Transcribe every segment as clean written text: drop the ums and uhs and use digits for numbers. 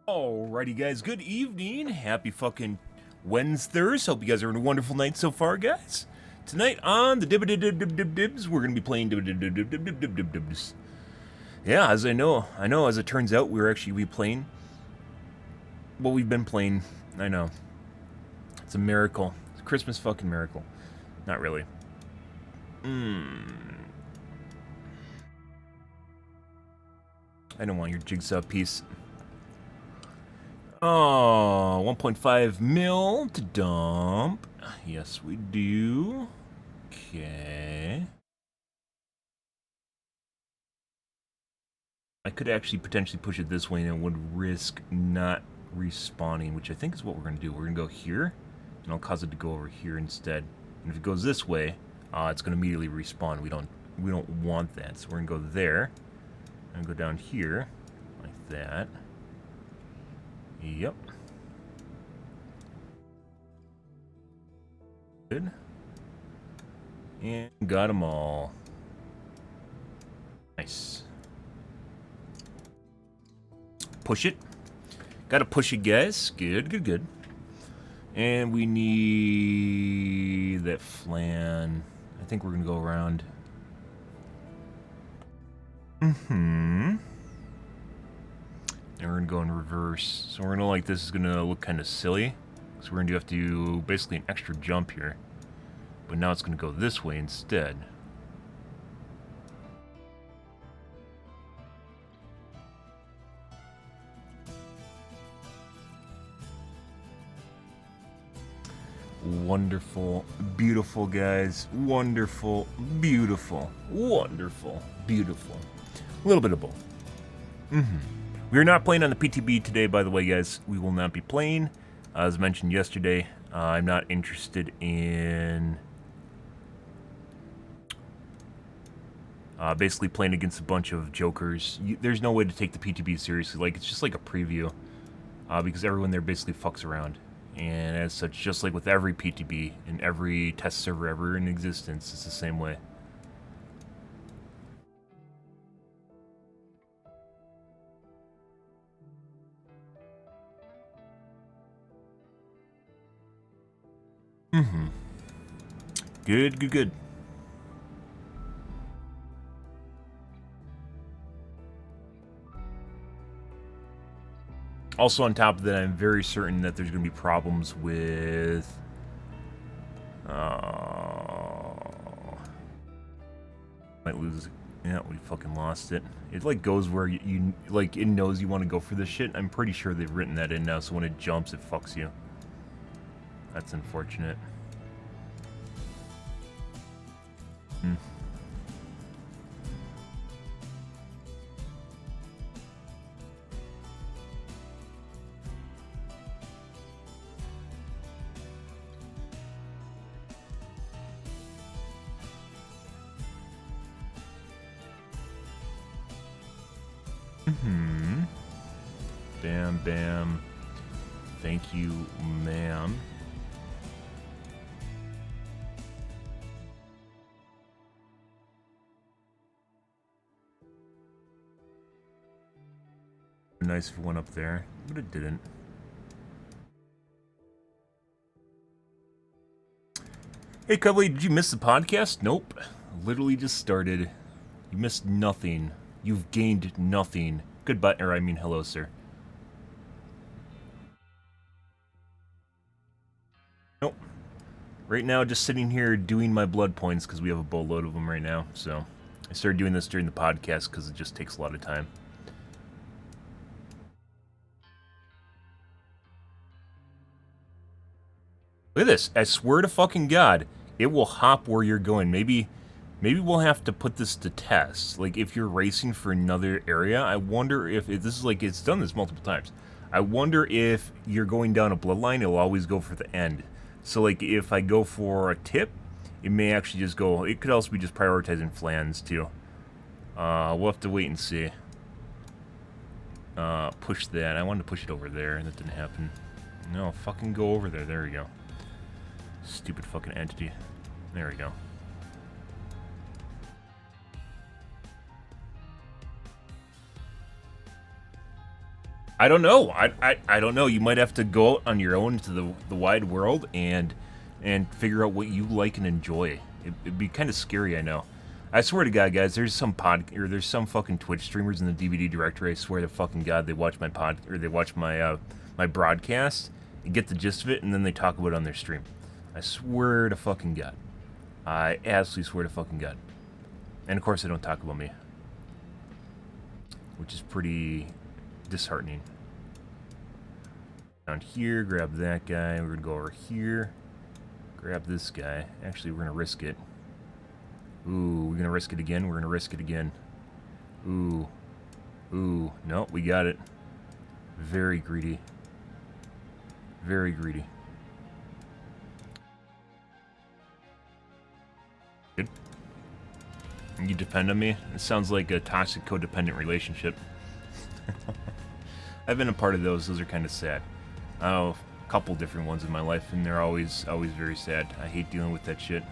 Alrighty, guys. Good evening. Happy fucking Wednesday. Hope you guys are having a wonderful night so far, guys. Tonight on the Dibs, we're gonna be playing Dibs. Yeah, as I know, as it turns out, we're actually playing what we've been playing. I know. It's a miracle. It's a Christmas fucking miracle. Not really. I don't want your jigsaw piece. Oh, 1.5 mil to dump. Yes, we do. Okay. I could actually potentially push it this way and it would risk not respawning, which I think is what we're going to do. We're going to go here, and I'll cause it to go over here instead. And if it goes this way, it's going to immediately respawn. We don't want that, so we're going to go there. And go down here, like that. Yep. Good. And got them all. Nice. Push it. Gotta push it, guys. Good. And we need that flan. I think we're gonna go around. And we're gonna go in reverse. So we're gonna this is gonna look kind of silly. So we're gonna have to do basically an extra jump here. But now it's gonna go this way instead. Wonderful, beautiful, guys. Wonderful, beautiful. Wonderful, beautiful. A little bit of both. We are not playing on the PTB today, by the way, guys. We will not be playing. As mentioned yesterday, I'm not interested in basically playing against a bunch of jokers. There's no way to take the PTB seriously. It's just like a preview. Because everyone there basically fucks around. And as such, just like with every PTB and every test server ever in existence, it's the same way. Good. Also, on top of that, I'm very certain that there's going to be problems with... might lose... Yeah, we fucking lost it. It, goes where you it knows you want to go for this shit. I'm pretty sure they've written that in now, so when it jumps, it fucks you. That's unfortunate. Bam. Thank you, ma'am. Nice if it went up there, but it didn't. Hey, Cuddly, did you miss the podcast? Nope. Literally just started. You missed nothing. You've gained nothing. Goodbye, or I mean hello, sir. Nope. Right now, just sitting here doing my blood points because we have a boatload of them right now. So I started doing this during the podcast because it just takes a lot of time. Look at this. I swear to fucking God, it will hop where you're going. Maybe we'll have to put this to test. If you're racing for another area, I wonder if this is it's done this multiple times. I wonder if you're going down a bloodline, it'll always go for the end. So, if I go for a tip, it may actually just go... It could also be just prioritizing flans, too. We'll have to wait and see. Push that. I wanted to push it over there, and that didn't happen. No, fucking go over there. There we go. Stupid fucking entity. There we go. I don't know. I don't know. You might have to go out on your own to the wide world and figure out what you like and enjoy. It'd be kind of scary, I know. I swear to God, guys, there's some fucking Twitch streamers in the DVD directory. I swear to fucking God, they watch my they watch my my broadcast and get the gist of it, and then they talk about it on their stream. I swear to fucking God. I absolutely swear to fucking God. And of course, they don't talk about me, which is pretty disheartening. Down here, grab that guy. We're gonna go over here, grab this guy. Actually, we're gonna risk it. Ooh, we're gonna risk it again. We're gonna risk it again. Ooh, ooh, no, we got it. Very greedy. Very greedy. Good. You depend on me? It sounds like a toxic codependent relationship. I've been a part of those. Those are kind of sad. A couple different ones in my life, and they're always very sad. I hate dealing with that shit.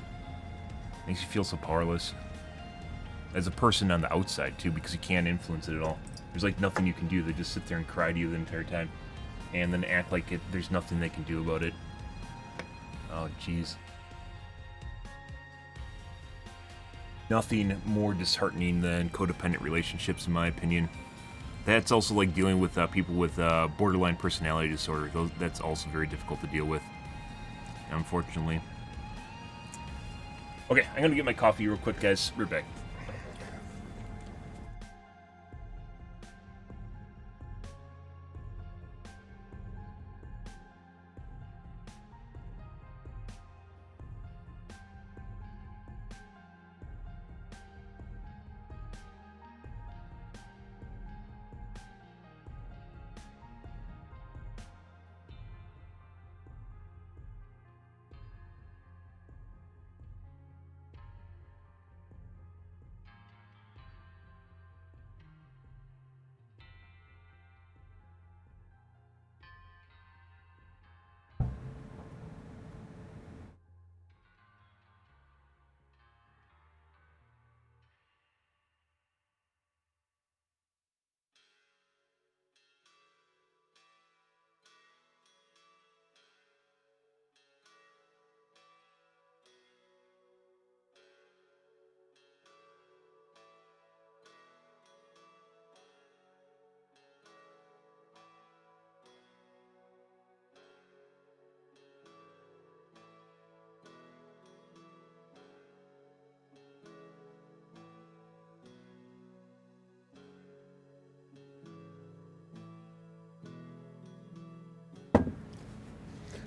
Makes you feel so powerless. As a person on the outside, too, because you can't influence it at all. There's like nothing you can do. They just sit there and cry to you the entire time. And then act like there's nothing they can do about it. Oh, jeez. Nothing more disheartening than codependent relationships, in my opinion. That's also like dealing with people with borderline personality disorder. That's also very difficult to deal with, unfortunately. Okay, I'm gonna get my coffee real quick, guys. We're back.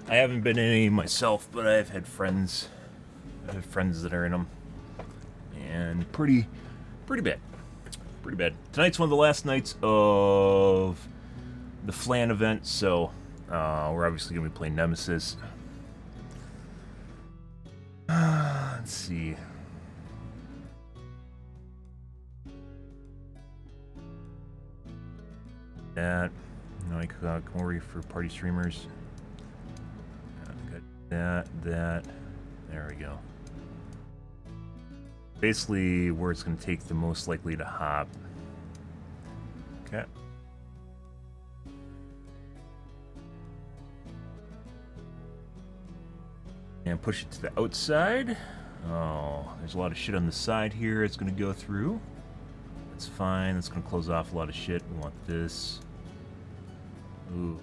I haven't been in any myself, but I've had friends. I have friends that are in them, and pretty bad, pretty bad. Tonight's one of the last nights of the Flan event, so we're obviously gonna be playing Nemesis. Let's see. That. No, I come over here for party streamers. That. There we go. Basically, where it's going to take the most likely to hop. Okay. And push it to the outside. Oh, there's a lot of shit on the side here it's going to go through. That's fine. That's going to close off a lot of shit. We want this. Ooh.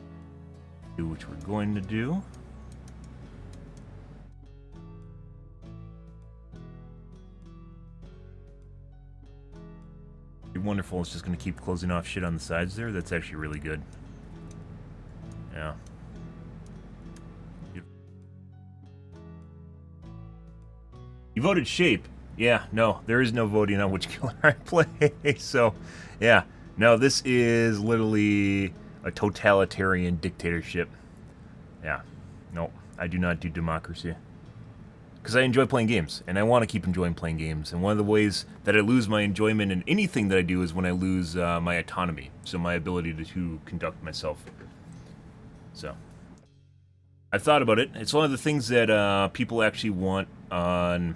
Do what we're going to do. Wonderful. It's just going to keep closing off shit on the sides there. That's actually really good. Yeah. You voted shape. Yeah, no, there is no voting on which killer I play. So, yeah. No, this is literally a totalitarian dictatorship. Yeah. No, I do not do democracy. Because I enjoy playing games, and I want to keep enjoying playing games. And one of the ways that I lose my enjoyment in anything that I do is when I lose my autonomy, so my ability to conduct myself. So, I've thought about it. It's one of the things that people actually want on...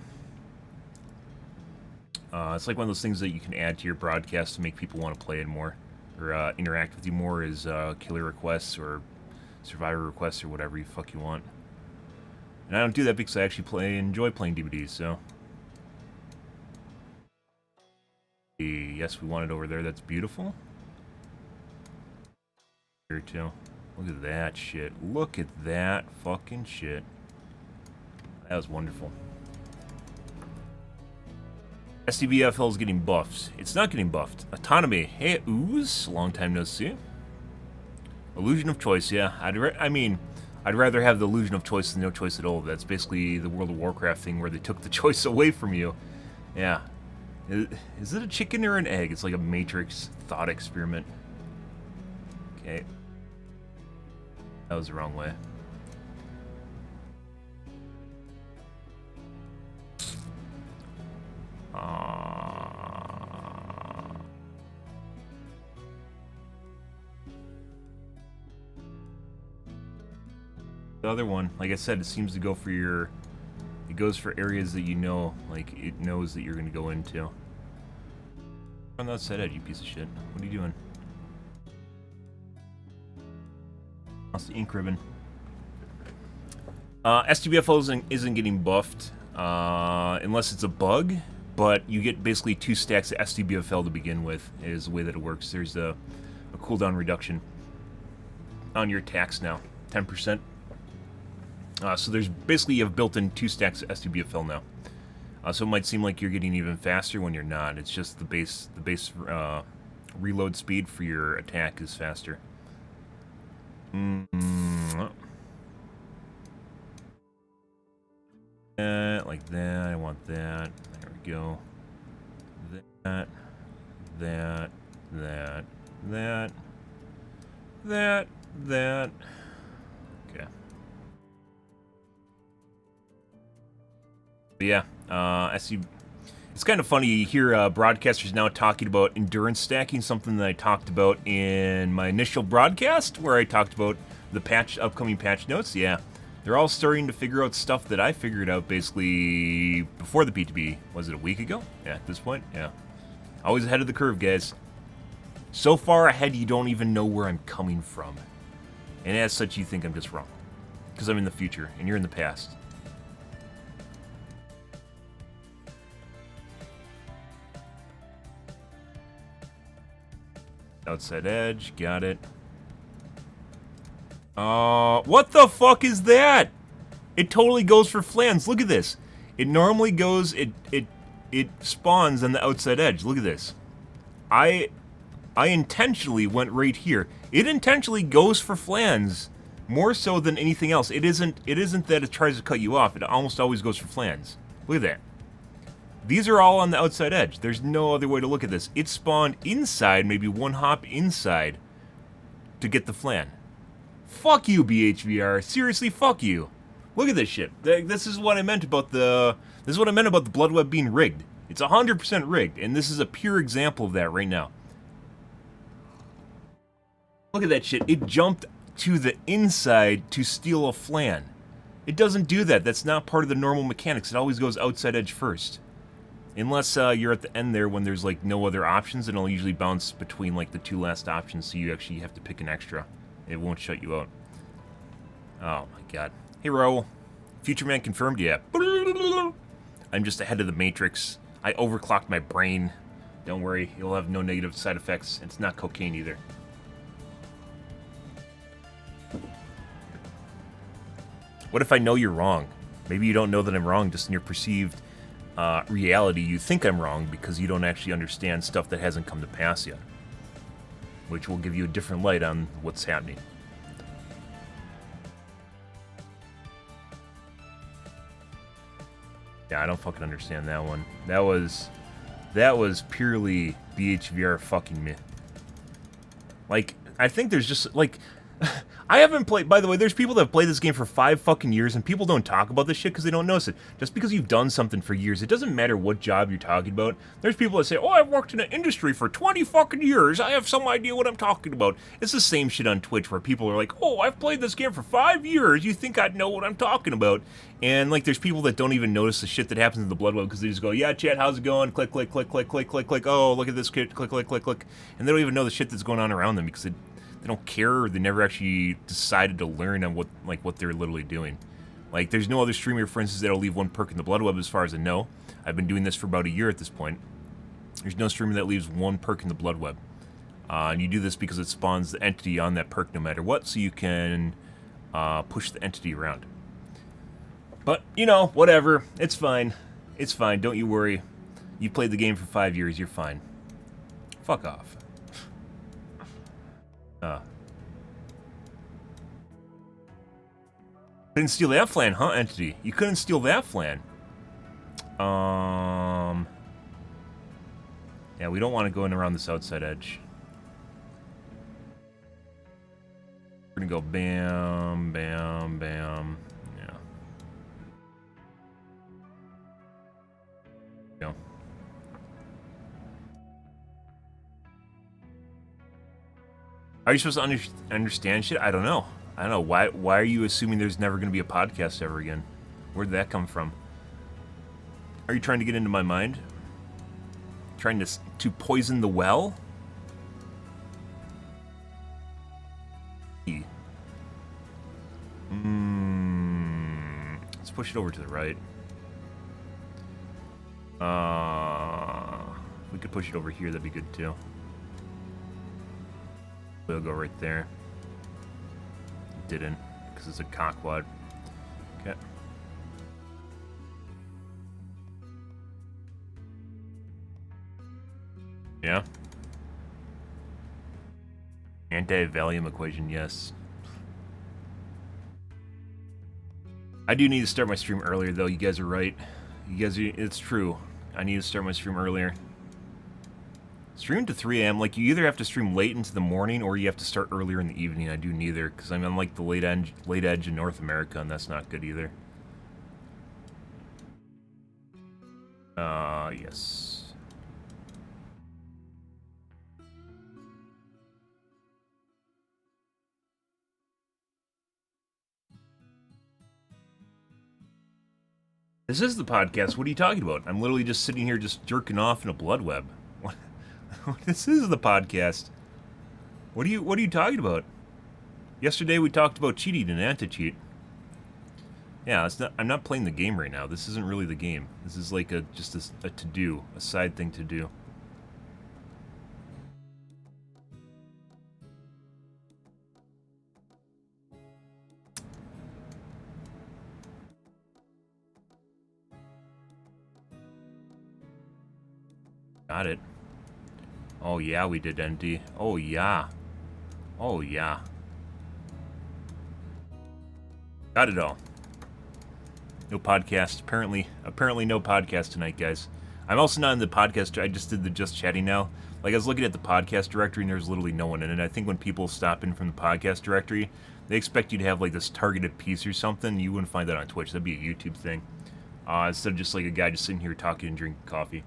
it's like one of those things that you can add to your broadcast to make people want to play it more. or interact with you more as killer requests or survivor requests or whatever you fuck you want. And I don't do that because I actually enjoy playing DVDs, so. Yes, we want it over there. That's beautiful. Here too. Look at that shit. Look at that fucking shit. That was wonderful. SDBFL is getting buffs. It's not getting buffed. Autonomy. Hey, Ooze. Long time no see. Illusion of choice, yeah. I'd rather have the illusion of choice than no choice at all. That's basically the World of Warcraft thing where they took the choice away from you. Yeah. Is it a chicken or an egg? It's like a Matrix thought experiment. Okay. That was the wrong way. The other one, like I said, it seems to go for your... It goes for areas that you know, like, it knows that you're going to go into. On the outside edge, you piece of shit. What are you doing? Lost the ink ribbon. STBFO isn't getting buffed, unless it's a bug, but you get basically 2 stacks of STBFL to begin with, is the way that it works. There's a cooldown reduction on your attacks now, 10%. So there's basically, you have built-in 2 stacks of STBFL now. So it might seem like you're getting even faster when you're not. It's just the base reload speed for your attack is faster. Like that. I want that. There we go. That. Okay. But yeah, I see. It's kind of funny you hear broadcasters now talking about endurance stacking, something that I talked about in my initial broadcast, where I talked about the upcoming patch notes. Yeah, they're all starting to figure out stuff that I figured out basically before the PTB. Was it a week ago? Yeah, at this point, yeah. Always ahead of the curve, guys. So far ahead, you don't even know where I'm coming from. And as such, you think I'm just wrong. Because I'm in the future, and you're in the past. Outside edge, got it. What the fuck is that? It totally goes for flans. Look at this. It normally goes, it spawns on the outside edge. Look at this. I intentionally went right here. It intentionally goes for flans more so than anything else. It isn't that it tries to cut you off. It almost always goes for flans. Look at that. These are all on the outside edge. There's no other way to look at this. It spawned inside, maybe 1 hop inside, to get the flan. Fuck you, BHVR. Seriously, fuck you. Look at this shit. This is what I meant about the... This is what I meant about the blood web being rigged. It's 100% rigged, and this is a pure example of that right now. Look at that shit. It jumped to the inside to steal a flan. It doesn't do that. That's not part of the normal mechanics. It always goes outside edge first. Unless you're at the end there when there's like no other options, and it'll usually bounce between like the 2 last options, so you actually have to pick an extra. It won't shut you out. Oh my god. Hey Raul. Future Man confirmed, yeah. I'm just ahead of the Matrix. I overclocked my brain. Don't worry, you'll have no negative side effects. It's not cocaine either. What if I know you're wrong? Maybe you don't know that I'm wrong, just in your perceived reality. You think I'm wrong because you don't actually understand stuff that hasn't come to pass yet. Which will give you a different light on what's happening. Yeah, I don't fucking understand that one. That was purely BHVR fucking me. Like, I think there's just, like, I haven't played. By the way, there's people that have played this game for 5 fucking years, and people don't talk about this shit because they don't notice it. Just because you've done something for years, it doesn't matter what job you're talking about. There's people that say, "Oh, I've worked in an industry for 20 fucking years. I have some idea what I'm talking about." It's the same shit on Twitch where people are like, "Oh, I've played this game for 5 years. You think I'd know what I'm talking about?" And like, there's people that don't even notice the shit that happens in the Blood Web because they just go, "Yeah, chat, how's it going? Click, click, click, click, click, click, click. Oh, look at this kid. Click, click, click, click," and they don't even know the shit that's going on around them because they don't care, or they never actually decided to learn on what they're literally doing. Like, there's no other streamer, for instance, that'll leave one perk in the Blood Web as far as I know. I've been doing this for about a year at this point. There's no streamer that leaves one perk in the Blood Web. And you do this because it spawns the entity on that perk no matter what, so you can push the entity around. But, you know, whatever. It's fine. It's fine. Don't you worry. You played the game for 5 years. You're fine. Fuck off. Couldn't steal that flan, huh, entity? You couldn't steal that flan. Yeah, we don't want to go in around this outside edge. We're gonna go bam, bam, bam. Yeah. Go. Are you supposed to understand shit? I don't know. I don't know. Why are you assuming there's never going to be a podcast ever again? Where'd that come from? Are you trying to get into my mind? Trying to poison the well? Let's push it over to the right. If we could push it over here, that'd be good too. We'll go right there. Didn't, because it's a cockwad. Okay. Yeah. Anti-Valium equation, yes. I do need to start my stream earlier, though. You guys are right. It's true. I need to start my stream earlier. Stream to 3 a.m. Like, you either have to stream late into the morning or you have to start earlier in the evening. I do neither, because I'm on, like, the late edge in North America, and that's not good either. Yes. This is the podcast. What are you talking about? I'm literally just sitting here just jerking off in a blood web. What? This is the podcast. What are you talking about? Yesterday we talked about cheating and anti-cheat. Yeah, I'm not playing the game right now. This isn't really the game. This is like just a to-do, a side thing to do. Got it. Oh yeah, we did ND. Oh yeah. Oh yeah. Got it all. No podcast. Apparently no podcast tonight, guys. I'm also not in the podcast. I just did the just chatting now. Like, I was looking at the podcast directory and there's literally no one in it. I think when people stop in from the podcast directory, they expect you to have like this targeted piece or something. You wouldn't find that on Twitch. That'd be a YouTube thing. Instead of just like a guy just sitting here talking and drinking coffee.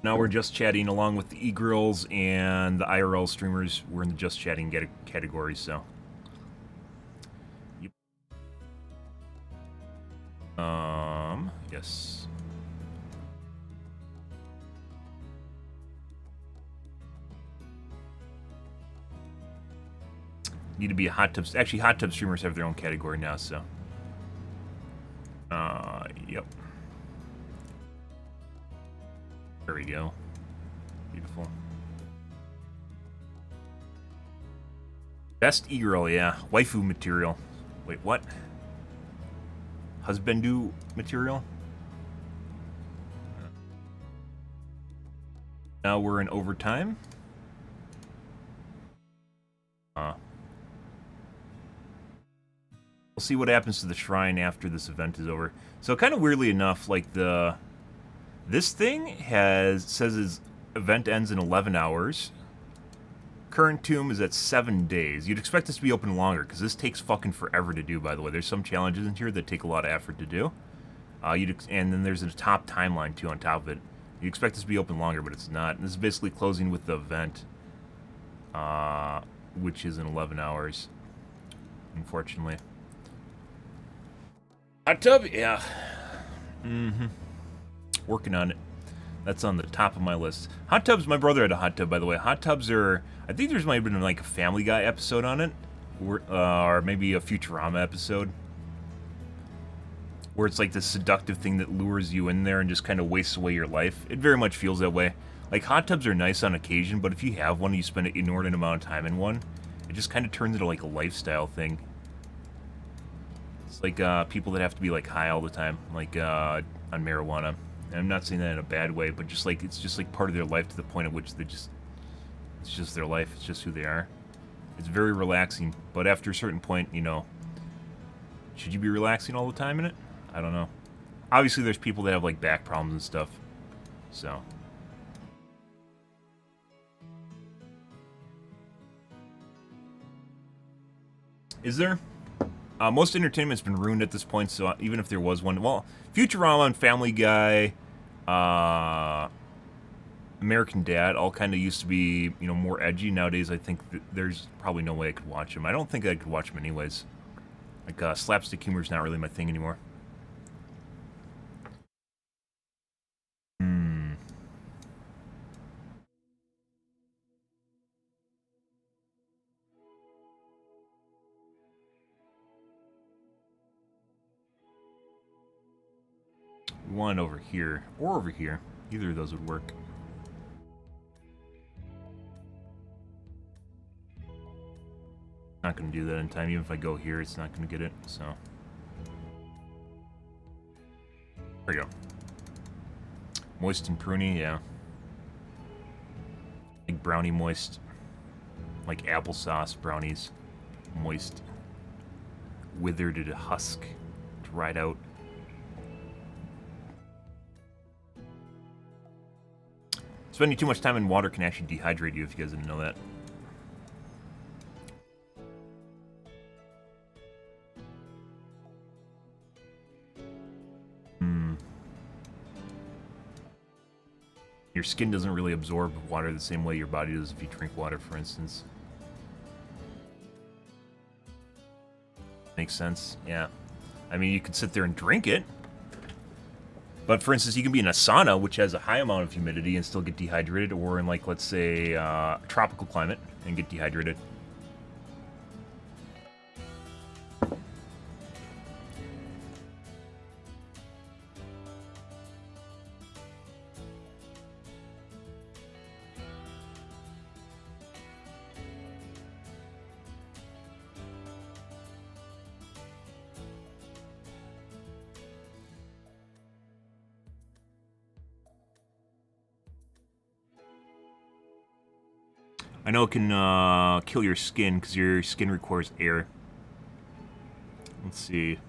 Now we're just chatting along with the e-girls and the IRL streamers. We're in the just chatting category, so. Yep. Yes. Need to be a hot tub. Actually, hot tub streamers have their own category now, so. Yep. There we go. Beautiful. Best e-girl, yeah. Waifu material. Wait, what? Husbandu material? Now we're in overtime. We'll see what happens to the shrine after this event is over. So kind of weirdly enough, like this thing says its event ends in 11 hours. Current tomb is at 7 days. You'd expect this to be open longer, because this takes fucking forever to do, by the way. There's some challenges in here that take a lot of effort to do. And then there's a top timeline, too, on top of it. You'd expect this to be open longer, but it's not. And this is basically closing with the event, which is in 11 hours, unfortunately. Hot tub? Yeah. Working on it. That's on the top of my list. Hot tubs, my brother had a hot tub, by the way. Hot tubs are... I think there's might have been like a Family Guy episode on it. Or maybe a Futurama episode. Where it's like this seductive thing that lures you in there and just kind of wastes away your life. It very much feels that way. Like, hot tubs are nice on occasion, but if you have one and you spend an inordinate amount of time in one, it just kind of turns into like a lifestyle thing. It's like people that have to be like high all the time, like on marijuana. And I'm not saying that in a bad way, but just like it's just like part of their life to the point at which it's just their life. It's just who they are. It's very relaxing, but after a certain point, you know, should you be relaxing all the time in it? I don't know. Obviously, there's people that have like back problems and stuff, so. Is there? Most entertainment's been ruined at this point, so even if there was one... Well, Futurama and Family Guy, American Dad all kind of used to be, you know, more edgy. Nowadays, I think there's probably no way I could watch them. I don't think I could watch them anyways. Like, slapstick humor's not really my thing anymore. One over here, or over here. Either of those would work. Not going to do that in time. Even if I go here, it's not going to get it, so. There we go. Moist and pruny, yeah. Like brownie moist. Like applesauce brownies. Moist. Withered to husk. Dried out. Spending too much time in water can actually dehydrate you, if you guys didn't know that. Your skin doesn't really absorb water the same way your body does if you drink water, for instance. Makes sense, yeah. I mean, you could sit there and drink it. But, for instance, you can be in a sauna, which has a high amount of humidity, and still get dehydrated, or in, like, let's say, a tropical climate, and get dehydrated. I know it can kill your skin because your skin requires air. Let's see.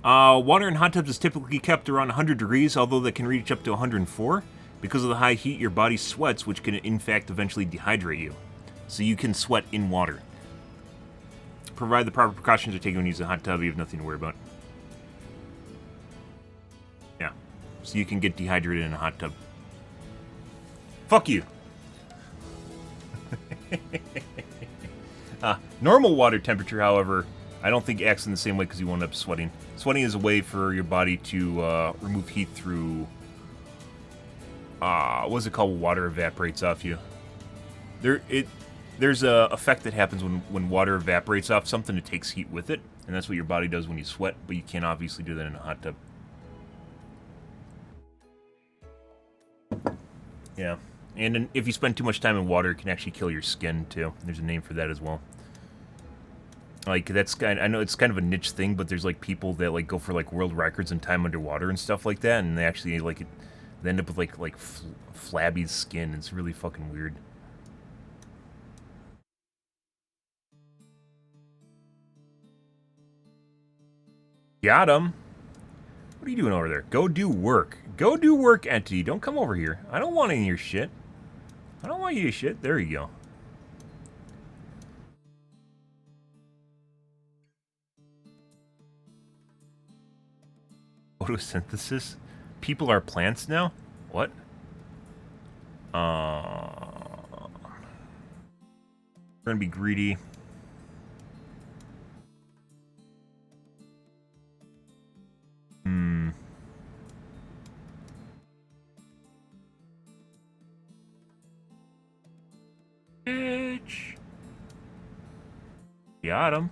Water in hot tubs is typically kept around 100 degrees, although that can reach up to 104. Because of the high heat, your body sweats, which can in fact eventually dehydrate you. So you can sweat in water. Provide the proper precautions are taken when using a hot tub, you have nothing to worry about. Yeah. So you can get dehydrated in a hot tub. Fuck you! Normal water temperature, however, I don't think acts in the same way because you won't end up sweating. Sweating is a way for your body to remove heat through... what's it called when water evaporates off you? There's a effect that happens when water evaporates off something, it takes heat with it. And that's what your body does when you sweat, but you can't obviously do that in a hot tub. Yeah. And if you spend too much time in water, it can actually kill your skin, too. There's a name for that as well. Like that's kind. I know it's kind of a niche thing, but there's like people that like go for like world records in time underwater and stuff like that, and they actually like they end up with like flabby skin. It's really fucking weird. Got him. What are you doing over there? Go do work. Go do work, entity. Don't come over here. I don't want any of your shit. I don't want your shit. There you go. Photosynthesis? People are plants now? What? We're gonna be greedy. Bitch. Got him.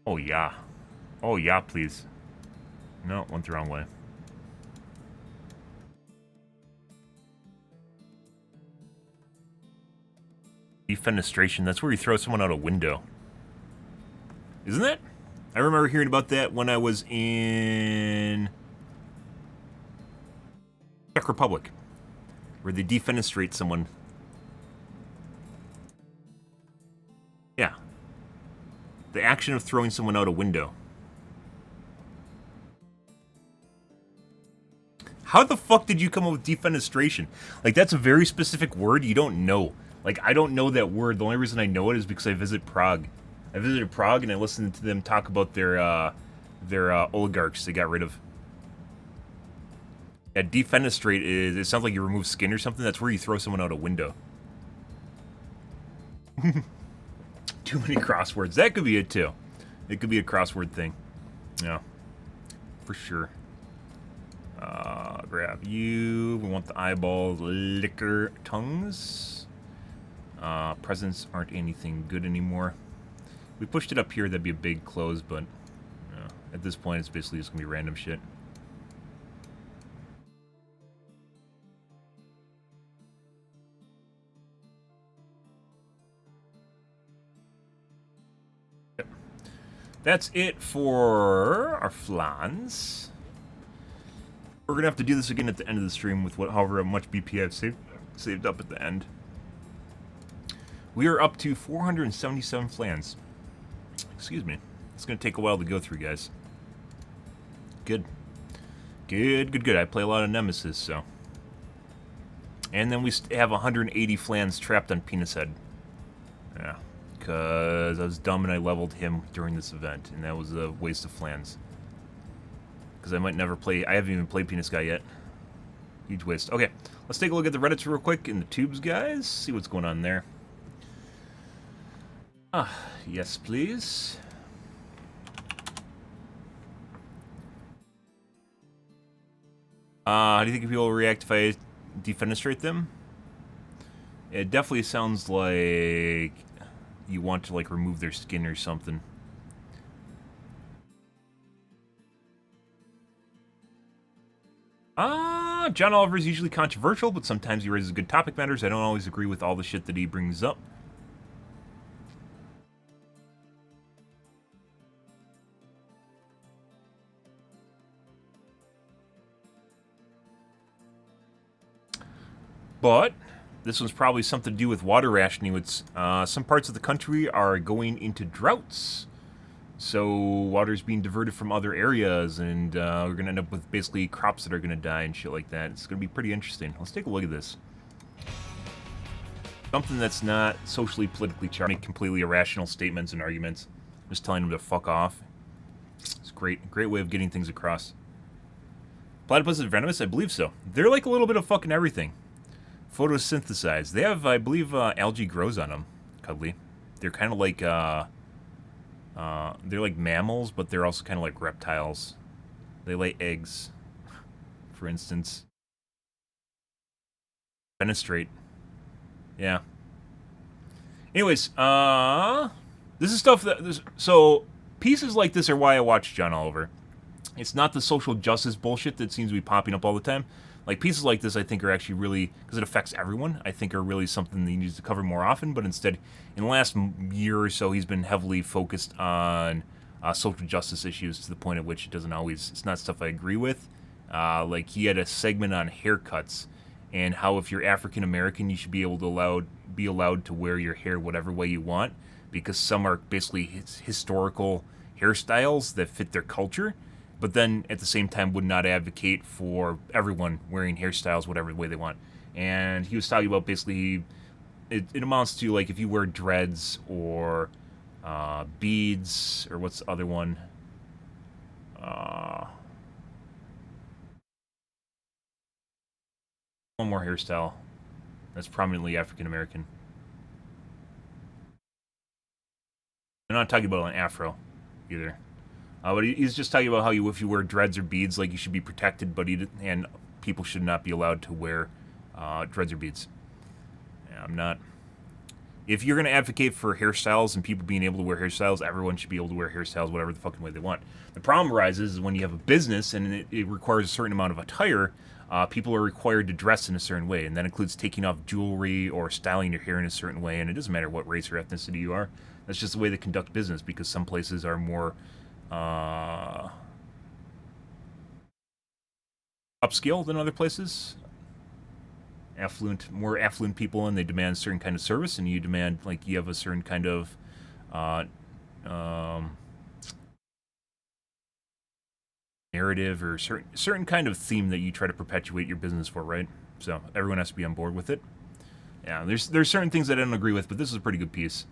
Oh, yeah. Oh, yeah, please. No, went the wrong way. Defenestration, that's where you throw someone out a window. Isn't it? I remember hearing about that when I was in Czech Republic, where they defenestrate someone. Yeah. The action of throwing someone out a window. How the fuck did you come up with defenestration? Like, that's a very specific word you don't know. Like, I don't know that word. The only reason I know it is because I visit Prague. I visited Prague and I listened to them talk about their oligarchs they got rid of. Yeah, defenestrate is, it sounds like you remove skin or something. That's where you throw someone out a window. Too many crosswords. That could be it, too. It could be a crossword thing. Yeah. For sure. Grab you. We want the eyeballs, liquor, tongues. Presents aren't anything good anymore. We pushed it up here, that'd be a big close, but at this point it's basically just gonna be random shit. Yep. That's it for our flans. We're gonna have to do this again at the end of the stream with however much BP I've saved up at the end. We are up to 477 flans. Excuse me. It's gonna take a while to go through, guys. Good. Good. I play a lot of Nemesis, so. And then we have 180 flans trapped on Penis Head. Yeah. Because I was dumb and I leveled him during this event, and that was a waste of flans. Because I might never play. I haven't even played Penis Guy yet. Huge waste. Okay, let's take a look at the Reddits real quick in the tubes, guys. See what's going on there. Yes, please. How do you think people will react if I defenestrate them? It definitely sounds like you want to, like, remove their skin or something. John Oliver is usually controversial, but sometimes he raises good topic matters. I don't always agree with all the shit that he brings up. But this one's probably something to do with water rationing. It's, some parts of the country are going into droughts. So water's being diverted from other areas, and we're going to end up with basically crops that are going to die and shit like that. It's going to be pretty interesting. Let's take a look at this. Something that's not socially, politically charged. Make completely irrational statements and arguments. Just telling them to fuck off. It's a great way of getting things across. Platypus is venomous? I believe so. They're like a little bit of fucking everything. Photosynthesized. They have, I believe, algae grows on them. Cuddly. They're kind of like, they're like mammals, but they're also kind of like reptiles. They lay eggs, for instance. Fenestrate. Yeah. Anyways, this is stuff that... so, pieces like this are why I watch John Oliver. It's not the social justice bullshit that seems to be popping up all the time. Like pieces like this, I think are actually really, because it affects everyone. I think are really something that he needs to cover more often. But instead, in the last year or so, he's been heavily focused on social justice issues to the point at which it doesn't always. It's not stuff I agree with. Like he had a segment on haircuts and how if you're African American, you should be able to be allowed to wear your hair whatever way you want because some are basically historical hairstyles that fit their culture, but then at the same time would not advocate for everyone wearing hairstyles whatever way they want. And he was talking about basically it amounts to like if you wear dreads or beads or what's the other one? Uh, One more hairstyle that's prominently African American. I'm not talking about an afro either. But he's just talking about how if you wear dreads or beads, like you should be protected, but and people should not be allowed to wear dreads or beads. Yeah, I'm not. If you're going to advocate for hairstyles and people being able to wear hairstyles, everyone should be able to wear hairstyles whatever the fucking way they want. The problem arises is when you have a business and it requires a certain amount of attire, people are required to dress in a certain way, and that includes taking off jewelry or styling your hair in a certain way, and it doesn't matter what race or ethnicity you are. That's just the way they conduct business because some places are more upscale than other places. More affluent people, and they demand a certain kind of service, and you demand like you have a certain kind of uh, um, narrative or certain kind of theme that you try to perpetuate your business for, right? So everyone has to be on board with it. Yeah, there's certain things that I don't agree with, but this is a pretty good piece.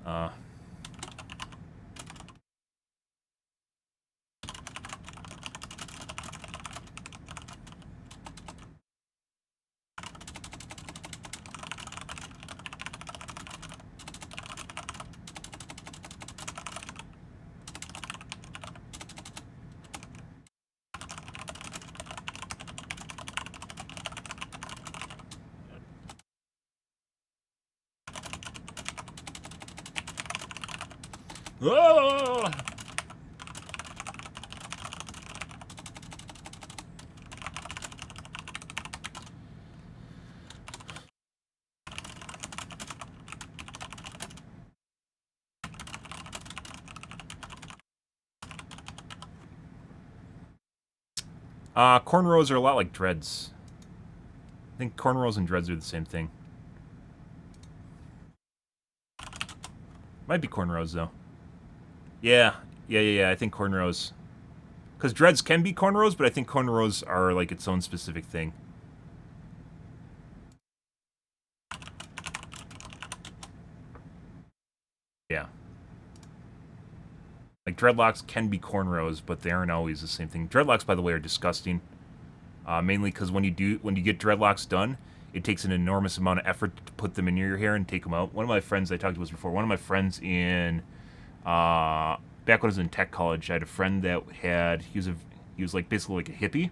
Uh, oh! Cornrows are a lot like dreads. I think cornrows and dreads are the same thing. Might be cornrows though. Yeah. I think cornrows. Because dreads can be cornrows, but I think cornrows are like its own specific thing. Yeah. Like dreadlocks can be cornrows, but they aren't always the same thing. Dreadlocks, by the way, are disgusting. Mainly because when you get dreadlocks done, it takes an enormous amount of effort to put them in your hair and take them out. One of my friends I talked to was before. One of my friends in back when I was in tech college, I had a friend that he was like basically like a hippie,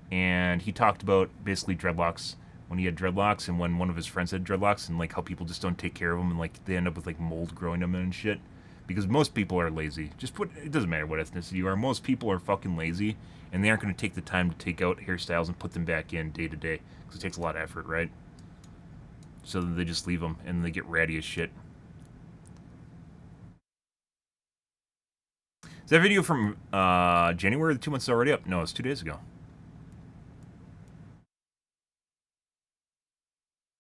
and he talked about basically dreadlocks when he had dreadlocks and when one of his friends had dreadlocks and like how people just don't take care of them and like they end up with like mold growing them and shit because most people are lazy. It doesn't matter what ethnicity you are. Most people are fucking lazy and they aren't going to take the time to take out hairstyles and put them back in day to day because it takes a lot of effort, right? So then they just leave them and they get ratty as shit. Is that video from January? The 2 months is already up. No, it's 2 days ago.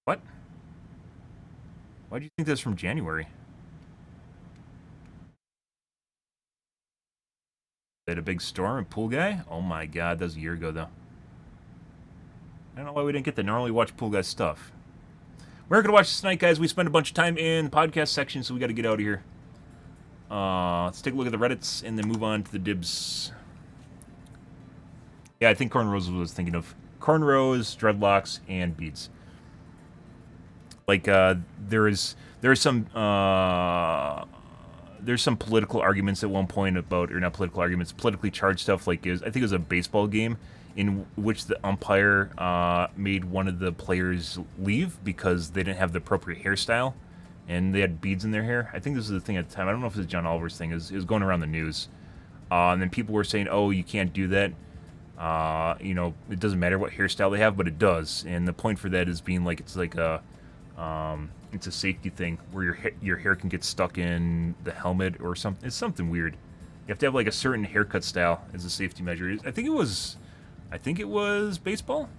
What? Why do you think that's from January? They had a big storm and Pool Guy? Oh my god, that was a year ago though. I don't know why we didn't get to normally watch Pool Guy stuff. We're gonna watch this tonight, guys. We spent a bunch of time in the podcast section, so we gotta get out of here. Let's take a look at the Reddits and then move on to the dibs. Yeah, I think cornrows was what I was thinking of. Cornrows, dreadlocks, and beads. Like, there's some political arguments at one point about, or not political arguments, politically charged stuff. Like, I think it was a baseball game in which the umpire made one of the players leave because they didn't have the appropriate hairstyle, and they had beads in their hair. I think this was the thing at the time. I don't know if it was John Oliver's thing. It was going around the news. And then people were saying, oh, you can't do that. You know, it doesn't matter what hairstyle they have, but it does. And the point for that is being like it's a safety thing where your hair can get stuck in the helmet or something. It's something weird. You have to have like a certain haircut style as a safety measure. I think it was baseball.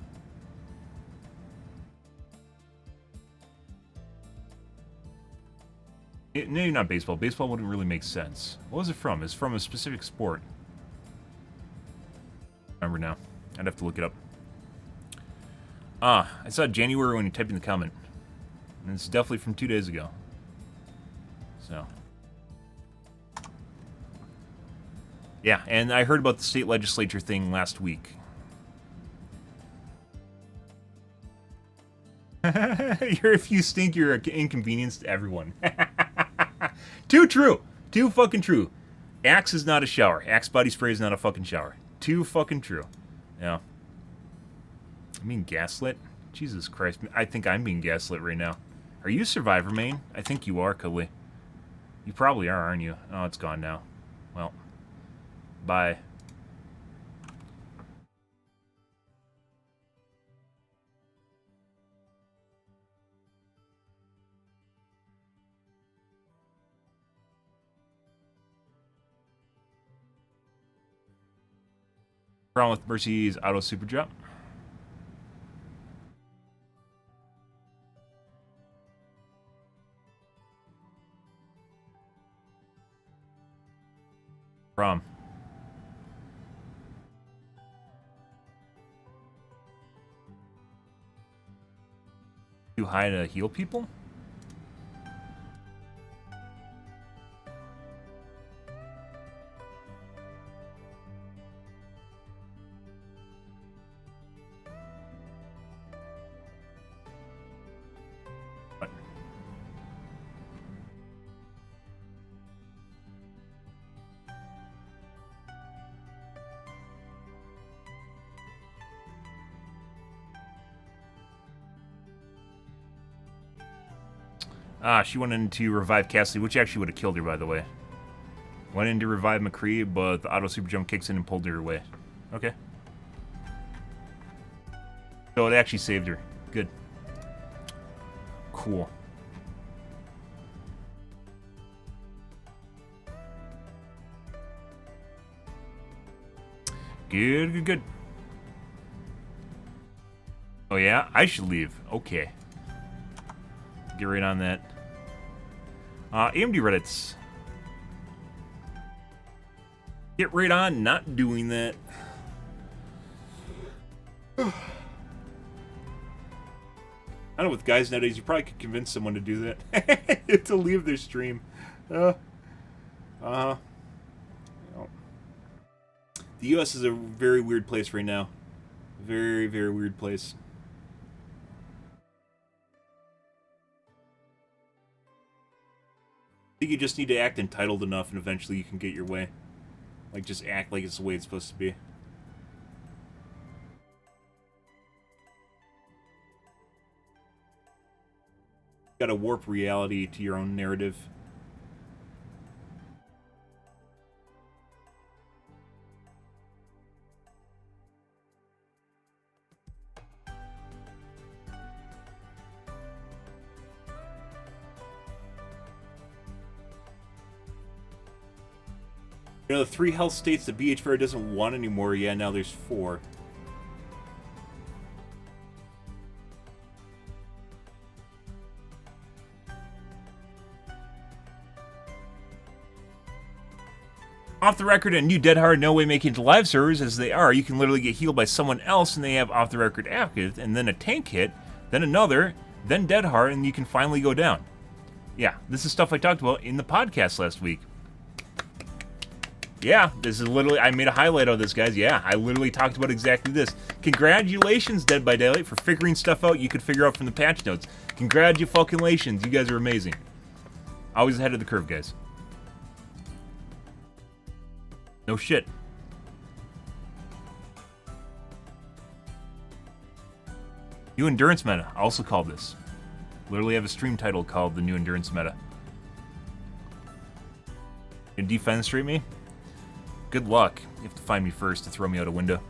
Maybe not baseball. Baseball wouldn't really make sense. What was it from? It's from a specific sport. Remember now. I'd have to look it up. I saw January when you typed in the comment. And it's definitely from 2 days ago. So. Yeah, and I heard about the state legislature thing last week. If you stink, you're an inconvenience to everyone. Too true. Too fucking true. Axe is not a shower. Axe body spray is not a fucking shower. Too fucking true. Yeah. I mean gaslit? Jesus Christ. I think I'm being gaslit right now. Are you Survivor main? I think you are, Cuddly. You probably are, aren't you? Oh, it's gone now. Well. Bye. Problem with Mercy's auto super drop. From. Too high to heal people? She went in to revive Cassidy, which actually would have killed her, by the way. Went in to revive McCree, but the auto super jump kicks in and pulled her away. Okay. So it actually saved her. Good. Cool. Good, good, good. Oh yeah? I should leave. Okay. Get right on that. AMD Reddits. Get right on not doing that. I know with guys nowadays, you probably could convince someone to do that. To leave their stream. The US is a very weird place right now. Very, very weird place. I think you just need to act entitled enough and eventually you can get your way. Like, just act like it's the way it's supposed to be. Gotta warp reality to your own narrative. You know, the 3 health states the BHVR doesn't want anymore. Yeah, now there's 4. Off the record and new Dead Hard no way making it to live servers as they are. You can literally get healed by someone else and they have off the record active, and then a tank hit, then another, then Dead Hard, and you can finally go down. Yeah, this is stuff I talked about in the podcast last week. Yeah, this is literally, I made a highlight of this, guys. Yeah, I literally talked about exactly this. Congratulations, Dead by Daylight, for figuring stuff out you could figure out from the patch notes. Congratulations, you guys are amazing. Always ahead of the curve, guys. No shit. New Endurance Meta, I also called this. Literally have a stream title called the New Endurance Meta. Can defensestrate me? good luck. You have to find me first to throw me out a window.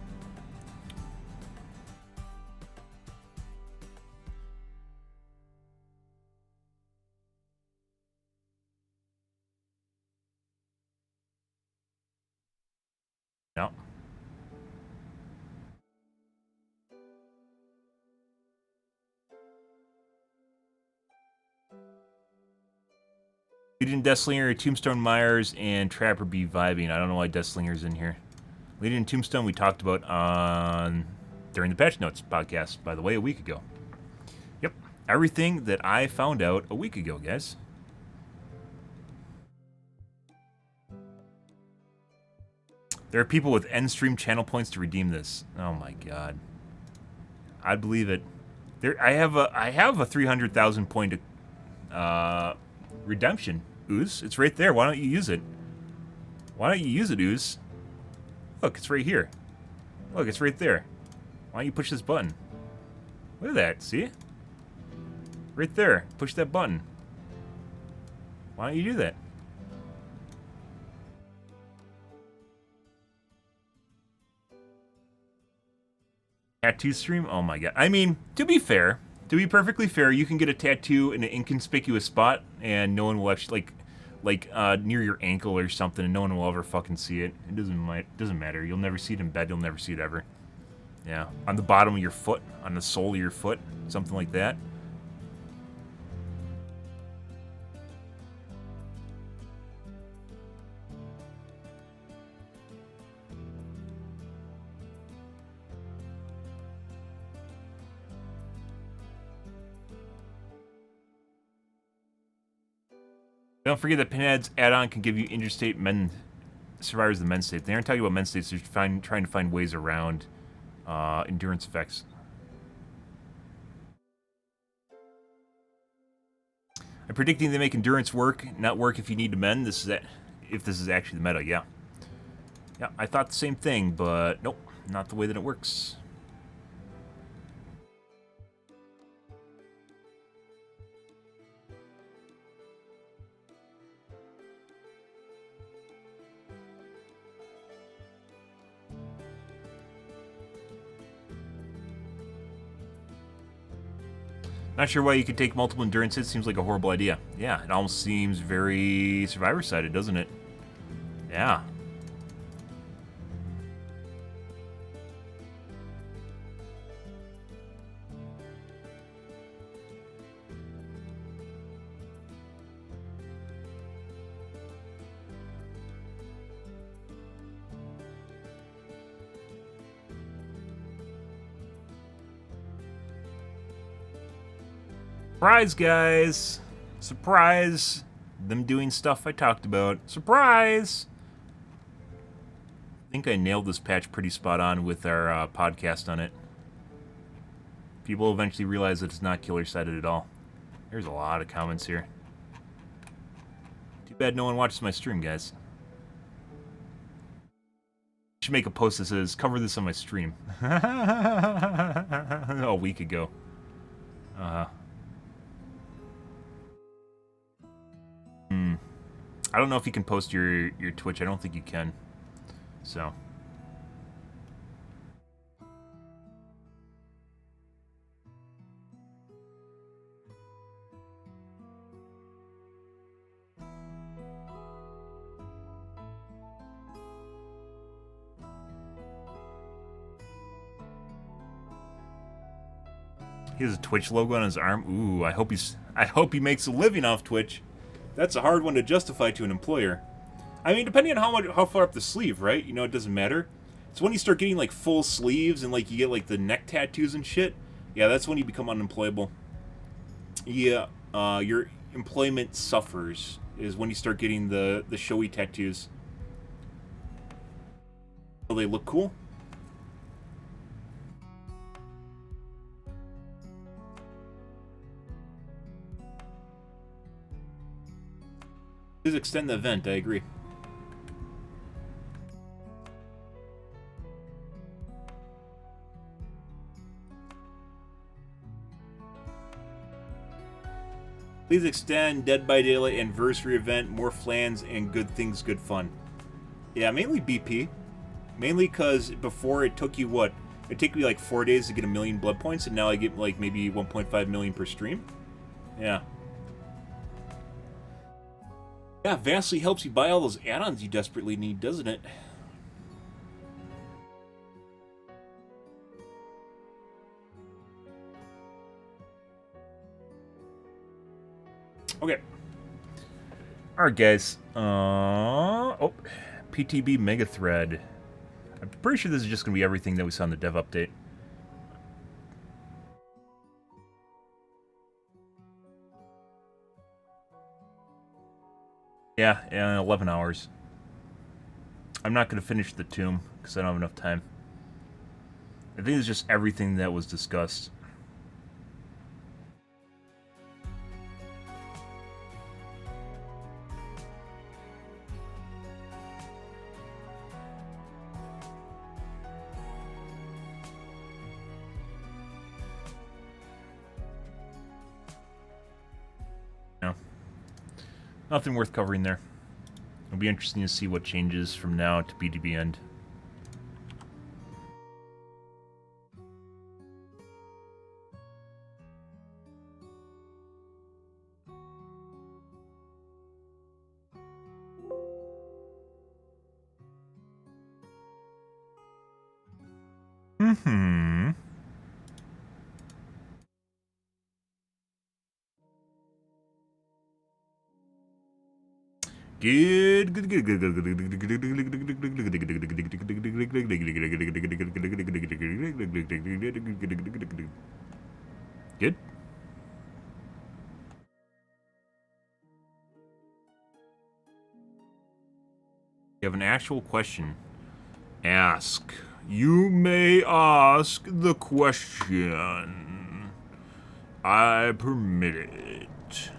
No. Leading Deathslinger, Tombstone Myers, and Trapper be vibing. I don't know why Deathslinger's in here. Leading Tombstone we talked about on during the Patch Notes podcast, by the way, a week ago. Yep. Everything that I found out a week ago, guys. There are people with end stream channel points to redeem this. Oh my god. I'd believe it. I have a 300,000 point redemption. Ooze, it's right there. Why don't you use it? Why don't you use it, Ooze? Look, it's right here. Look, it's right there. Why don't you push this button? Look at that, see? Right there. Push that button. Why don't you do that? Tattoo stream? Oh my god. I mean, to be fair, to be perfectly fair, you can get a tattoo in an inconspicuous spot and no one will actually, near your ankle or something, and no one will ever fucking see it. It doesn't matter. You'll never see it in bed. You'll never see it ever. Yeah. On the bottom of your foot, on the sole of your foot, something like that. Don't forget that Pinhead's add-on can give you interstate survivors of the men's state. They aren't talking about men's states. They're trying to find ways around endurance effects. I'm predicting they make endurance not work if you need to mend. If this is actually the meta, yeah. Yeah, I thought the same thing, but nope, not the way that it works. Not sure why you could take multiple endurance hits. Seems like a horrible idea. Yeah, it almost seems very Survivor-sided, doesn't it? Yeah. Surprise, guys! Surprise! Them doing stuff I talked about. Surprise! I think I nailed this patch pretty spot on with our podcast on it. People eventually realize that it's not killer-sided at all. There's a lot of comments here. Too bad no one watches my stream, guys. I should make a post that says, cover this on my stream. A week ago. I don't know if you can post your Twitch. I don't think you can. So. He has a Twitch logo on his arm. Ooh, I hope he makes a living off Twitch. That's a hard one to justify to an employer. I mean, depending on how far up the sleeve, right? You know, it doesn't matter. It's when you start getting, like, full sleeves and, like, you get, like, the neck tattoos and shit. Yeah, that's when you become unemployable. Yeah, your employment suffers is when you start getting the showy tattoos. Will they look cool? Please extend the event, I agree. Please extend Dead by Daylight anniversary event, more flans and good things, good fun. Yeah, mainly BP. Mainly because before it took you what? It took me like 4 days to get 1,000,000 blood points, and now I get like maybe 1.5 million per stream. Yeah. Yeah, vastly helps you buy all those add-ons you desperately need, doesn't it? Okay. Alright, guys. Oh, PTB Mega Thread. I'm pretty sure this is just going to be everything that we saw in the dev update. Yeah, 11 hours. I'm not going to finish the tomb, because I don't have enough time. I think it's just everything that was discussed. No. Nothing worth covering there. It'll be interesting to see what changes from now to PTB end. Mm-hmm. Good. Good. You have an actual question. Ask. You may ask the question. I permit it.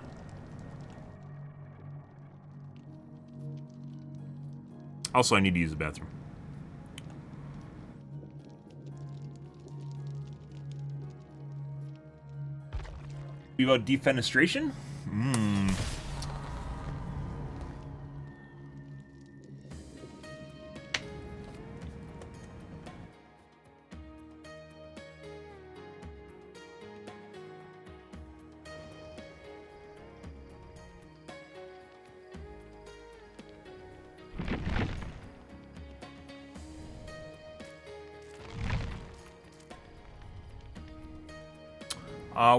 Also, I need to use the bathroom. About defenestration?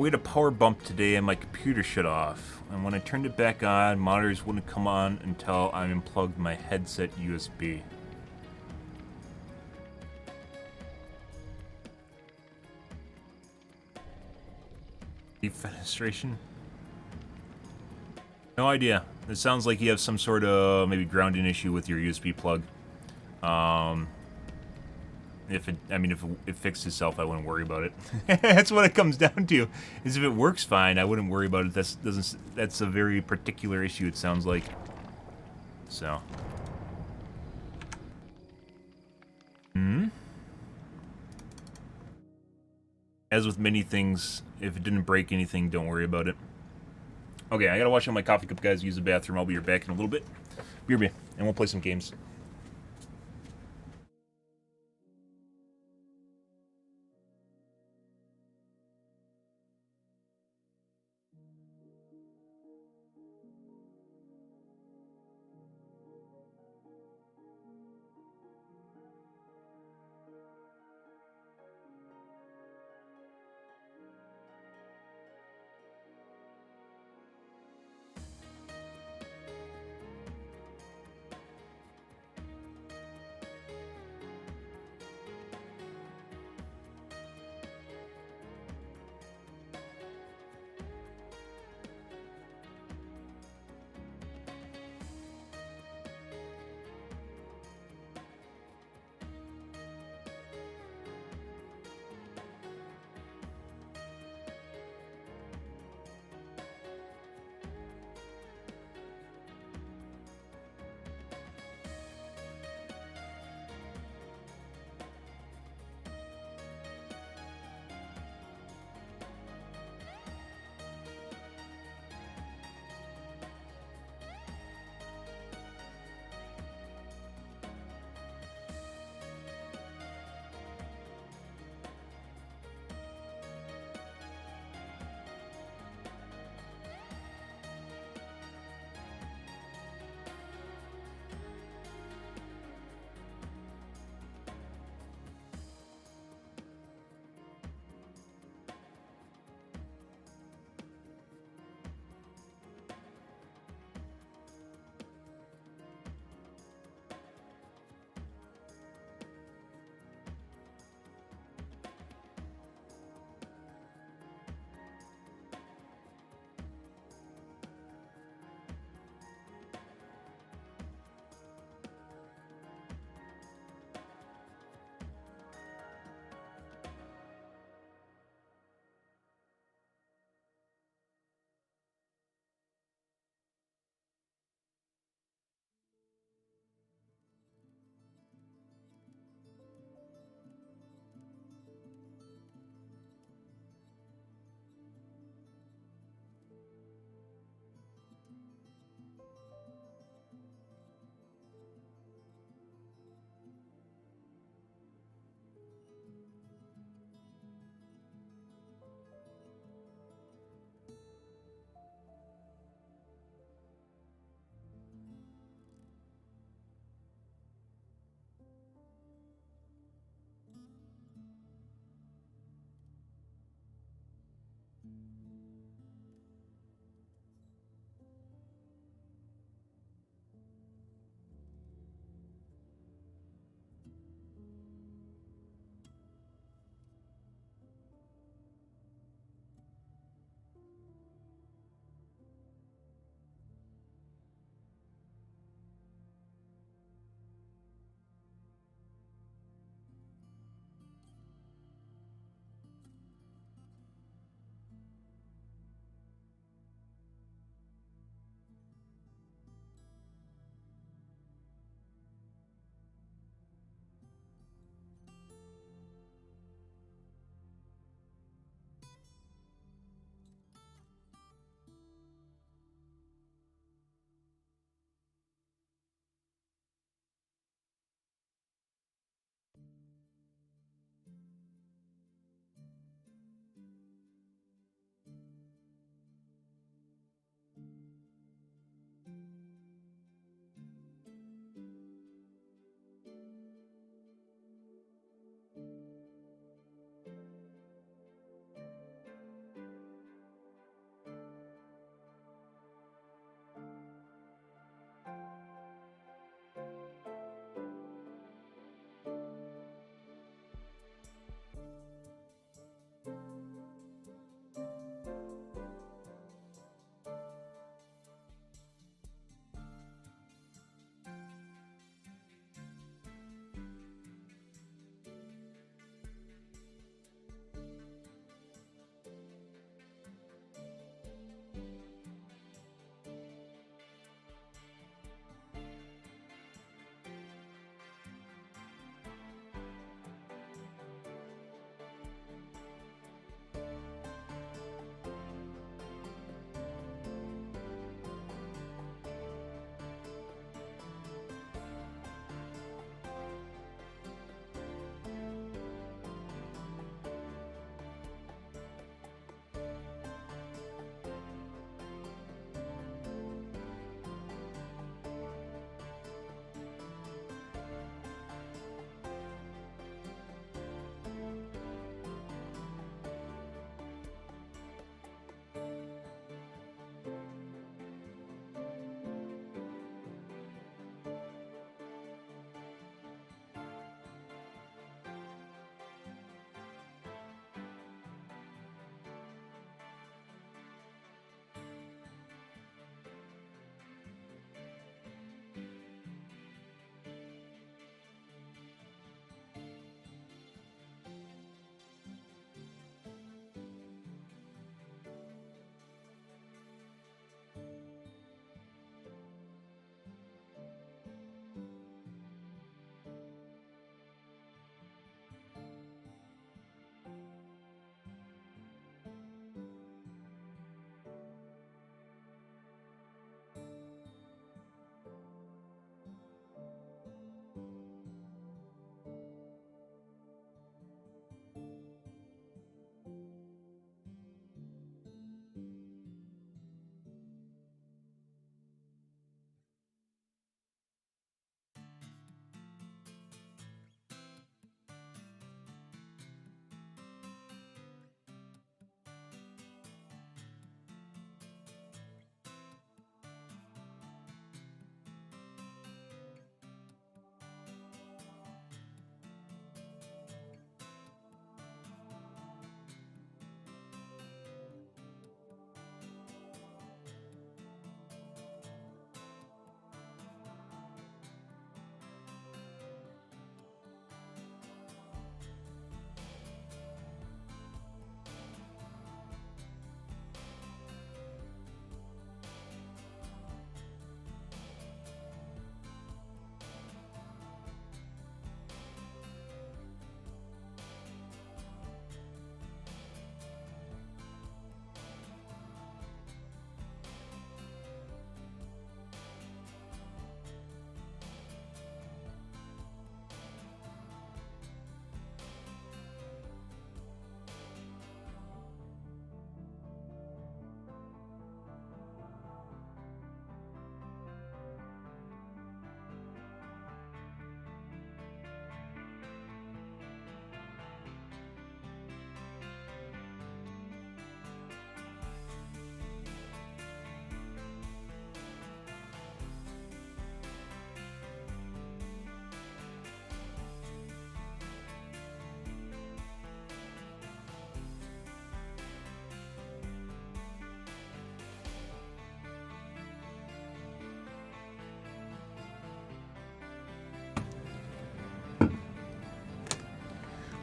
We had a power bump today and my computer shut off. And when I turned it back on, monitors wouldn't come on until I unplugged my headset USB. Defenestration? No idea. It sounds like you have some sort of maybe grounding issue with your USB plug. If it fixed itself, I wouldn't worry about it. That's what it comes down to. Is if it works fine, I wouldn't worry about it. That's a very particular issue. It sounds like. So. As with many things, if it didn't break anything, don't worry about it. Okay, I gotta wash out my coffee cup, guys. Use the bathroom. I'll be right back in a little bit. BRB, and we'll play some games.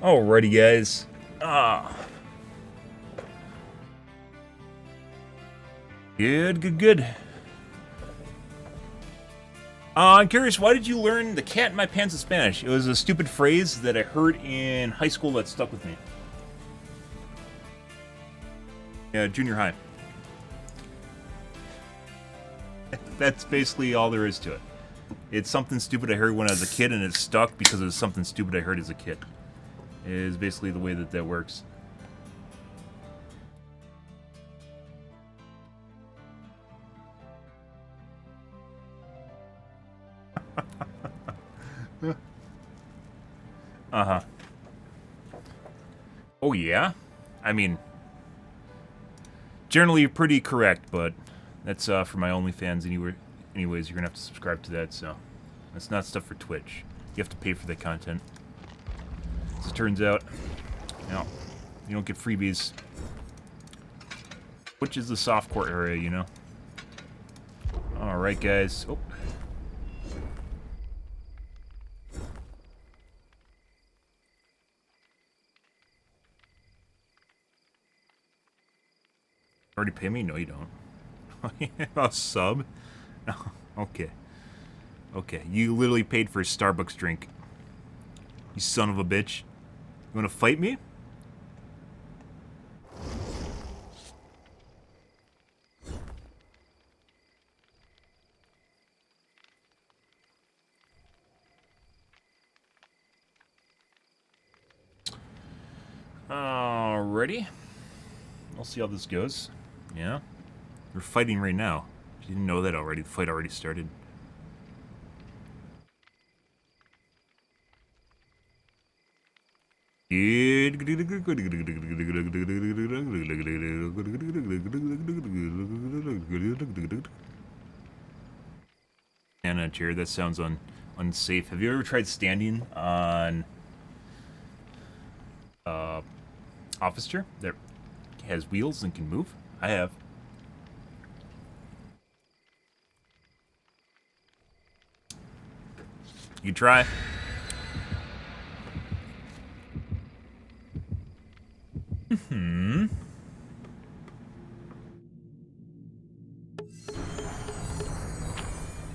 Alrighty, guys. Ah. Good. I'm curious, why did you learn the cat in my pants in Spanish? It was a stupid phrase that I heard in high school that stuck with me. Yeah, junior high. That's basically all there is to it. It's something stupid I heard when I was a kid, and it stuck because it was something stupid I heard as a kid. It is basically the way that works. Uh-huh. Oh, yeah? I mean, generally pretty correct, but that's for my OnlyFans anyway. Anyways, you're going to have to subscribe to that, so that's not stuff for Twitch. You have to pay for that content. As it turns out, you don't get freebies. Which is the softcore area, you know? Alright, guys. Oh. Already pay me? No, you don't. A sub? Okay. Okay, you literally paid for a Starbucks drink. You son of a bitch. You wanna fight me? Alrighty. We'll see how this goes. Yeah? We're fighting right now. You didn't know that already. The fight already started. And a chair, that sounds unsafe. Have you ever tried standing on office chair that has wheels and can move? I have. You try.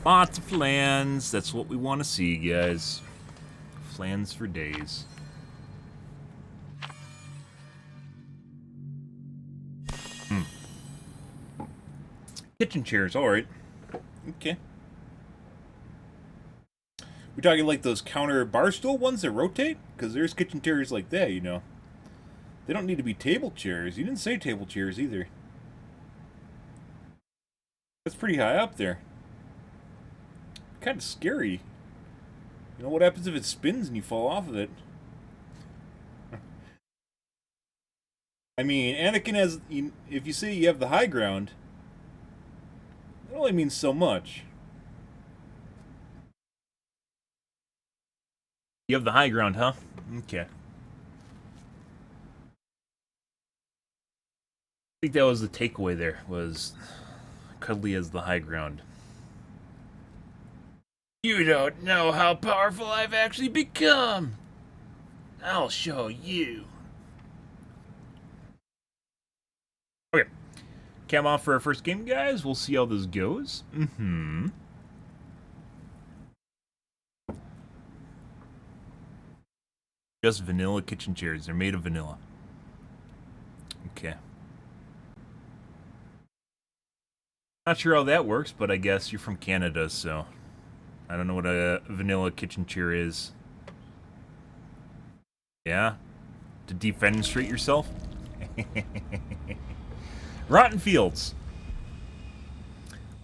Lots of flans. That's what we want to see, guys. Flans for days. Kitchen chairs, alright. Okay. We're talking like those counter bar stool ones that rotate? Because there's kitchen chairs like that, you know. They don't need to be table chairs. You didn't say table chairs either. That's pretty high up there. Kind of scary. You know, what happens if it spins and you fall off of it? I mean, Anakin has... If you say you have the high ground, it only means so much. You have the high ground, huh? Okay. I think that was the takeaway there, was Cuddly as the high ground. You don't know how powerful I've actually become. I'll show you. Okay. Cam off for our first game, guys. We'll see how this goes. Just vanilla kitchen chairs. They're made of vanilla. Okay. Not sure how that works, but I guess you're from Canada, so I don't know what a vanilla kitchen chair is. Yeah? To defenestrate yourself? Rotten Fields.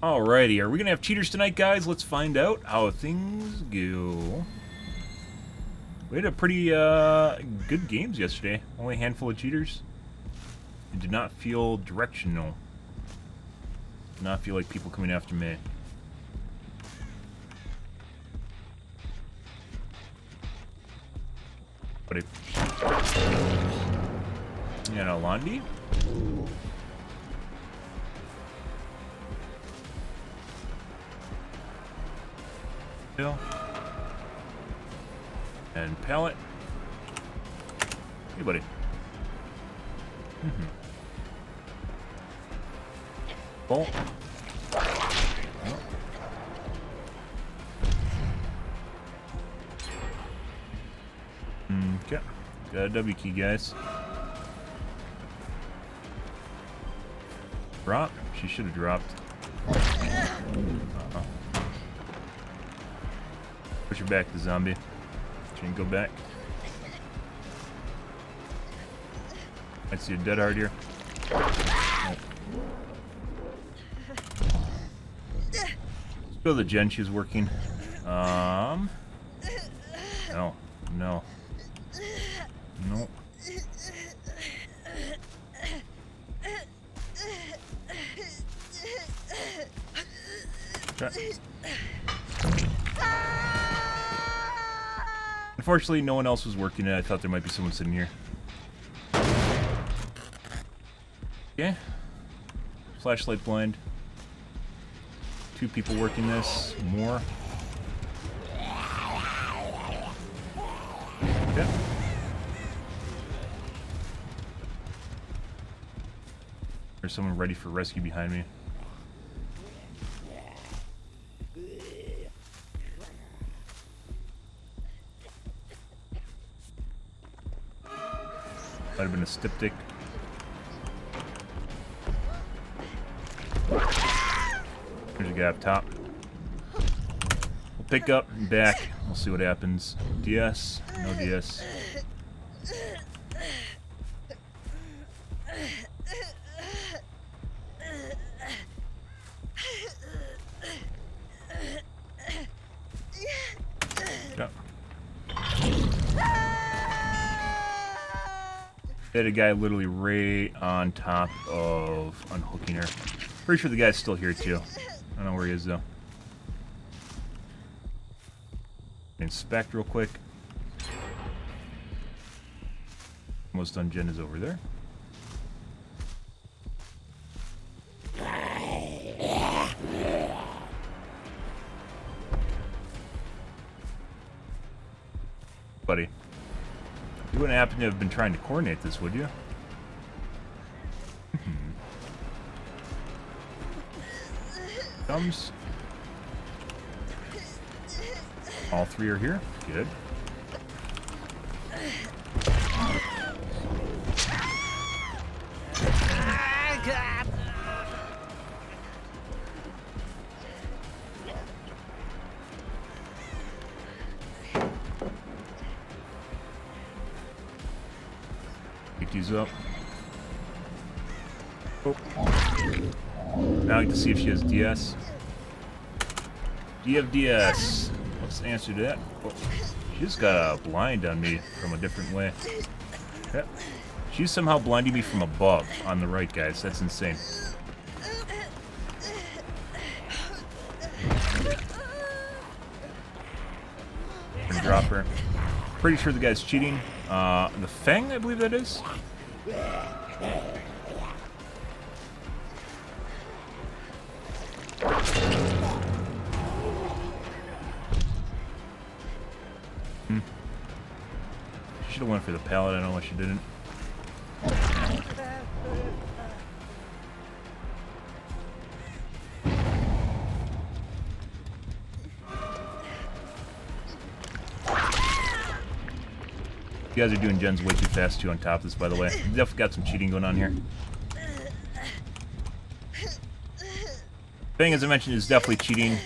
Alrighty, are we gonna have cheaters tonight, guys? Let's find out how things go. We had a pretty good games yesterday. Only a handful of cheaters. It did not feel directional. Did not feel like people coming after me. But it... Yeah, no, Londi? Bill. And pallet. Hey, buddy. Bolt. Okay. Got a W key, guys. Drop? She should have dropped. Uh-oh. Push her back, the zombie. She can go back. I see a dead hard here. Oh. Let's go to the gen she's working. No. No. Nope. Okay. Unfortunately, no one else was working it. I thought there might be someone sitting here. Okay. Flashlight blind. 2 people working this. More. Okay. There's someone ready for rescue behind me. Might have been a styptic. There's a guy up top. We'll pick up and back. We'll see what happens. DS. No DS. Yeah. They had a guy literally right on top of unhooking her. Pretty sure the guy's still here too. I don't know where he is though. Inspect real quick. Almost done. Jen is over there. Buddy. You wouldn't happen to have been trying to coordinate this, would you? Comes. All 3 are here. Good. Pick these up. Oh. Now I get to see if she has DS. Do you have DS? What's the answer to that? Oh, she just got a blind on me from a different way. Yep. She's somehow blinding me from above on the right, guys. That's insane. Gonna drop her. Pretty sure the guy's cheating. The Fang, I believe that is. She should have went for the pallet. I don't know why she didn't. You guys are doing gens way too fast too on top of this, by the way. You definitely got some cheating going on here. Thing, as I mentioned, is definitely cheating.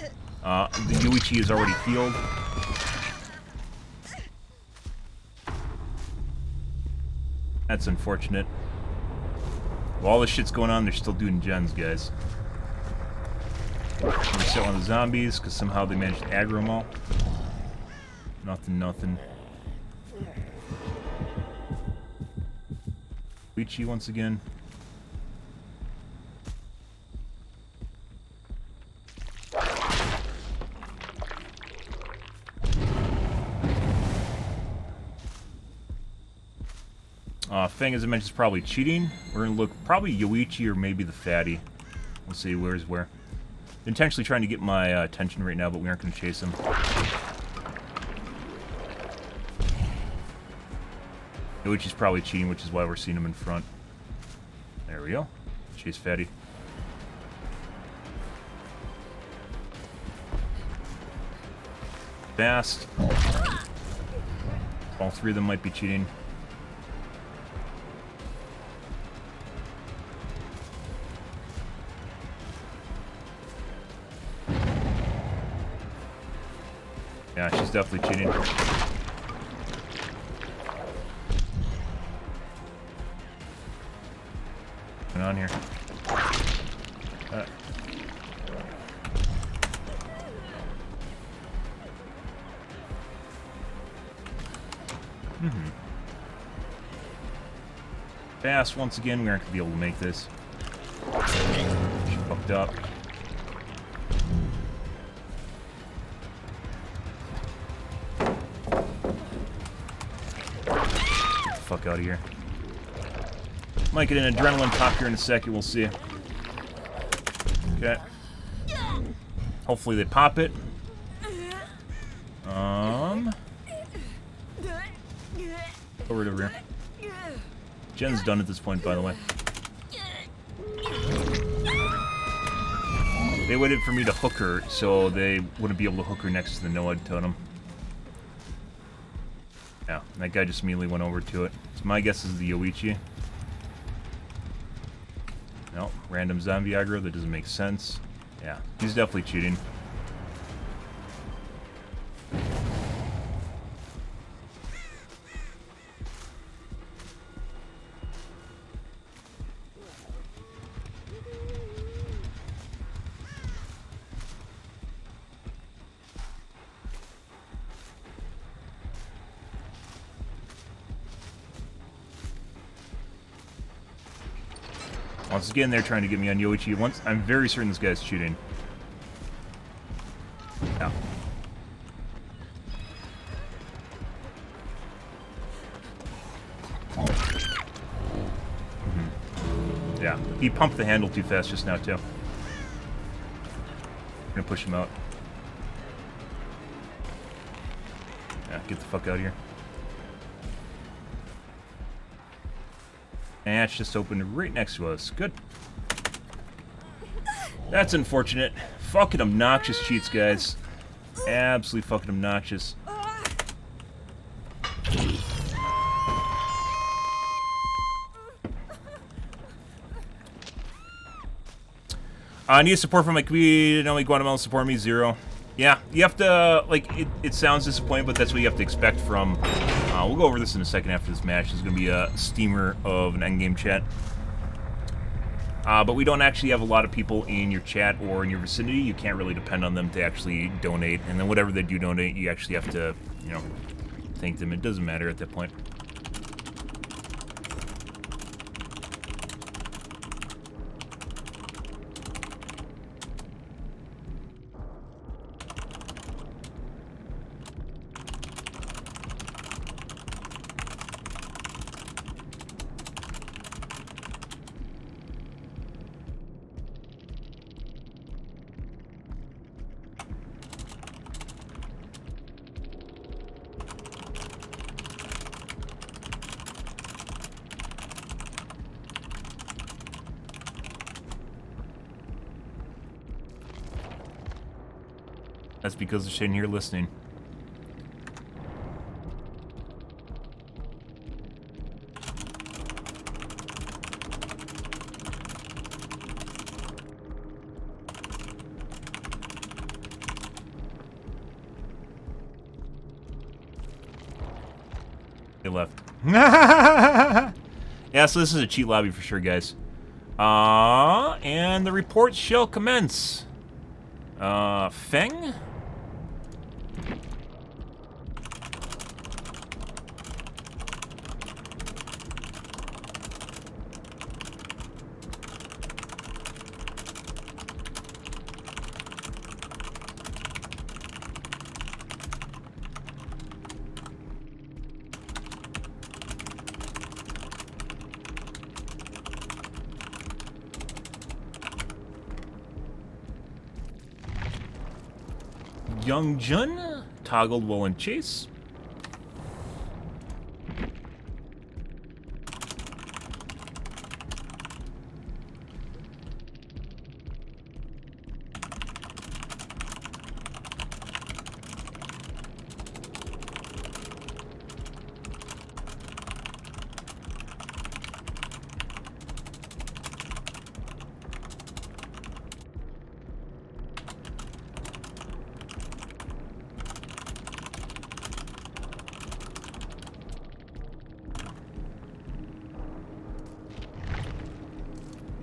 The Yuichi is already healed. That's unfortunate. While all this shit's going on, they're still doing gens, guys. Reset one of the zombies, because somehow they managed to aggro them all. Nothing, nothing. Yuichi once again. Fang, as I mentioned, is probably cheating. We're going to look probably Yuichi or maybe the fatty. We'll see where's where. Intentionally trying to get my attention right now, but we aren't going to chase him. Yoichi's probably cheating, which is why we're seeing him in front. There we go. Chase Fatty. Fast. All three of them might be cheating. Yeah, she's definitely cheating. What's on here? Fast once again. We aren't gonna be able to make this. She fucked up. Get the fuck out of here. Might get an adrenaline pop here in a second. We'll see. Okay. Hopefully they pop it. Over it over here. Jen's done at this point, by the way. They waited for me to hook her, so they wouldn't be able to hook her next to the Noad totem. Yeah, that guy just immediately went over to it. So my guess is the Yoichi. No, random zombie aggro, that doesn't make sense. Yeah, he's definitely cheating. Once again, they're trying to get me on Yoichi. Once, I'm very certain this guy's cheating. Yeah. Yeah, he pumped the handle too fast just now, too. I'm gonna push him out. Yeah, get the fuck out of here. And it's just opened right next to us. Good. That's unfortunate. Fucking obnoxious cheats, guys. Absolutely fucking obnoxious. I need support from my community. Only Guatemala support me, 0. Yeah, you have to, like, it sounds disappointing, but that's what you have to expect from... we'll go over this in a second after this match. There's going to be a steamer of an endgame chat. But we don't actually have a lot of people in your chat or in your vicinity. You can't really depend on them to actually donate. And then whatever they do donate, you actually have to, you know, thank them. It doesn't matter at that point. That's because they're sitting here listening. They left. Yeah, so this is a cheat lobby for sure, guys. And the report shall commence. Feng? Young Jun toggled while in chase.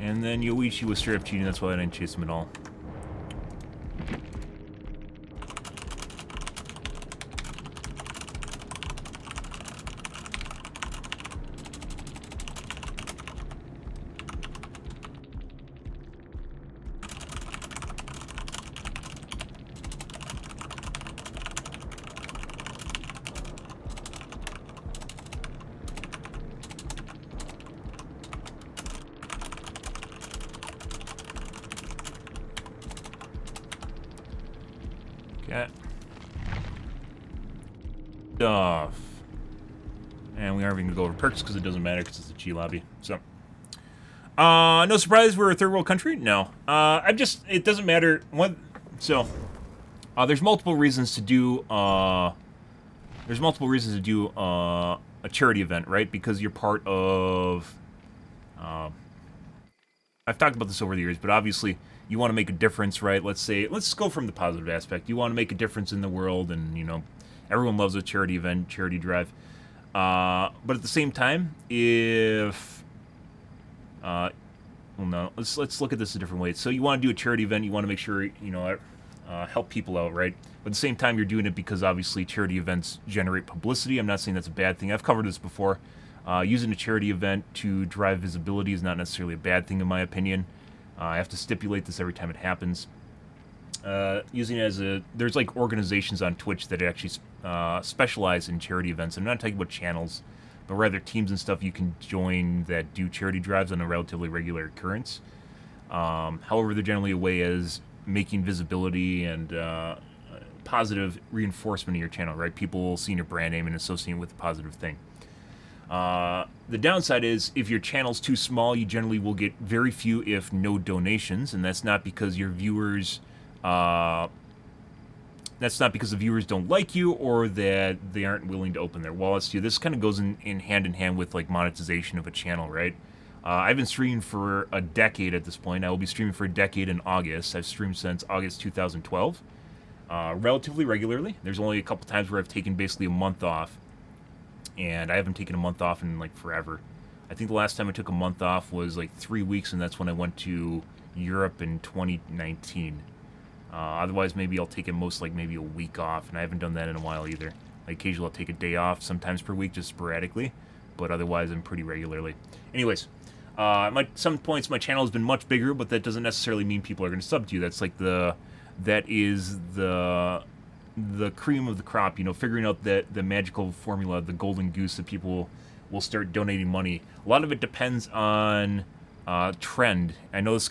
And then Yoichi was straight up cheating, that's why I didn't chase him at all. Got stuff. And we aren't even going to go over perks because it doesn't matter because it's a G lobby. So, no surprise we're a third world country? No. It doesn't matter. There's multiple reasons to do, a charity event, right? Because you're part of, I've talked about this over the years, but obviously you want to make a difference, right? Let's go from the positive aspect. You want to make a difference in the world, and, you know, everyone loves a charity event, charity drive. But at the same time, let's look at this a different way. So you want to do a charity event, you want to make sure, you know, help people out, right? But at the same time, you're doing it because obviously charity events generate publicity. I'm not saying that's a bad thing. I've covered this before. Using a charity event to drive visibility is not necessarily a bad thing in my opinion. I have to stipulate this every time it happens. Using it as there's like organizations on Twitch that actually specialize in charity events. I'm not talking about channels, but rather teams and stuff you can join that do charity drives on a relatively regular occurrence. However, they're generally a way as making visibility and positive reinforcement of your channel, right? People seeing your brand name and associating with a positive thing. The downside is if your channel's too small, you generally will get very few, if no, donations, and that's not because your viewers, that's not because the viewers don't like you or that they aren't willing to open their wallets to you. This kind of goes in hand with like monetization of a channel, right? I've been streaming for a decade at this point. I will be streaming for a decade in August. I've streamed since August 2012, relatively regularly. There's only a couple times where I've taken basically a month off. And I haven't taken a month off in like forever. I think the last time I took a month off was like 3 weeks, and that's when I went to Europe in 2019. Otherwise, maybe I'll take maybe a week off, and I haven't done that in a while either. Like occasionally I'll take a day off, sometimes per week, just sporadically, but otherwise I'm pretty regularly. Anyways, some points my channel has been much bigger, but that doesn't necessarily mean people are going to sub to you. That is the cream of the crop, you know, figuring out the magical formula, the golden goose that people will start donating money. A lot of it depends on trend. I know this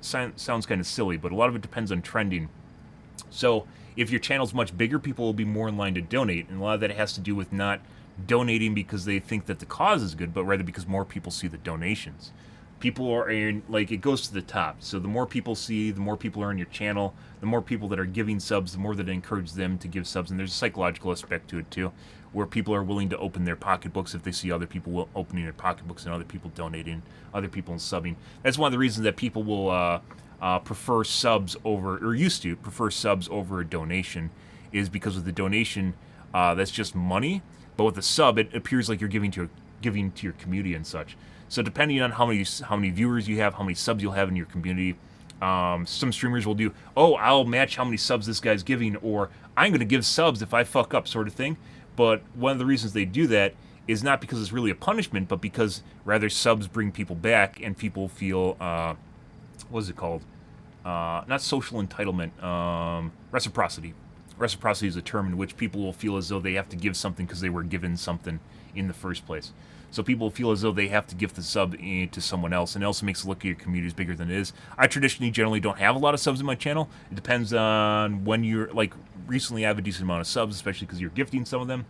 sounds kind of silly, but a lot of it depends on trending. So if your channel's much bigger, people will be more in line to donate, and a lot of that has to do with not donating because they think that the cause is good, but rather because more people see the donations. People are it goes to the top. So the more people see, the more people are on your channel, the more people that are giving subs, the more that it encourages them to give subs. And there's a psychological aspect to it too, where people are willing to open their pocketbooks if they see other people opening their pocketbooks and other people donating, other people subbing. That's one of the reasons that people will prefer subs over, or used to prefer subs over a donation, is because with the donation, that's just money. But with the sub, it appears like you're giving to your community and such. So depending on how many viewers you have, how many subs you'll have in your community, some streamers will do, oh, I'll match how many subs this guy's giving, or I'm going to give subs if I fuck up, sort of thing. But one of the reasons they do that is not because it's really a punishment, but because rather subs bring people back and people feel, what is it called? Not social entitlement, reciprocity. Reciprocity is a term in which people will feel as though they have to give something because they were given something in the first place. So people feel as though they have to give the sub to someone else, and it also makes it look like your community is bigger than it is. I generally don't have a lot of subs in my channel. It depends on when you're, like, recently I have a decent amount of subs, especially because you're gifting some of them.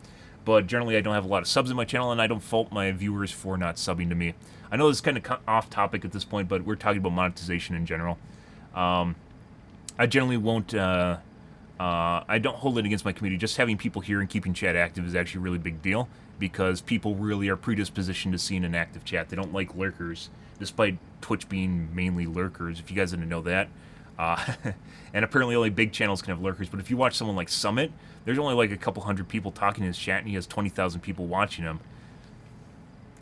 But generally I don't have a lot of subs in my channel, and I don't fault my viewers for not subbing to me. I know this is kind of off topic at this point, but we're talking about monetization in general. I generally won't, I don't hold it against my community. Just having people here and keeping chat active is actually a really big deal, because people really are predispositioned to seeing an active chat. They don't like lurkers, despite Twitch being mainly lurkers, if you guys didn't know that. And apparently only big channels can have lurkers, but if you watch someone like Summit, there's only like a couple hundred people talking in his chat, and he has 20,000 people watching him.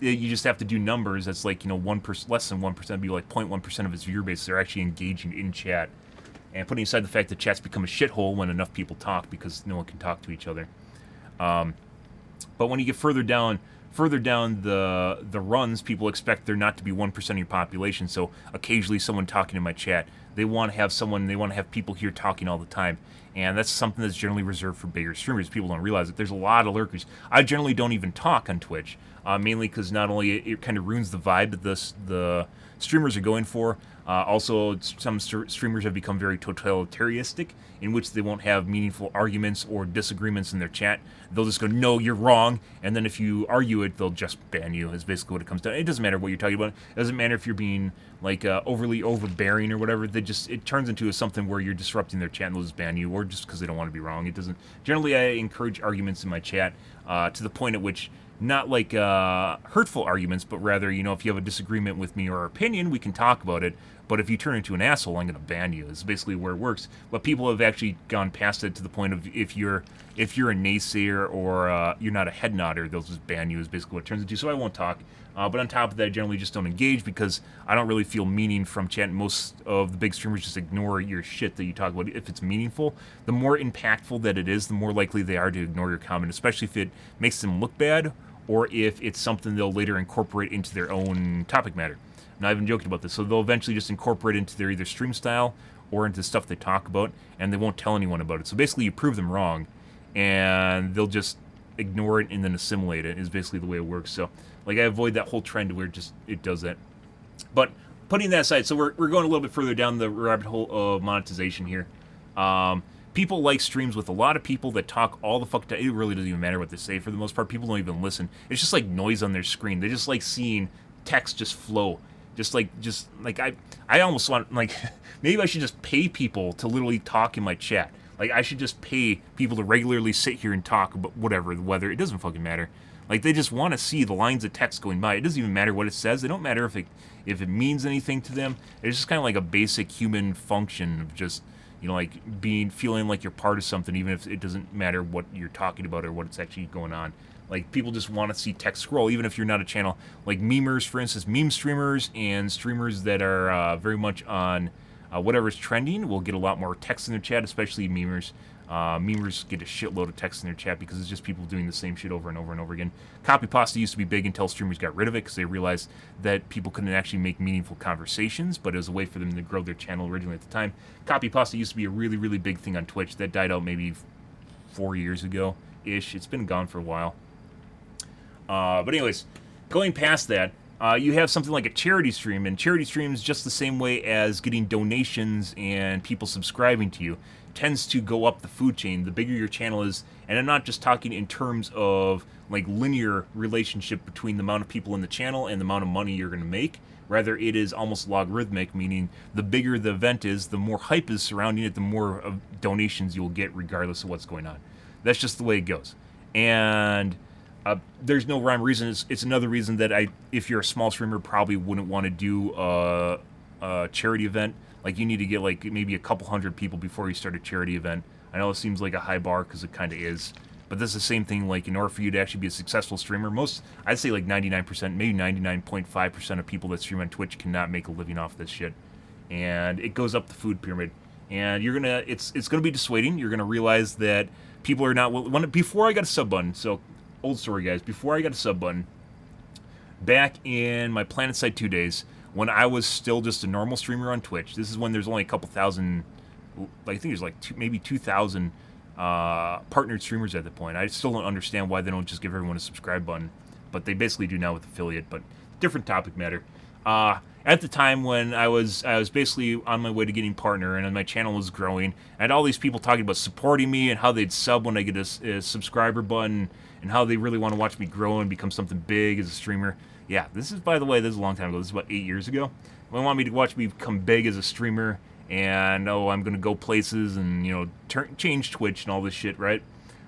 you just have to do numbers. That's like, 1%, less than 1%, be like 0.1% of his viewer base. They're actually engaging in chat, and putting aside the fact that chat's become a shithole when enough people talk because no one can talk to each other. But when you get further down the runs, people expect there not to be 1% of your population. So occasionally, someone talking in my chat, they want to have people here talking all the time. And that's something that's generally reserved for bigger streamers. People don't realize it. There's a lot of lurkers. I generally don't even talk on Twitch, mainly because not only it kind of ruins the vibe that the streamers are going for, also some streamers have become very totalitarianistic, in which they won't have meaningful arguments or disagreements in their chat. They'll just go, no, you're wrong, and then if you argue it, they'll just ban you, is basically what it comes down to. It doesn't matter what you're talking about. It doesn't matter if you're being, like, overly overbearing or whatever. It turns into something where you're disrupting their chat and they'll just ban you, or just because they don't want to be wrong. It doesn't... Generally, I encourage arguments in my chat to the point at which, not like hurtful arguments, but rather, if you have a disagreement with me or opinion, we can talk about it. But if you turn into an asshole, I'm going to ban you. It's basically where it works. But people have actually gone past it to the point of if you're a naysayer or you're not a head nodder, they'll just ban you, is basically what it turns into. So I won't talk. But on top of that, I generally just don't engage because I don't really feel meaning from chat. Most of the big streamers just ignore your shit that you talk about. If it's meaningful, the more impactful that it is, the more likely they are to ignore your comment, especially if it makes them look bad or if it's something they'll later incorporate into their own topic matter. Now, I've been joking about this, so they'll eventually just incorporate it into their either stream style or into stuff they talk about, and they won't tell anyone about it. So basically, you prove them wrong, and they'll just ignore it and then assimilate it, is basically the way it works. So, like, I avoid that whole trend where it does that. But putting that aside, so we're going a little bit further down the rabbit hole of monetization here. People like streams with a lot of people that talk all the fuck time. It really doesn't even matter what they say for the most part. People don't even listen. It's just like noise on their screen. They just like seeing text just flow. Just like I almost want, like, maybe I should just pay people to literally talk in my chat. Like, I should just pay people to regularly sit here and talk about whatever, the weather. It doesn't fucking matter. Like, they just want to see the lines of text going by. It doesn't even matter what it says. They don't matter if it means anything to them. It's just kind of like a basic human function of just, like feeling like you're part of something, even if it doesn't matter what you're talking about or what it's actually going on. Like, people just want to see text scroll, even if you're not a channel. Like, memers, for instance, meme streamers and streamers that are very much on whatever's trending will get a lot more text in their chat, especially memers. Memers get a shitload of text in their chat because it's just people doing the same shit over and over and over again. Copy pasta used to be big until streamers got rid of it because they realized that people couldn't actually make meaningful conversations, but it was a way for them to grow their channel originally at the time. Copy pasta used to be a really, really big thing on Twitch. That died out maybe 4 years ago-ish. It's been gone for a while. But anyways, going past that, you have something like a charity stream, and charity streams, just the same way as getting donations and people subscribing to you, tends to go up the food chain the bigger your channel is. And I'm not just talking in terms of like linear relationship between the amount of people in the channel and the amount of money you're going to make. Rather, it is almost logarithmic, meaning the bigger the event is, the more hype is surrounding it, the more donations you'll get regardless of what's going on. That's just the way it goes. And there's no rhyme or reason. It's another reason that if you're a small streamer, probably wouldn't want to do a charity event. Like, you need to get like maybe a couple hundred people before you start a charity event. I know it seems like a high bar because it kind of is, but this is the same thing. Like, in order for you to actually be a successful streamer, I'd say like 99%, maybe 99.5% of people that stream on Twitch cannot make a living off this shit, and it goes up the food pyramid. And it's gonna be dissuading. You're gonna realize that people are not before I got a sub button. So, old story, guys. Before I got a sub button, back in my PlanetSide 2 days, when I was still just a normal streamer on Twitch, this is when there's only a couple thousand, I think there's like maybe 2,000 partnered streamers at the point. I still don't understand why they don't just give everyone a subscribe button, but they basically do now with affiliate, but different topic matter. At the time when I was basically on my way to getting partner, and my channel was growing, I had all these people talking about supporting me and how they'd sub when I get a subscriber button, and how they really want to watch me grow and become something big as a streamer. Yeah, this is, by the way, this is a long time ago. This is about 8 years ago. They want me to watch me become big as a streamer, and I'm going to go places and, change Twitch and all this shit, right?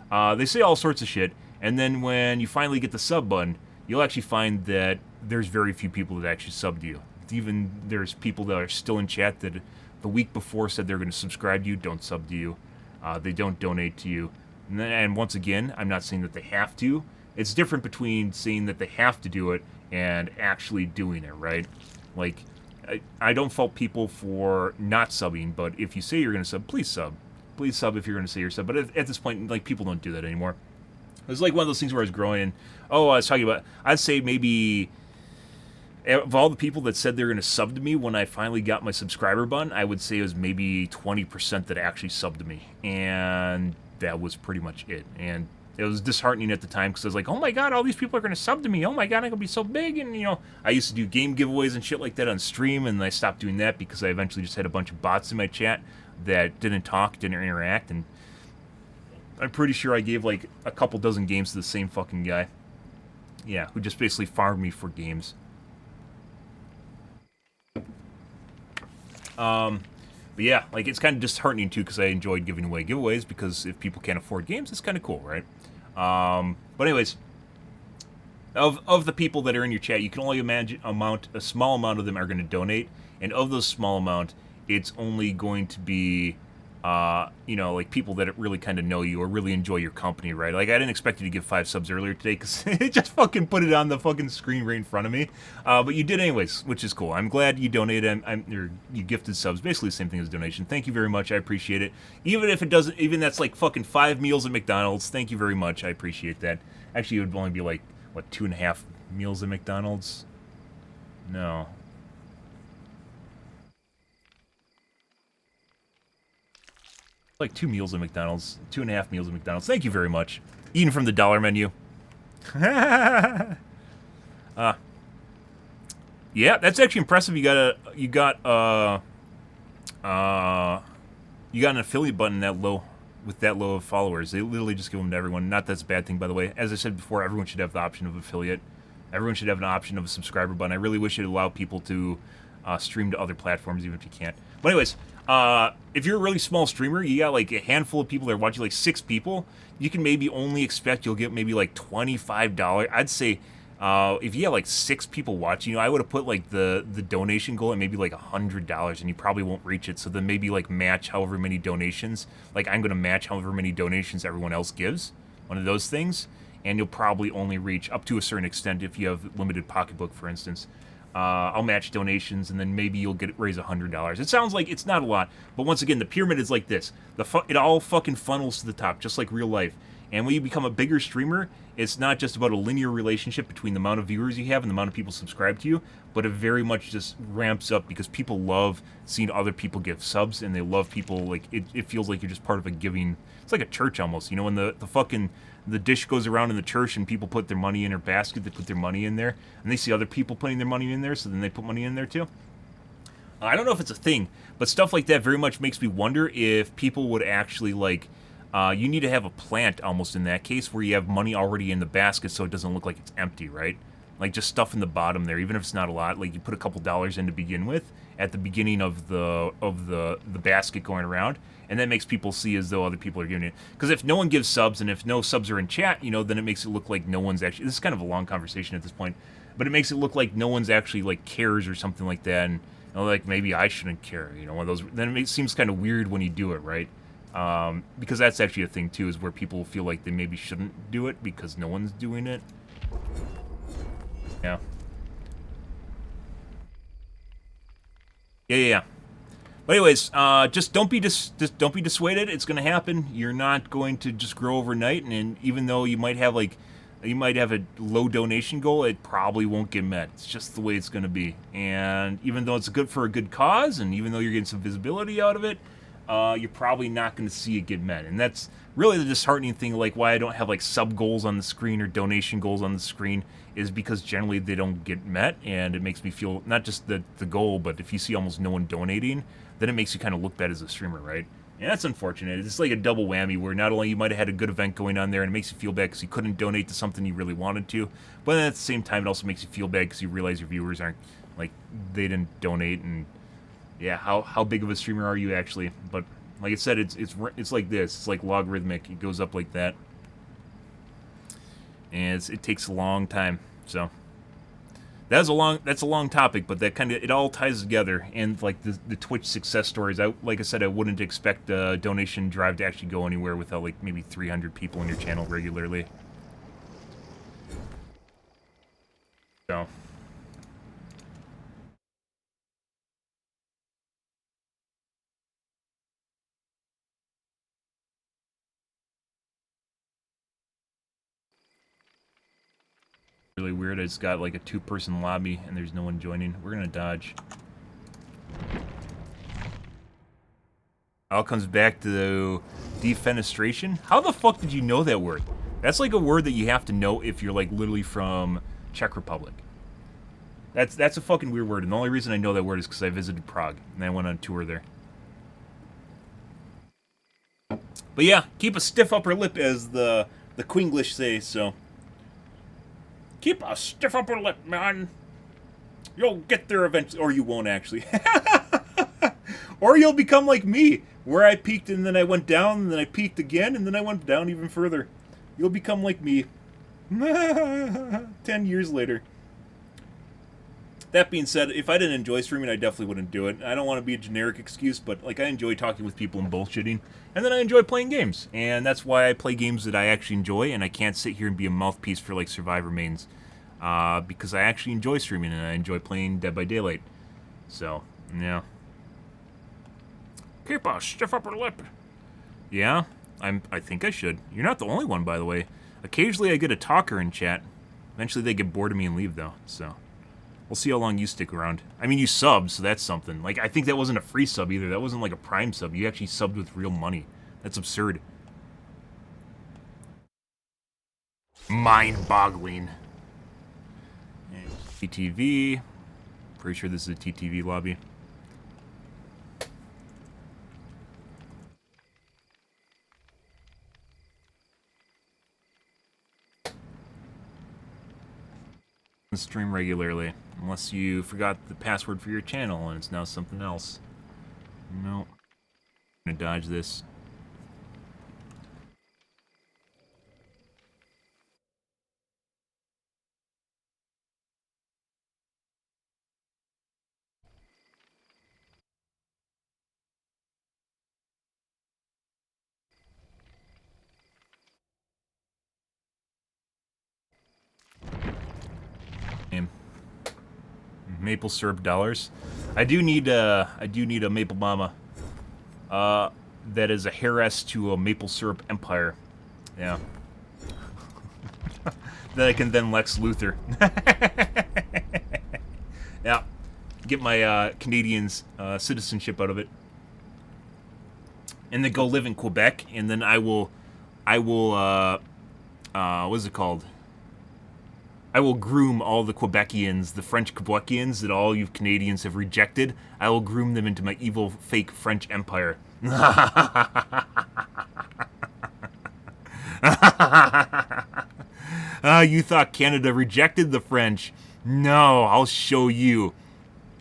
They say all sorts of shit, and then when you finally get the sub button, you'll actually find that there's very few people that actually sub to you. Even there's people that are still in chat that the week before said they're going to subscribe to you, don't sub to you. They don't donate to you. And once again, I'm not saying that they have to. It's different between saying that they have to do it and actually doing it, right? Like, I don't fault people for not subbing, but if you say you're going to sub, please sub. Please sub if you're going to say you're sub. But at this point, like, people don't do that anymore. It was like one of those things where I was growing, and, I was talking about, I'd say maybe of all the people that said they were going to sub to me when I finally got my subscriber button, I would say it was maybe 20% that actually subbed to me. And that was pretty much it. And it was disheartening at the time because I was like, oh my god, all these people are going to sub to me. Oh my god, I'm going to be so big. And, I used to do game giveaways and shit like that on stream, and I stopped doing that because I eventually just had a bunch of bots in my chat that didn't talk, didn't interact, and I'm pretty sure I gave like a couple dozen games to the same fucking guy. Yeah, who just basically farmed me for games. But yeah, like, it's kind of disheartening too because I enjoyed giving away giveaways because if people can't afford games, it's kind of cool, right? But anyways, of the people that are in your chat, you can only imagine a small amount of them are going to donate, and of those small amount, it's only going to be like people that really kind of know you or really enjoy your company, right? Like, I didn't expect you to give 5 subs earlier today because it just fucking put it on the fucking screen right in front of me. But you did anyways, which is cool. I'm glad you donated. Or you gifted subs. Basically the same thing as donation. Thank you very much. I appreciate it. Even if it doesn't, even that's like fucking 5 meals at McDonald's. Thank you very much. I appreciate that. Actually, it would only be like, what, 2.5 meals at McDonald's? No. Like 2 meals at McDonald's, 2.5 meals at McDonald's. Thank you very much. Eating from the dollar menu. Yeah, that's actually impressive. You got an affiliate button that low with that low of followers. They literally just give them to everyone. Not that's a bad thing, by the way. As I said before, everyone should have the option of affiliate. Everyone should have an option of a subscriber button. I really wish it allowed people to stream to other platforms, even if you can't. But anyways, if you're a really small streamer, you got like a handful of people that are watching, like 6 people, you can maybe only expect you'll get maybe like $25. I'd say if you have like 6 people watching, I would have put like the donation goal at maybe like $100, and you probably won't reach it. So then maybe like match however many donations. Like, I'm going to match however many donations everyone else gives. One of those things. And you'll probably only reach up to a certain extent if you have limited pocketbook, for instance. I'll match donations, and then maybe you'll raise $100. It sounds like it's not a lot, but once again, the pyramid is like this. It all fucking funnels to the top, just like real life. And when you become a bigger streamer, it's not just about a linear relationship between the amount of viewers you have and the amount of people subscribe to you, but it very much just ramps up because people love seeing other people give subs, and they love people, like, it feels like you're just part of a giving. It's like a church almost, when the dish goes around in the church and people put their money in their basket, they put their money in there, and they see other people putting their money in there, so then they put money in there too. I don't know if it's a thing, but stuff like that very much makes me wonder if people would actually, like, you need to have a plant almost in that case where you have money already in the basket so it doesn't look like it's empty, right? Like, just stuff in the bottom there, even if it's not a lot. Like, you put a couple dollars in to begin with at the beginning of the basket going around, and that makes people see as though other people are giving it. Because if no one gives subs, and if no subs are in chat, then it makes it look like no one's actually... This is kind of a long conversation at this point, but it makes it look like no one's actually, like, cares or something like that, and, like, maybe I shouldn't care, one of those... Then it seems kind of weird when you do it, right? Because that's actually a thing, too, is where people feel like they maybe shouldn't do it because no one's doing it. Yeah. Yeah. But anyways, just don't be dissuaded. It's going to happen. You're not going to just grow overnight, and even though you might have a low donation goal, it probably won't get met. It's just the way it's going to be. And even though it's good for a good cause, and even though you're getting some visibility out of it, you're probably not going to see it get met. And that's really the disheartening thing, like why I don't have like sub goals on the screen or donation goals on the screen, is because generally they don't get met, and it makes me feel not just the goal, but if you see almost no one donating, then it makes you kind of look bad as a streamer, right? And that's unfortunate. It's like a double whammy where not only you might have had a good event going on there and it makes you feel bad because you couldn't donate to something you really wanted to, but then at the same time it also makes you feel bad because you realize your viewers aren't, like, they didn't donate, and yeah, how big of a streamer are you actually? But like I said, it's like this. It's like logarithmic. It goes up like that, and it takes a long time. So that's a long topic, but that kind of, it all ties together. And like the Twitch success stories, like I said, I wouldn't expect the donation drive to actually go anywhere without like maybe 300 people in your channel regularly. So. Really weird. I just got like a 2-person lobby and there's no one joining. We're gonna dodge. All comes back to defenestration. How the fuck did you know that word? That's like a word that you have to know if you're like literally from Czech Republic. That's a fucking weird word, and the only reason I know that word is because I visited Prague and I went on tour there. But yeah, keep a stiff upper lip, as the Queenglish say. So keep a stiff upper lip, man. You'll get there eventually, or you won't actually. Or you'll become like me, where I peaked and then I went down, and then I peaked again, and then I went down even further. You'll become like me. 10 years later. That being said, if I didn't enjoy streaming, I definitely wouldn't do it. I don't want to be a generic excuse, but like I enjoy talking with people and bullshitting, and then I enjoy playing games, and that's why I play games that I actually enjoy, and I can't sit here and be a mouthpiece for like Survivor mains, because I actually enjoy streaming and I enjoy playing Dead by Daylight. So yeah, keep a stiff upper lip. Yeah, I think I should. You're not the only one, by the way. Occasionally I get a talker in chat. Eventually they get bored of me and leave, though. So we'll see how long you stick around. I mean, you subbed, so that's something. Like, I think that wasn't a free sub either. That wasn't like a Prime sub. You actually subbed with real money. That's absurd. Mind-boggling. TTV. Pretty sure this is a TTV lobby. Stream regularly, unless you forgot the password for your channel and it's now something else. No. I'm gonna dodge this. Name. Maple syrup dollars. I do need a maple mama. That is a heiress to a maple syrup empire. Yeah. That I can then Lex Luthor. Yeah. Get my Canadian's citizenship out of it. And then go live in Quebec, and then I will what is it called? I will groom all the Quebecians, the French Quebecians that all you Canadians have rejected. I will groom them into my evil, fake French empire. You thought Canada rejected the French? No, I'll show you.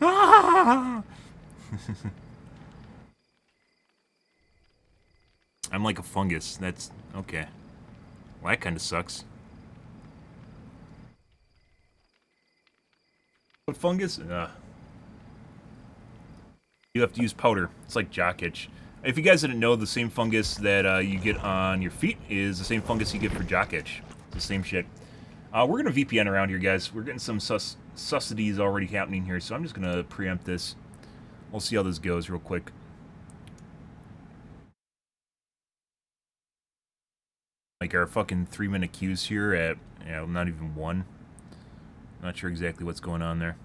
I'm like a fungus. That's okay. Well, that kind of sucks. What fungus? You have to use powder. It's like jock itch. If you guys didn't know, the same fungus that you get on your feet is the same fungus you get for jock itch. It's the same shit. We're going to VPN around here, guys. We're getting some sussities already happening here, so I'm just going to preempt this. We'll see how this goes real quick. Like our fucking 3-minute queues here at, you know, not even one. Not sure exactly what's going on there.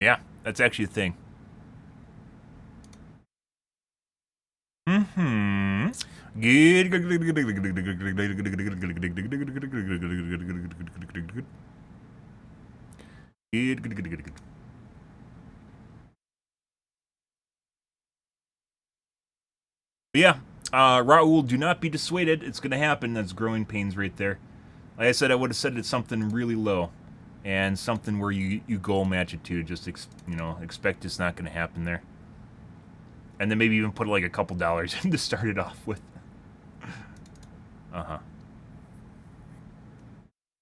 Yeah, that's actually a thing. Mm-hmm. Good. Good. But yeah, Raul, do not be dissuaded. It's gonna happen. That's growing pains right there. Like I said, I would have said it's something really low, and something where you goal match it to. Just expect it's not gonna happen there, and then maybe even put like a couple dollars in to start it off with.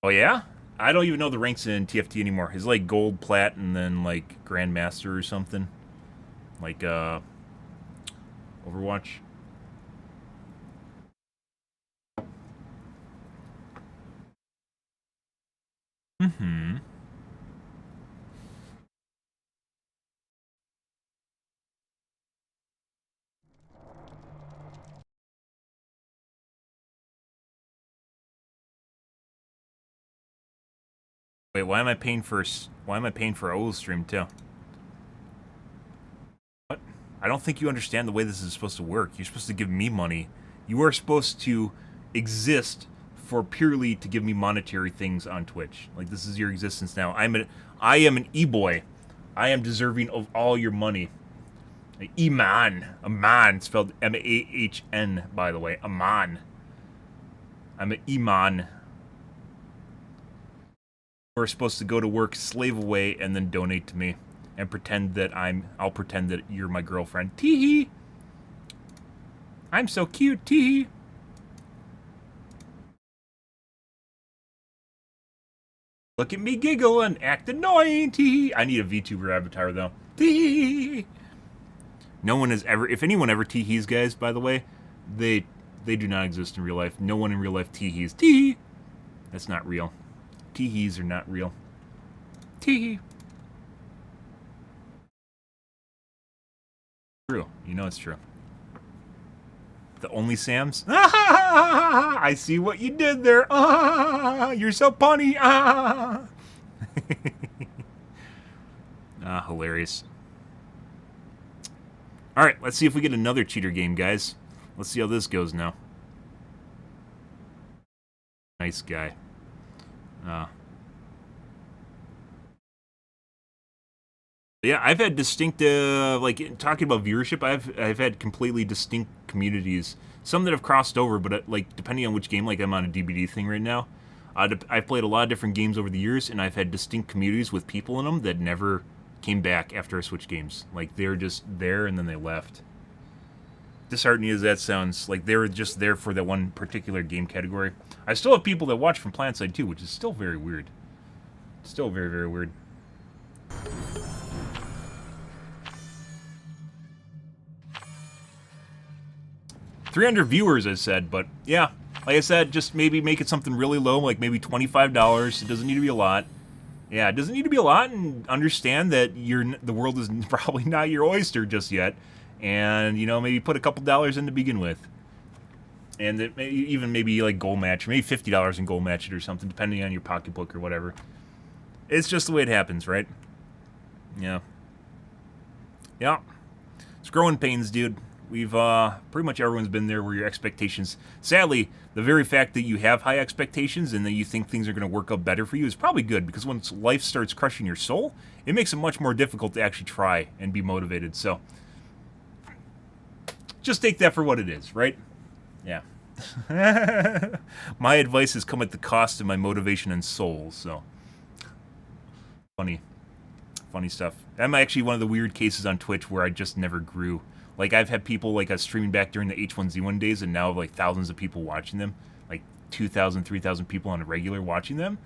Oh yeah, I don't even know the ranks in TFT anymore. It's like gold, plat, and then like grandmaster or something, like Overwatch. Mm-hmm. Wait, why am I paying for O's stream too? What? I don't think you understand the way this is supposed to work. You're supposed to give me money. You are supposed to exist for purely to give me monetary things on Twitch. Like, this is your existence now. I am an e-boy. I am deserving of all your money. Iman. Aman, spelled M-A-H-N, by the way. Aman. I'm an Iman. We're supposed to go to work, slave away, and then donate to me. And pretend that I'll pretend that you're my girlfriend. Tee-hee! I'm so cute, tee-hee! Look at me giggle and act annoying, tee-hee! I need a VTuber avatar, though. Tee-hee! No one has ever... If anyone ever tee-hees, guys, by the way, they do not exist in real life. No one in real life tee-hees. Tee-hee! That's not real. Tee-hees are not real. Tee-hee! True. You know it's true. The only Sams? I see what you did there. You're so punny. Hilarious. Alright, let's see if we get another cheater game, guys. Let's see how this goes now. Nice guy. Yeah, I've had distinct, like, talking about viewership, I've had completely distinct communities. Some that have crossed over, but, like, depending on which game, like, I'm on a DBD thing right now. I've played a lot of different games over the years, and I've had distinct communities with people in them that never came back after I switched games. Like, they're just there, and then they left. Disheartening as that sounds, like, they were just there for that one particular game category. I still have people that watch from PlanetSide, too, which is still very weird. Still very, very weird. 300 viewers, I said, but yeah, like I said, just maybe make it something really low, like maybe $25. It doesn't need to be a lot. Yeah, it doesn't need to be a lot, and understand that the world is probably not your oyster just yet, and you know, maybe put a couple dollars in to begin with, and that maybe like goal match, maybe $50 in goal match it or something, depending on your pocketbook or whatever. It's just the way it happens, right? Yeah. Yeah. It's growing pains, dude. We've, pretty much everyone's been there where your expectations... Sadly, the very fact that you have high expectations and that you think things are going to work out better for you is probably good, because once life starts crushing your soul, it makes it much more difficult to actually try and be motivated, so... Just take that for what it is, right? Yeah. My advice has come at the cost of my motivation and soul, so... Funny stuff. I'm actually one of the weird cases on Twitch where I just never grew. Like, I've had people, like, streaming back during the H1Z1 days, and now have, like, thousands of people watching them. Like, 2,000, 3,000 people on a regular watching them.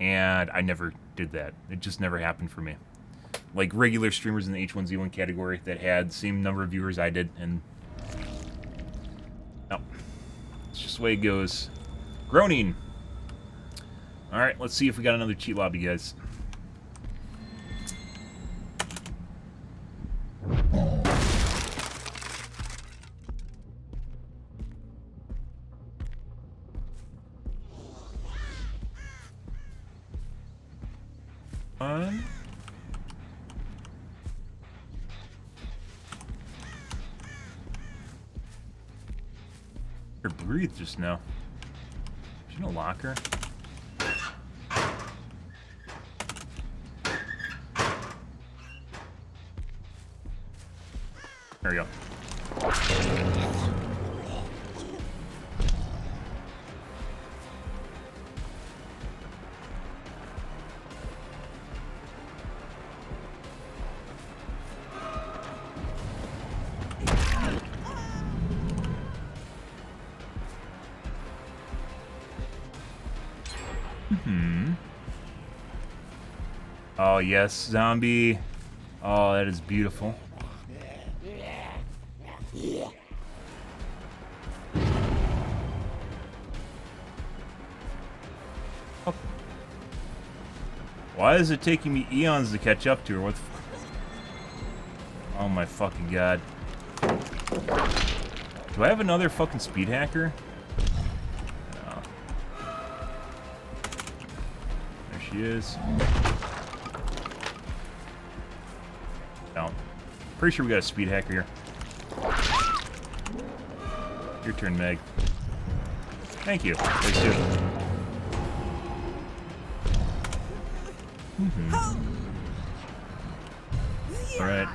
And I never did that. It just never happened for me. Like, regular streamers in the H1Z1 category that had the same number of viewers I did, and... No. It's just the way it goes. Groaning! Alright, let's see if we got another cheat lobby, guys. Breathe just now. Is she in a locker? There we go. Oh, yes, zombie. Oh, that is beautiful. Oh. Why is it taking me eons to catch up to her? What the oh my fucking god. Do I have another fucking speed hacker? No. There she she is. No. Pretty sure we got a speed hacker here. Your turn, Meg. Thank you. Thanks, too. Alright.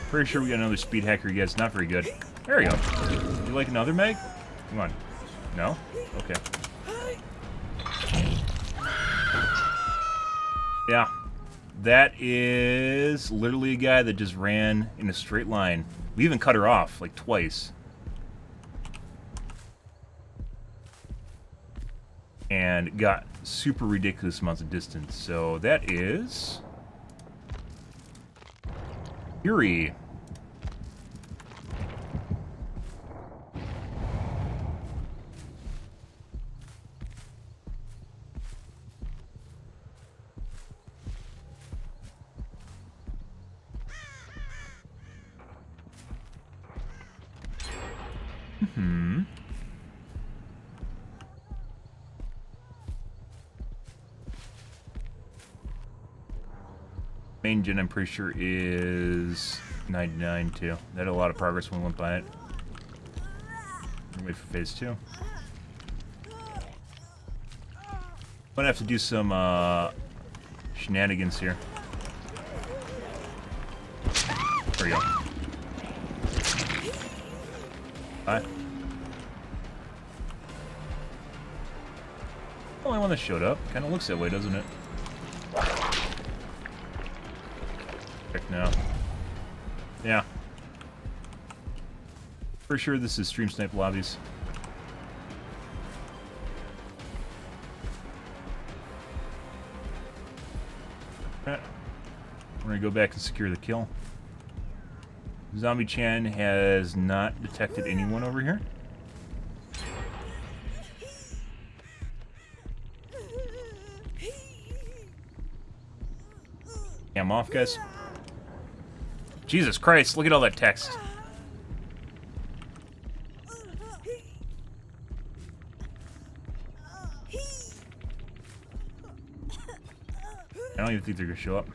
Pretty sure we got another speed hacker. Yeah, it's not very good. There we go. You like another, Meg? Come on. No? Okay. Yeah. That is literally a guy that just ran in a straight line. We even cut her off, like, twice. And got super ridiculous amounts of distance. So that is... Fury. Main gen, I'm pretty sure, is 99 too. That had a lot of progress when we went by it. Wait for phase 2. Might have to do some shenanigans here. There we go. Hi. Only one that showed up. Kind of looks that way, doesn't it? Check now. Yeah. For sure this is Stream Snipe lobbies. Right. We're gonna go back and secure the kill. Zombie Chan has not detected anyone over here. Yeah, I'm off, guys. Jesus Christ, look at all that text. I don't even think they're gonna show up.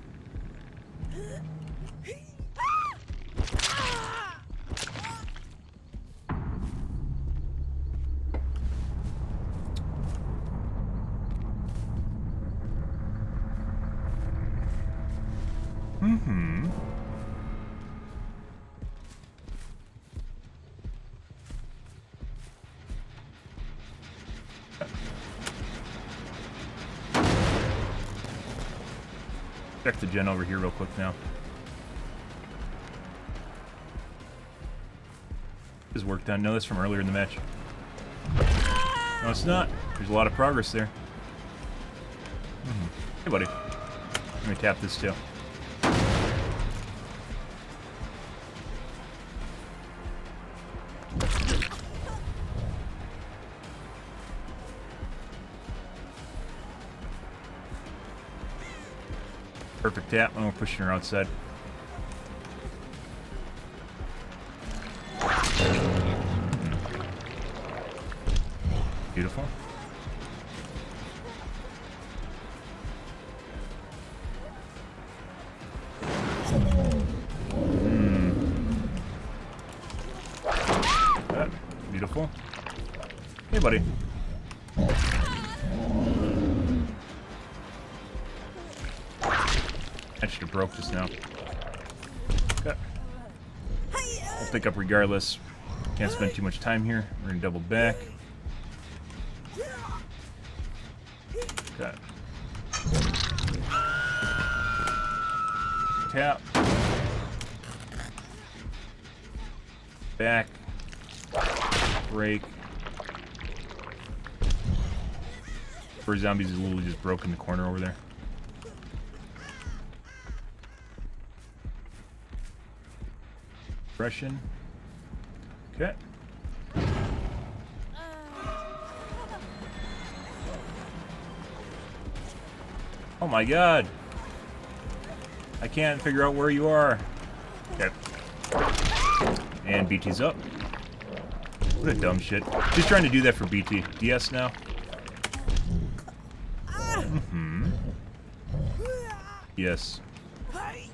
Check the gen over here real quick now. Is work done? No, that's from earlier in the match. No, it's not. There's a lot of progress there. Hey, buddy. Let me tap this too. Perfect tap, and we're pushing her outside. Beautiful. Beautiful. Hey, buddy. That should have broke just now. Okay. I'll pick up regardless. Can't spend too much time here. We're gonna double back. Okay. Tap. Back. Break. First zombies is literally just broke in the corner over there. Suppression. Okay. Oh my god. I can't figure out where you are. Okay. And BT's up. What a dumb shit. Just trying to do that for BT. DS now. Yes. Okay.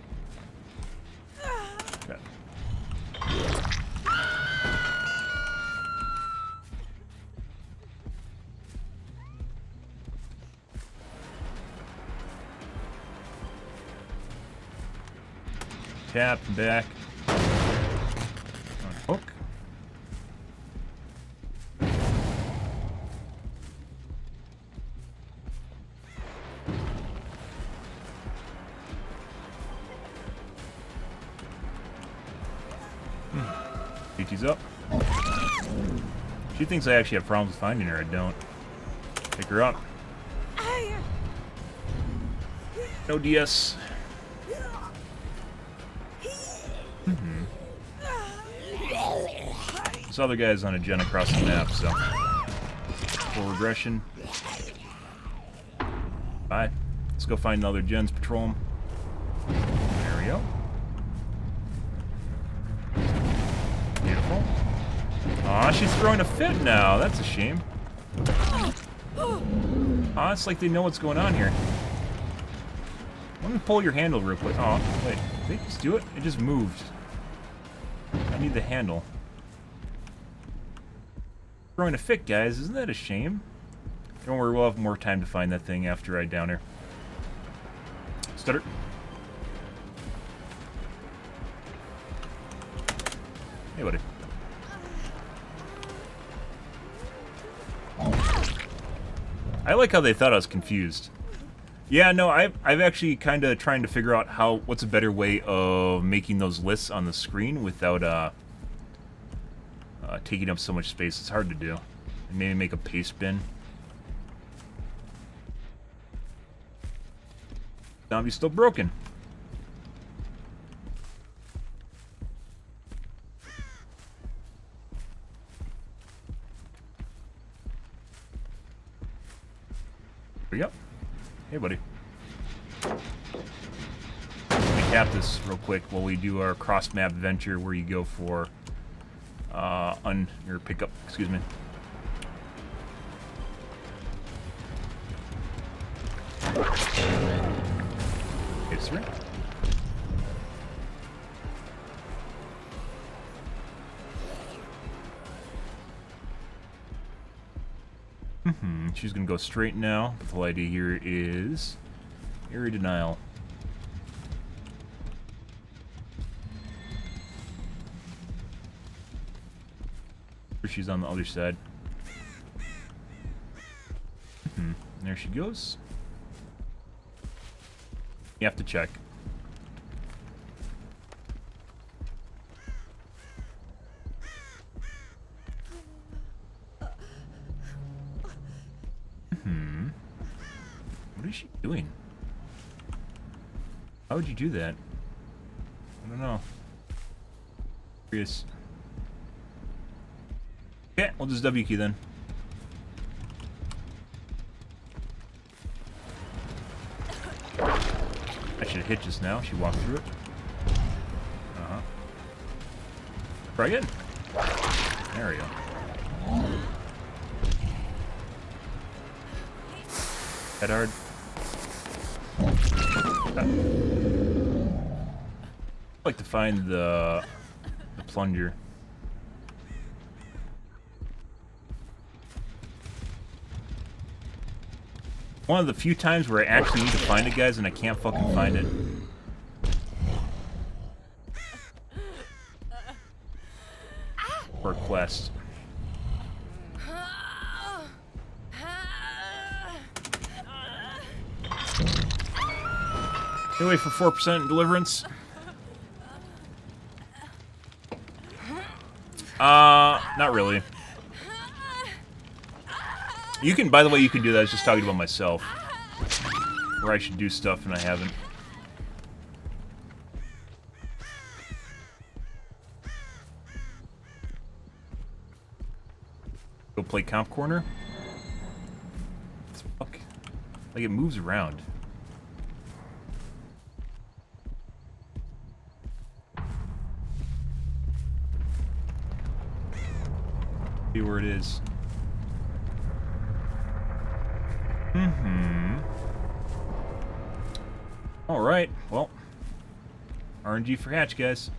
Tap, back. Hook. BT's up. She thinks I actually have problems with finding her. I don't. Pick her up. No DS. This other guy's on a gen across the map, so full regression. Bye. Let's go find another gens, patrol them. There we go. Beautiful. Aw, she's throwing a fit now. That's a shame. Aw, it's like they know what's going on here. Let me pull your handle real quick. Oh, wait. Did they just do it? It just moved. I need the handle. Throwing a fit, guys. Isn't that a shame? Don't worry, we'll have more time to find that thing after I down her. Stutter. Hey, buddy. I like how they thought I was confused. Yeah, no, I've actually kind of trying to figure out what's a better way of making those lists on the screen without taking up so much space. It's hard to do. And maybe make a paste bin. Zombie's still broken. Here we go. Hey, buddy. Let me cap this real quick while we do our cross-map venture where you go for your pickup. Excuse me. It's right. She's gonna go straight now. The whole idea here is area denial. She's on the other side. There she goes. You have to check. What is she doing? How would you do that? I don't know. Curious. Okay, we'll just W key then. I should have hit just now. She walked through it. Try again. There we go. Head hard. I'd like to find the plunger. One of the few times where I actually need to find it, guys, and I can't fucking find it. For a quest. Anyway, for 4% deliverance. Not really. You can, by the way, you can do that. I was just talking about myself. Where I should do stuff and I haven't. Go play comp corner. Fuck. Like it moves around. See where it is. Alright, well, RNG for hatch, guys.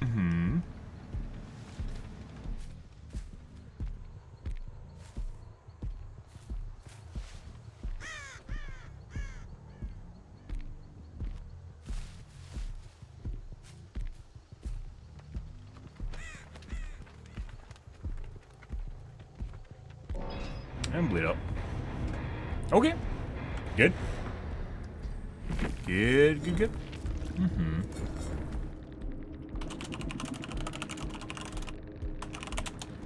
Mm-hmm. And bleed up. Okay. Good. Good, good, good. Mm-hmm.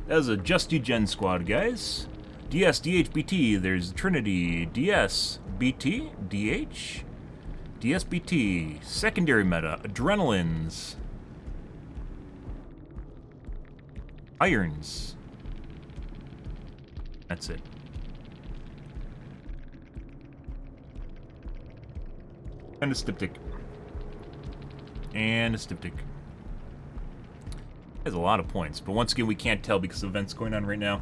That was a Just Do Gen squad, guys. DS, DH, BT. There's Trinity. DS, BT, DH, DS, BT. Secondary meta. Adrenalines. Irons. That's it. And a styptic. And a styptic. Has a lot of points, but once again, we can't tell because the event's going on right now.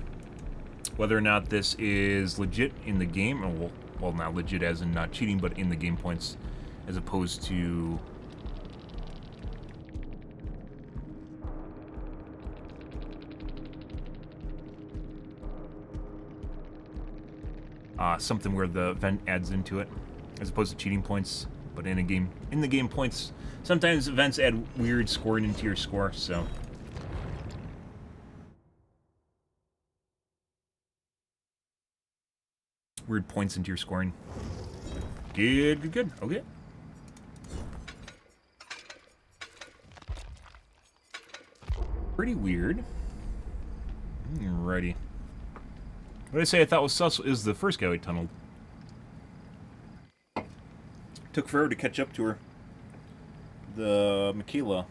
Whether or not this is legit in the game, or well, not legit as in not cheating, but in the game points, as opposed to something where the event adds into it, as opposed to cheating points. But in the game points, sometimes events add weird scoring into your score. So weird points into your scoring. Good, good, good. Okay. Pretty weird. Alrighty. What did I say I thought was sus is the first guy we tunneled. Took forever to catch up to her. The Michaela.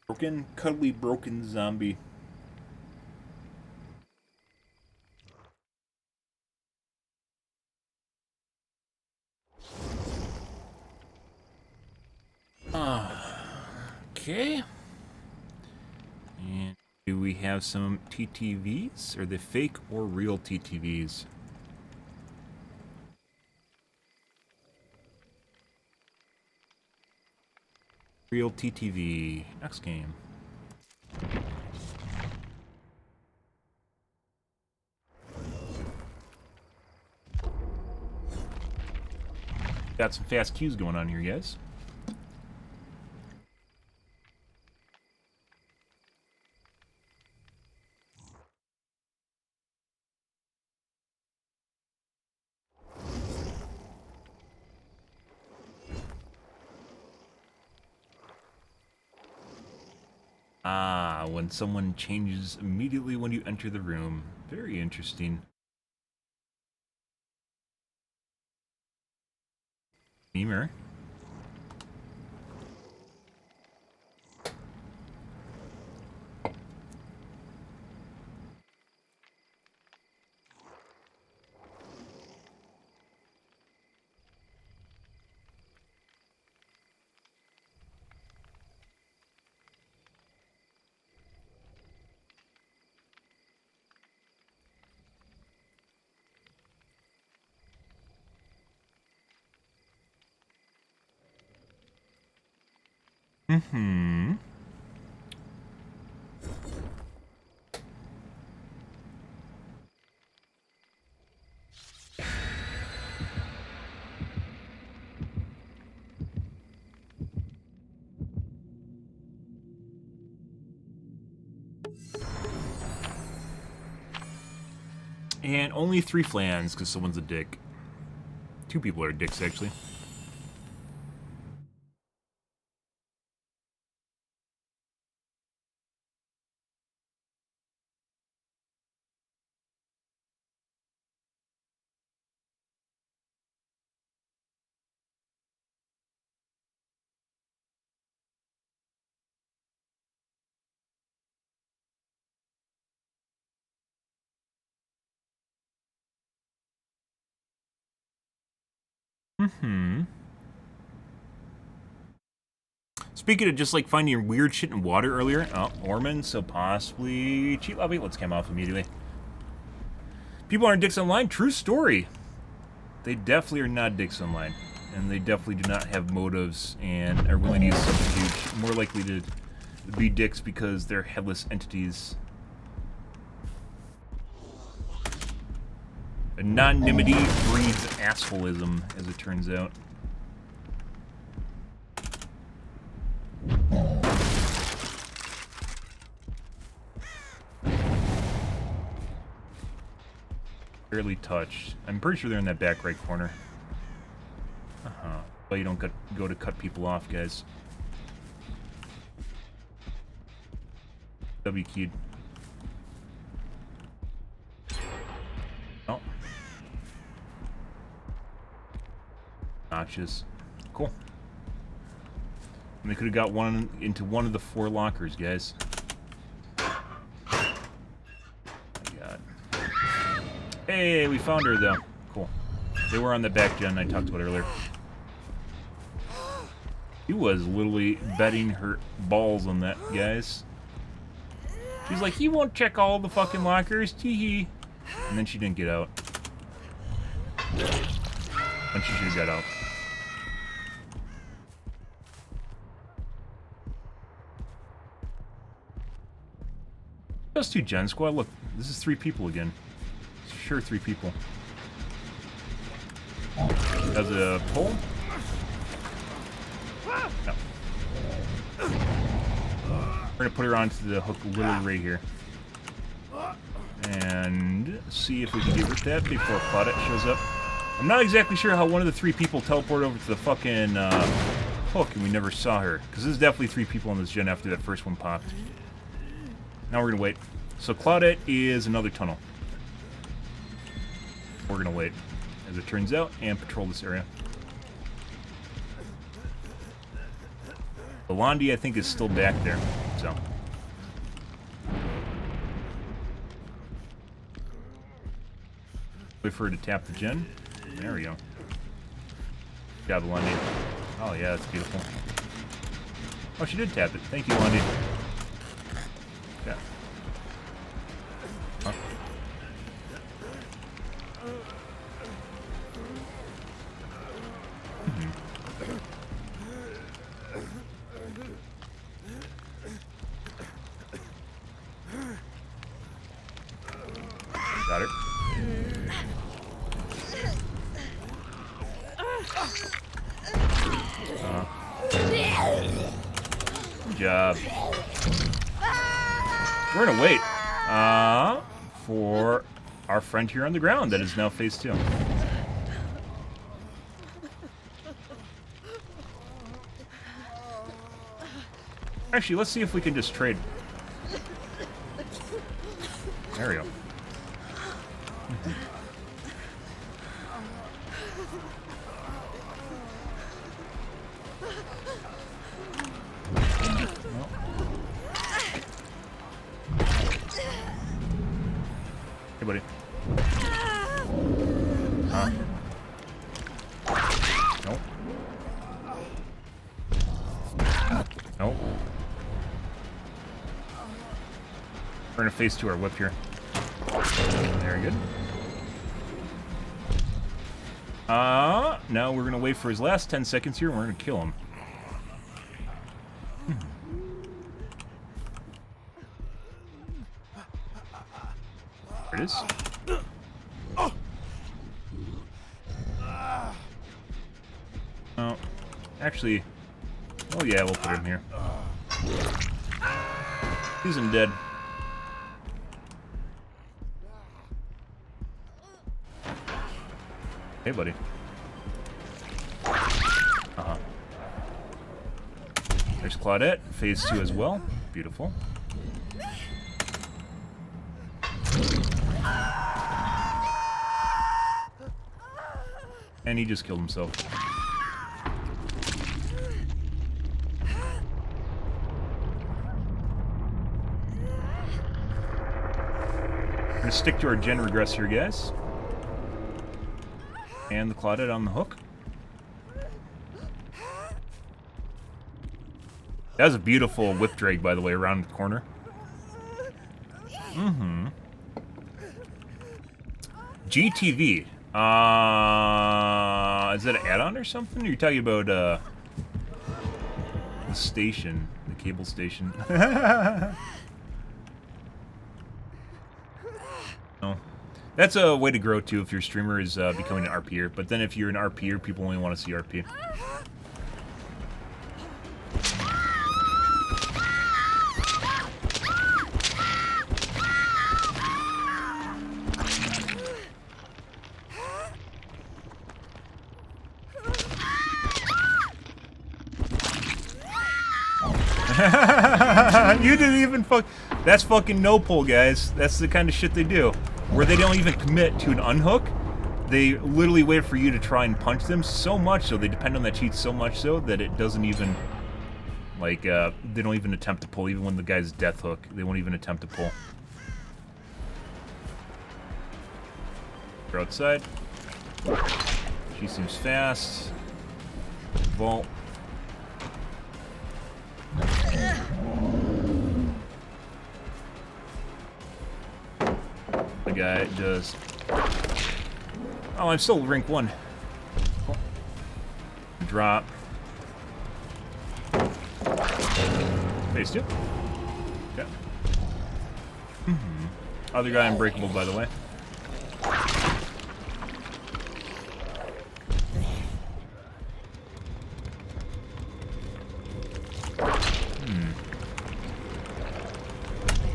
Broken, cuddly, broken zombie. Okay. And do we have some TTVs? Are they fake or real TTVs? Real TTV. Next game. Got some fast queues going on here, guys. Ah, when someone changes immediately when you enter the room. Very interesting. Beamer. Mm-hmm. And only 3 flans, because someone's a dick. 2 people are dicks, actually. Speaking of just like finding weird shit in water earlier, Orman, so possibly cheat lobby. Let's come off immediately. People aren't dicks online. True story. They definitely are not dicks online, and they definitely do not have motives and are willing to use subterfuge. More likely to be dicks because they're headless entities. Anonymity breeds assholism, as it turns out. Barely touched. I'm pretty sure they're in that back right corner. But you don't go to cut people off, guys. W keyed. Oh. Notches. Cool. And they could have got one into one of the 4 lockers, guys. Hey, we found her, though. Cool. They were on the back gen I talked about earlier. He was literally betting her balls on that, guys. She's like, he won't check all the fucking lockers, tee-hee. And then she didn't get out. When she should have got out. Just 2 gen squad. Look, this is 3 people again. Sure, 3 people. As a pole? No. We're gonna put her onto the hook literally right here. And see if we can get rid of that before Claudette shows up. I'm not exactly sure how one of the 3 people teleported over to the fucking hook and we never saw her. Because there's definitely 3 people on this gen after that first one popped. Now we're gonna wait. So Claudette is another tunnel. We're gonna wait, as it turns out, and patrol this area. Belandi, I think, is still back there, so. Wait for her to tap the gen. There we go. Good job, Belandi. Oh, yeah, that's beautiful. Oh, she did tap it. Thank you, Belandi. Yeah. Huh? Got it. Good job. We're gonna wait for our friend here on the ground that is now phase 2. Actually, let's see if we can just trade. There we go. Hey, buddy. Huh? Nope. Nope. We're gonna phase 2 our whip here. Very good. Now we're gonna wait for his last 10 seconds here and we're gonna kill him. There it is. Oh, actually, oh yeah, we'll put him here. He's dead. Hey, buddy. There's Claudette, phase 2 as well. Beautiful. And he just killed himself. We're gonna stick to our gen regress here, guys. And the Claudette on the hook. That was a beautiful whip drag, by the way, around the corner. Mm-hmm. GTV. Is that an add-on or something? Or are you talking about, the station? The cable station? No. That's a way to grow, too, if your streamer is, becoming an RPer. But then if you're an RPer, people only want to see RP. You didn't even That's fucking no pull, guys. That's the kind of shit they do. Where they don't even commit to an unhook. They literally wait for you to try and punch them so much so, they depend on that cheat so much so, that it doesn't even, like, they don't even attempt to pull. Even when the guy's death hook, they won't even attempt to pull. They're outside. She seems fast. Vault. The guy does. Oh, I'm still rank 1. Drop. Phase 2. Okay. Other guy unbreakable, by the way.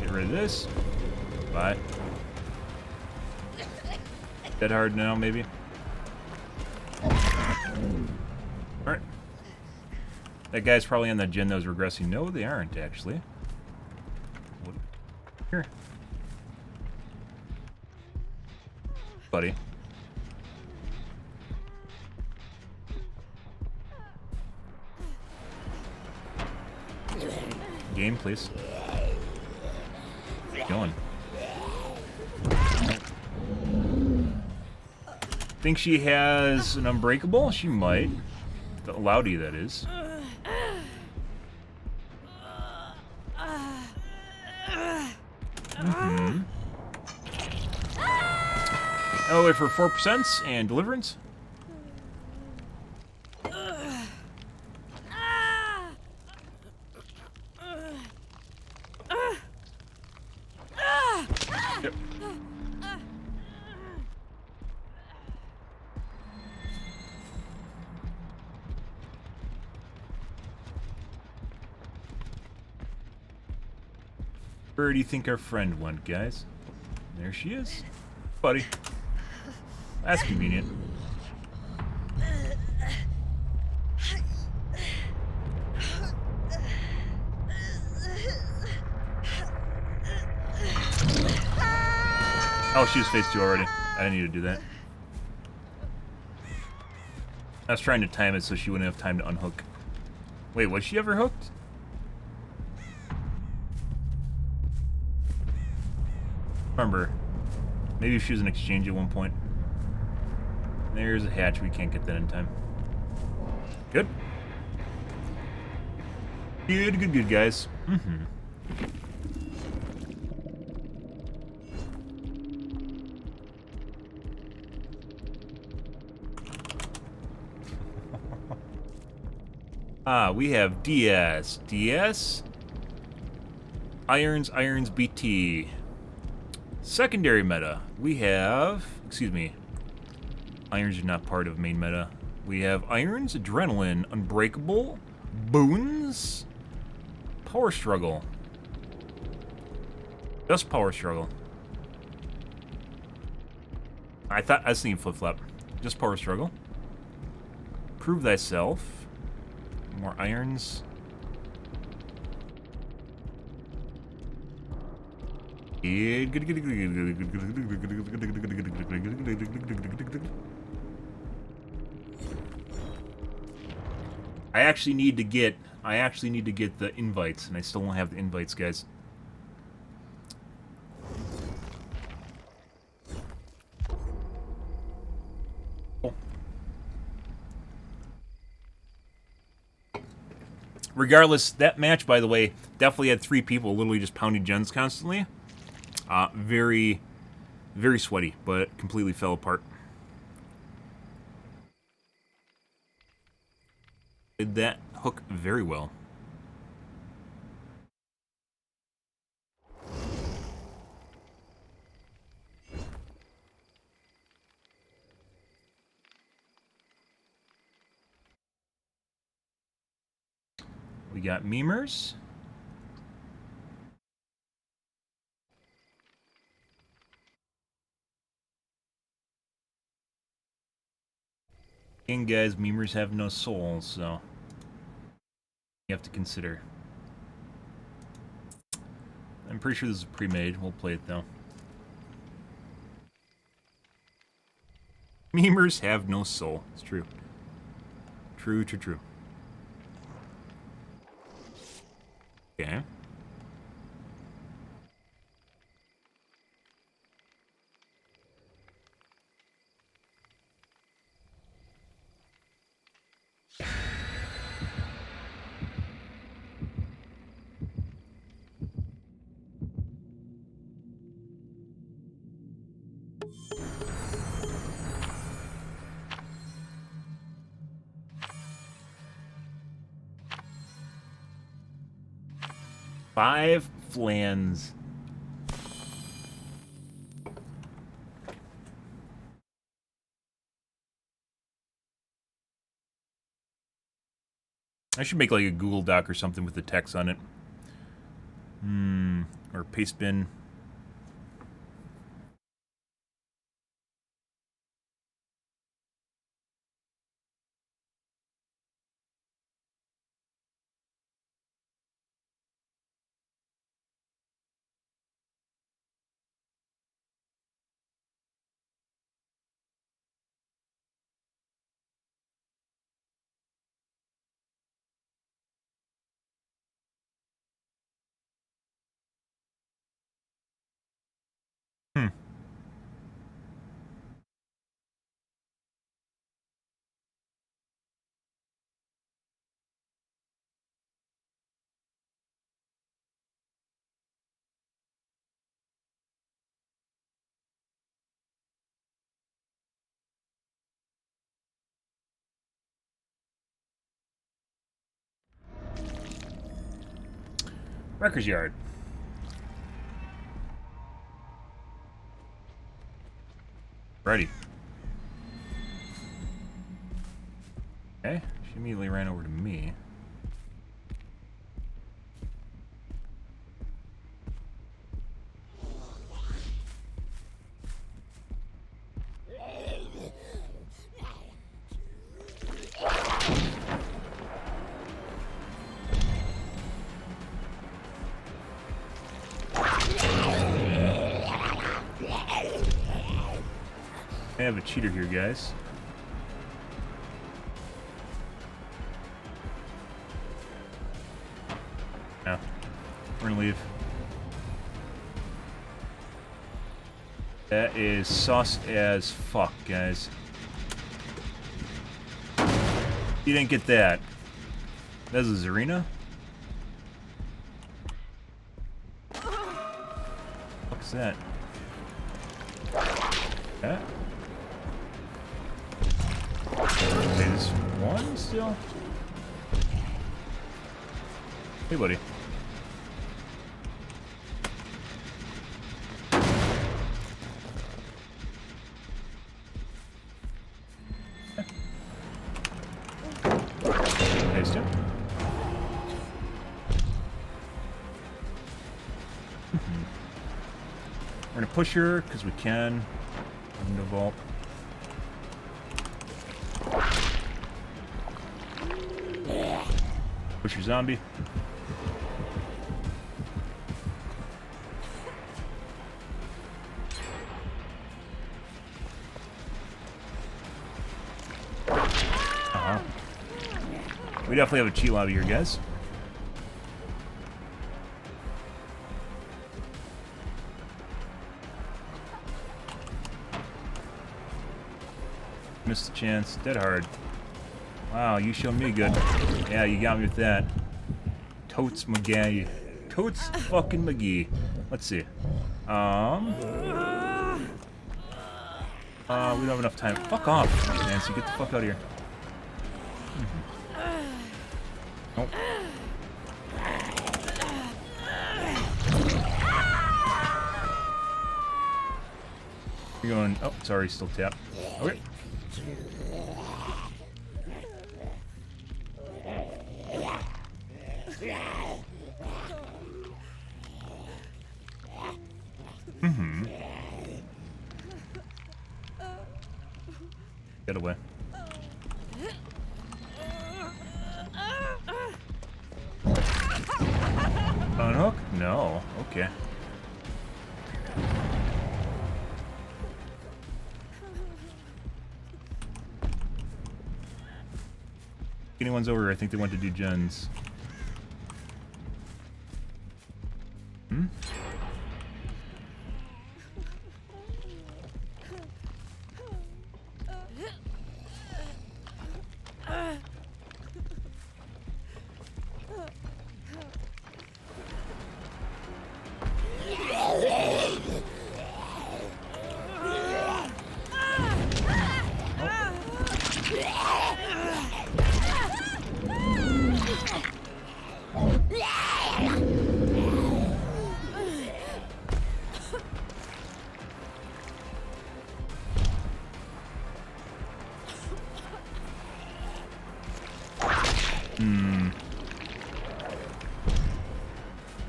Get rid of this. Bye. Dead hard now, maybe. Alright. That guy's probably on that gen that was regressing. No, they aren't, actually. What? Here. Buddy. Game, please. Going. Think she has an unbreakable? She might. The Loudy, that is. Oh, wait for 4% and deliverance. Yep. Where do you think our friend went, guys? There she is. Buddy. That's convenient. Oh, she was phase 2 already. I didn't need to do that. I was trying to time it so she wouldn't have time to unhook. Wait, was she ever hooked? Remember, maybe she was an exchange at one point. There's a hatch. We can't get that in time. Good. Good, guys. We have DS. DS? Irons, BT. Secondary meta. We have... Excuse me. Irons are not part of main meta. We have Irons, Adrenaline, Unbreakable, Boons, Power Struggle. Just Power Struggle. I was thinking Flip-Flop. Just Power Struggle. Prove Thyself. More Irons. I actually need to get the invites, and I still don't have the invites, guys. Regardless, that match, by the way, definitely had 3 people literally just pounding gens constantly. Very, very sweaty, but completely fell apart. Did that hook very well. We got memers. And guys, memers have no soul, so you have to consider. I'm pretty sure this is pre-made. We'll play it though. Memers have no soul. It's true. True, true, true. Okay. Five flans. I should make like a Google Doc or something with the text on it. Or paste bin. Wrecker's Yard. Ready. Okay, she immediately ran over to me. I have a cheater here, guys. Yeah, we're gonna leave. That is sus as fuck, guys. You didn't get that. That's a Zarina? What's that? Yeah. There's one still? Hey, buddy. Nice jump. We're gonna push her because we can. Window vault. Push your zombie. We definitely have a cheat lobby here, guys. Missed the chance. Dead hard. Wow, you showed me good. Yeah, you got me with that. Totes McGee. Totes fucking McGee. Let's see. We don't have enough time. Fuck off, Nancy. Get the fuck out of here. Nope. You're going. Oh, sorry, still tapped. Okay. Get away. Unhook? No. Okay. Anyone's over, I think they went to do gens. Hmm?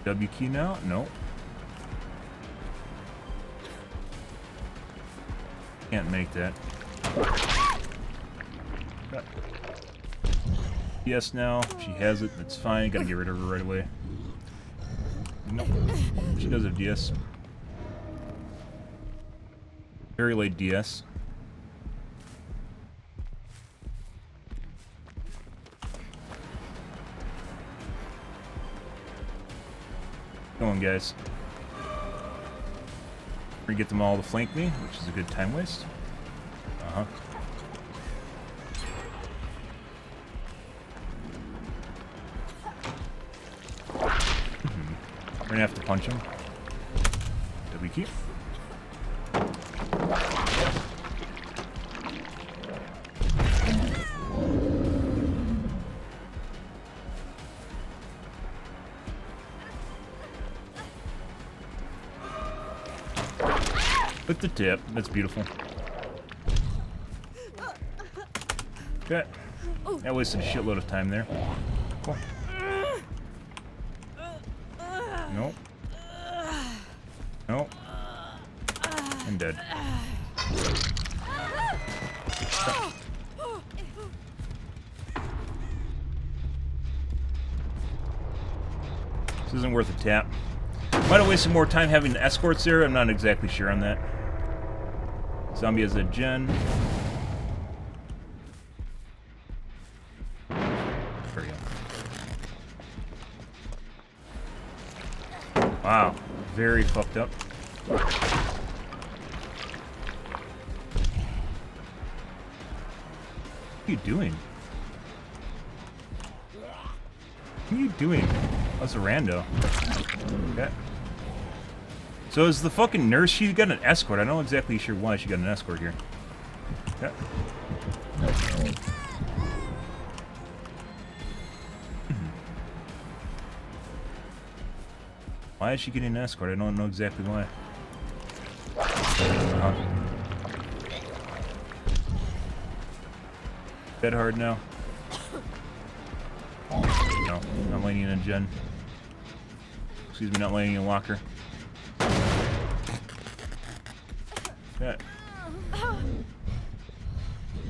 W key now? No. Can't make that. Yes, now. She has it. That's fine. Gotta get rid of her right away. Nope. She does have DS. Very late DS. Go on, guys. We're gonna get them all to flank me, which is a good time waste. Uh-huh. We're gonna have to punch him. W key. With the tip. That's beautiful. Okay. That wasted a shitload of time there. Cool. Nope. Nope. I'm dead. This isn't worth a tap. Might have wasted more time having the escorts there. I'm not exactly sure on that. Zombie has a gen. There we go. Wow. Very fucked up. What are you doing? What are you doing? That's a rando. Okay. So is the fucking nurse, she got an escort. I'm not exactly sure why she got an escort here. Okay. Why is she getting an escort? I don't know exactly why. Dead hard now. No, not landing in a gen. Excuse me, not landing in a locker. Okay.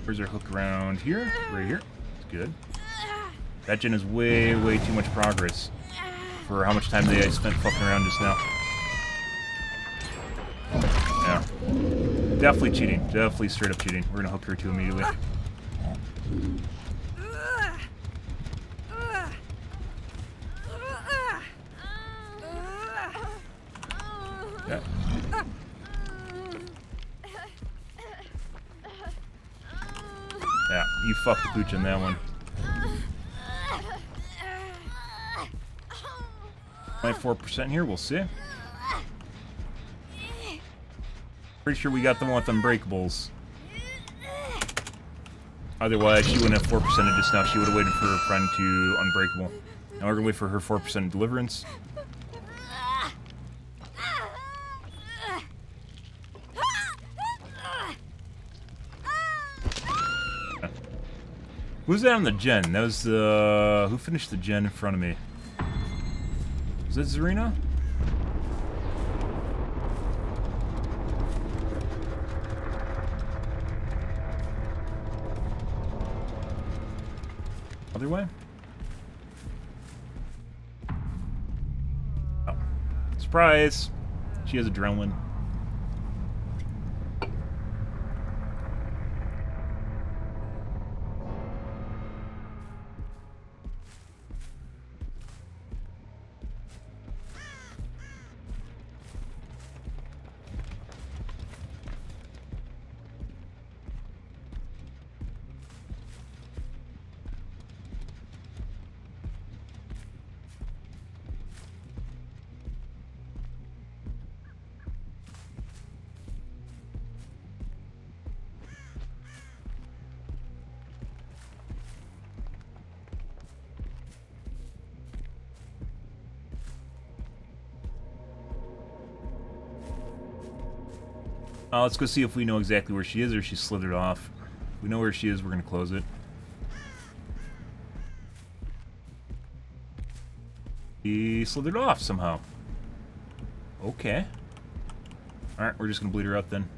Where's our hook around here? Right here. It's good. That gen is way, way too much progress for how much time they spent fucking around just now. Yeah. Definitely cheating. Definitely straight up cheating. We're gonna hook her too immediately. Yeah. Yeah, you fucked the pooch on that one. 24% here, we'll see. Pretty sure we got the one with Unbreakables. Otherwise, she wouldn't have 4% just now. She would have waited for her friend to Unbreakable. Now we're gonna wait for her 4% Deliverance. Who's that on the gen? That was who finished the gen in front of me? Was that Zarina? Other way? Oh. Surprise! She has adrenaline. Let's go see if we know exactly where she is or she slithered off. If we know where she is, we're going to close it. She slithered off somehow. Okay. Alright, we're just going to bleed her out then.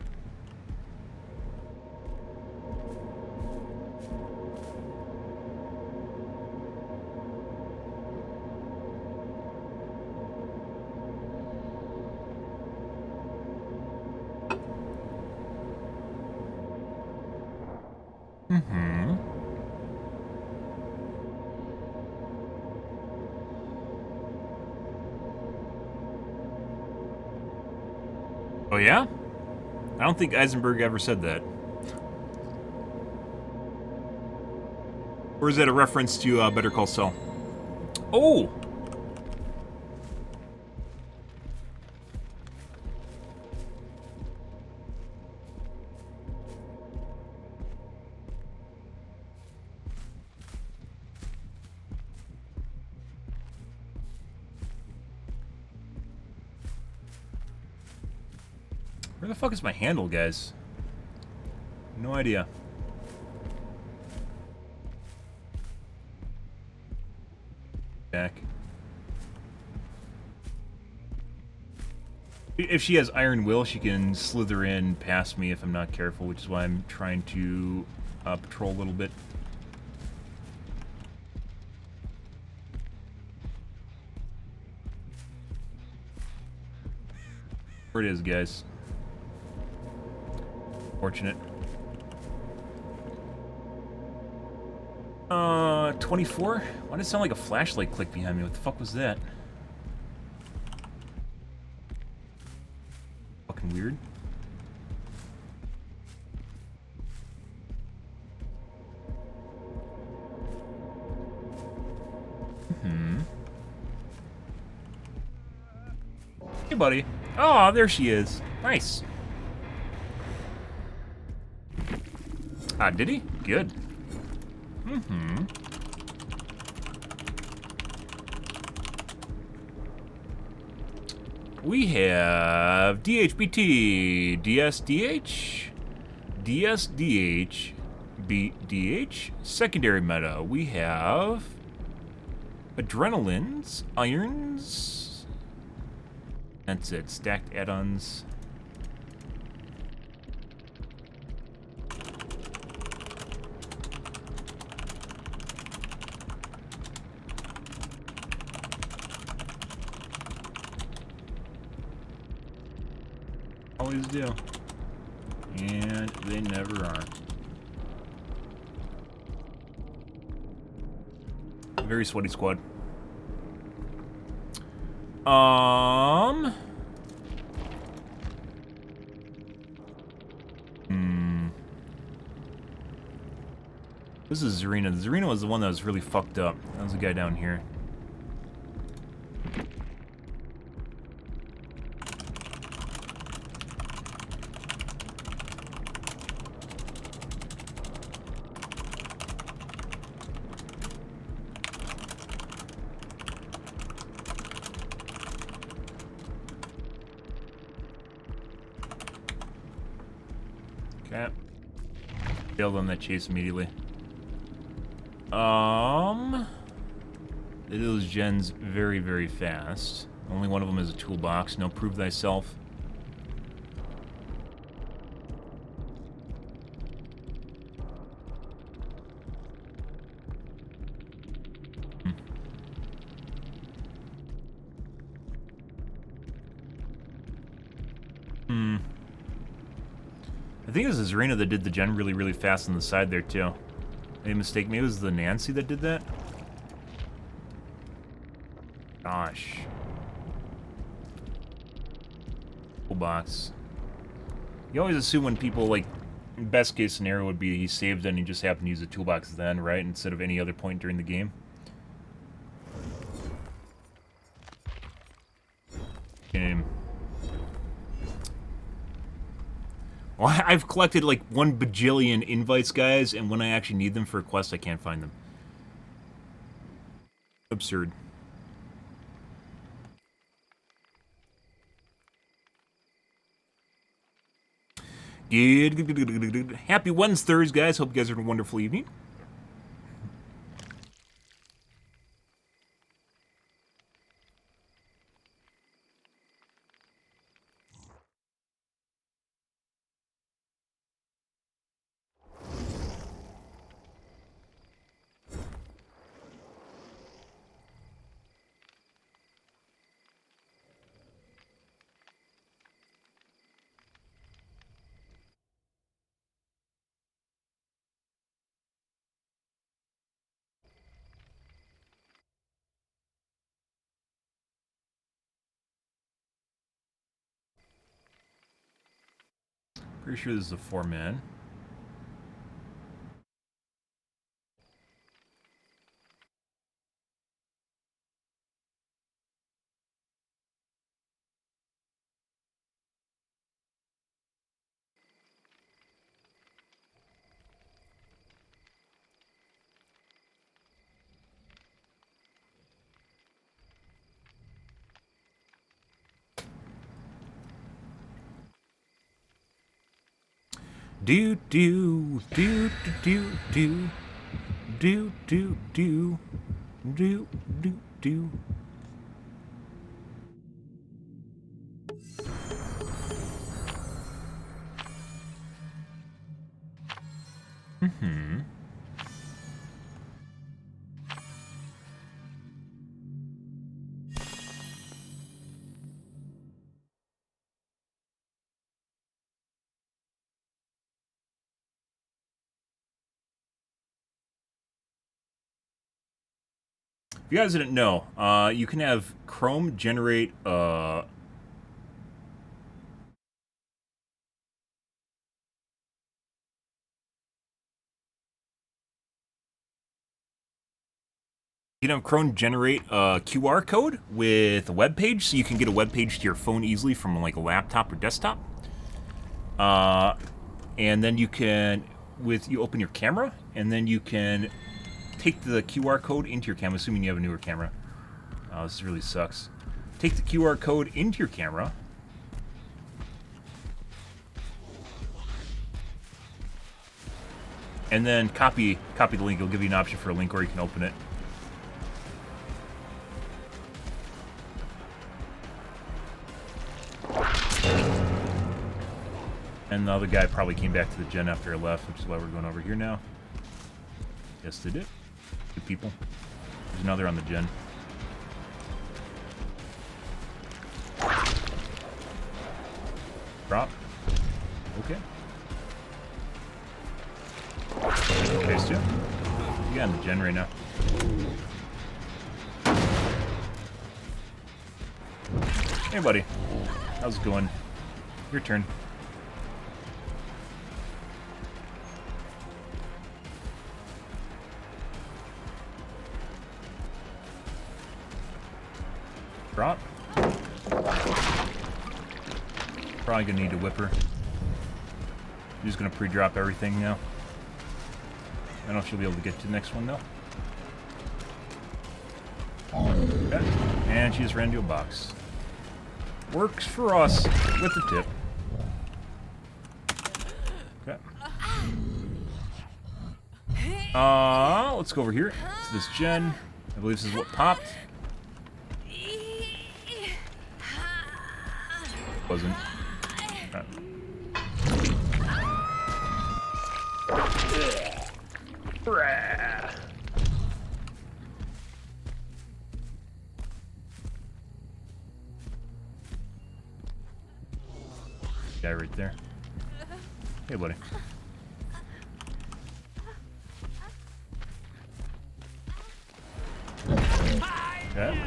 Mm-hmm. Oh, yeah? I don't think Eisenberg ever said that. Or is that a reference to Better Call Saul? Oh! Where the fuck is my handle, guys? No idea. Back. If she has Iron Will, she can slither in past me if I'm not careful, which is why I'm trying to patrol a little bit. Where it is, guys. Fortunate. 24? Why did it sound like a flashlight click behind me? What the fuck was that? Fucking weird. Hey, buddy. Oh, there she is. Nice. Ah, did he? Good. We have DHBT, DSDH, DSDH, BDH, secondary meta. We have adrenalines, irons. That's it. Stacked add-ons. Always do. And they never are. Very sweaty squad. This is Zarina. Zarina was the one that was really fucked up. That was the guy down here. Okay. Failed on that chase immediately. They do those gens very, very fast. Only one of them is a toolbox. No prove thyself. I think it was Zarina that did the gen really, really fast on the side there, too. Any mistake? Maybe it was the Nancy that did that? Gosh. Toolbox. You always assume when people, like, best case scenario would be he saved and he just happened to use the toolbox then, right? Instead of any other point during the game. Well, I've collected like 1 bajillion invites, guys, and when I actually need them for a quest, I can't find them. Absurd. Good. Happy Wednesday, guys. Hope you guys are having a wonderful evening. Pretty sure this is a 4-man. Do do do do do do do do do do do. If you guys didn't know, you can have Chrome generate you can have Chrome generate a QR code with a web page, so you can get a web page to your phone easily from like a laptop or desktop. And then you can, you open your camera, and then you can take the QR code into your camera, assuming you have a newer camera. Oh, this really sucks. Take the QR code into your camera. And then copy the link. It'll give you an option for a link, or you can open it. And the other guy probably came back to the gen after I left, which is why we're going over here now. Yes, they did. 2 people. There's another on the gen. Drop. Okay. Okay, Stu. You got on the gen right now. Hey, buddy. How's it going? Your turn. Drop. Probably gonna need a whipper. I'm just gonna pre-drop everything now. I don't know if she'll be able to get to the next one though. Okay. And she just ran into a box. Works for us with the tip. Okay. Let's go over here to this gen. I believe this is what popped. Wasn't. Guy right there. Hey, buddy. Okay.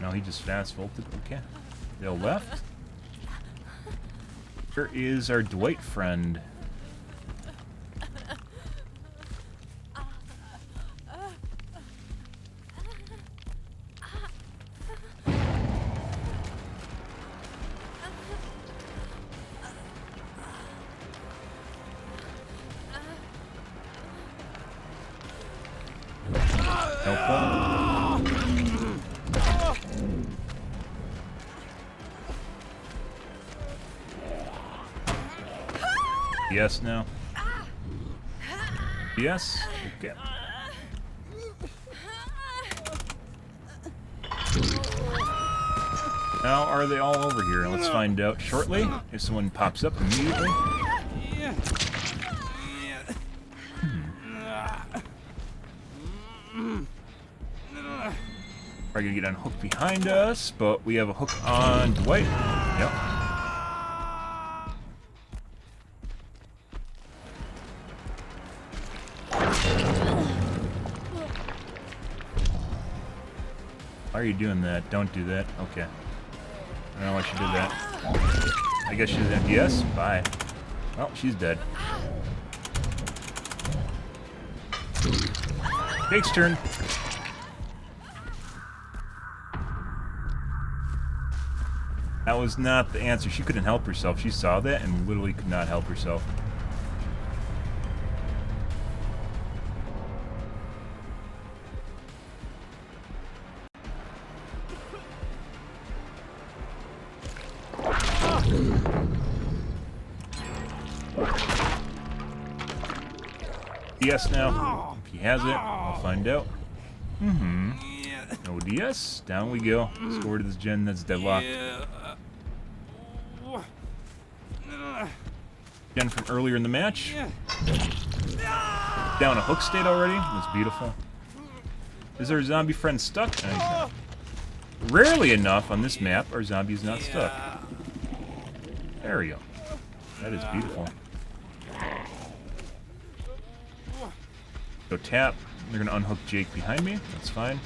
No, he just fast vaulted. Okay. They all left. Where is our Dwight friend? Yes, now. Yes. Okay. Now, are they all over here? Let's find out shortly if someone pops up immediately. Probably gonna get unhooked behind us, but we have a hook on Dwight. Yep. Why are you doing that? Don't do that. Okay. I don't know why she did that. I guess she's MPS. Bye. Oh, she's dead. Jake's turn. That was not the answer. She couldn't help herself. She saw that and literally could not help herself. DS now. If he has it, I'll find out. No DS. Down we go. Let's go over to this gen that's deadlocked. Gen from earlier in the match. Down a hook state already. That's beautiful. Is our zombie friend stuck? No, he's not. Rarely enough on this map, our zombie is not stuck. There we go. That is beautiful. Go tap. They're gonna unhook Jake behind me. That's fine.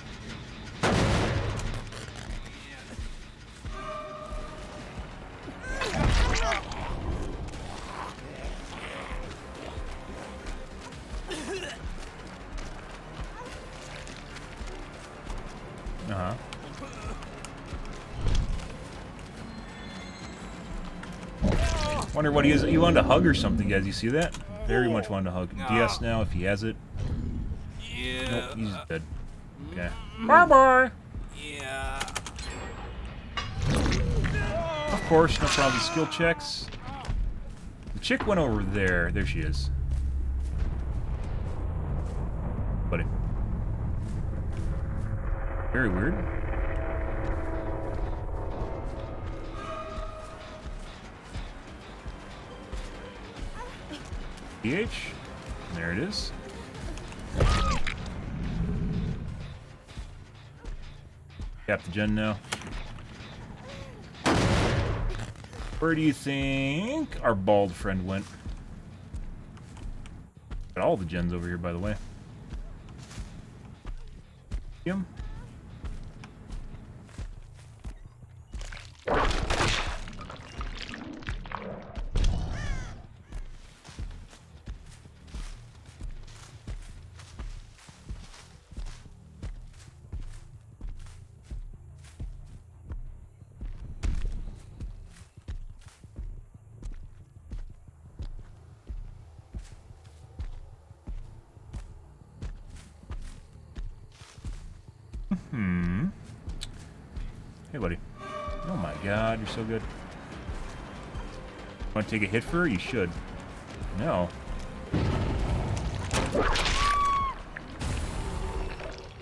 Wonder what he is. He wanted to hug or something, guys. You see that? Very much wanted to hug. DS now if he has it. Nope, he's dead. Okay. Bye-bye! Yeah. Of course, no problem. Skill checks. The chick went over there. There she is. Buddy. Very weird. PH. There it is. Tap the gen now. Where do you think our bald friend went? Got all the gens over here, by the way. Him. Hey, buddy. Oh my god, you're so good. Want to take a hit for her? You should. No.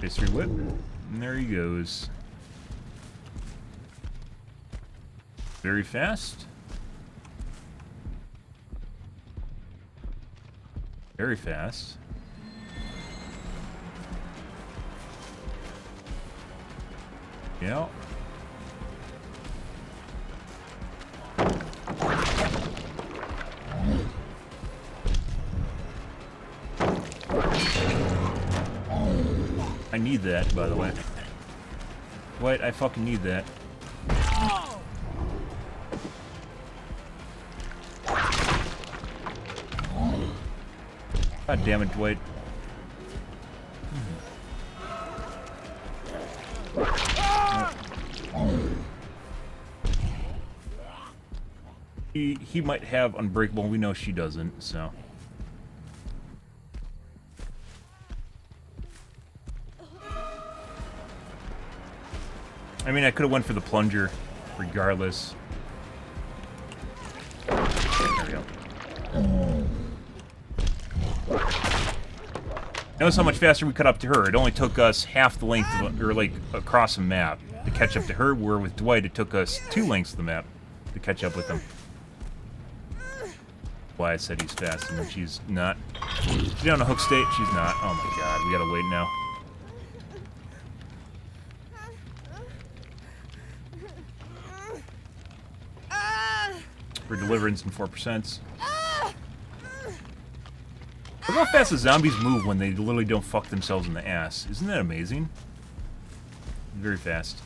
History whip. And there he goes. Very fast. Very fast. Yeah. I need that, by the way. Wait, I fucking need that. God damn it, Dwight. He might have Unbreakable, we know she doesn't, so. I mean, I could have went for the plunger, regardless. There we go. Notice how much faster we cut up to her. It only took us half the length of, or like across a map to catch up to her, where with Dwight it took us 2 lengths of the map to catch up with him. Why I said he's fast and when she's not. She's on a hook state, she's not. Oh my god, we gotta wait now. For deliverance and 4%. Look how fast the zombies move when they literally don't fuck themselves in the ass. Isn't that amazing? Very fast.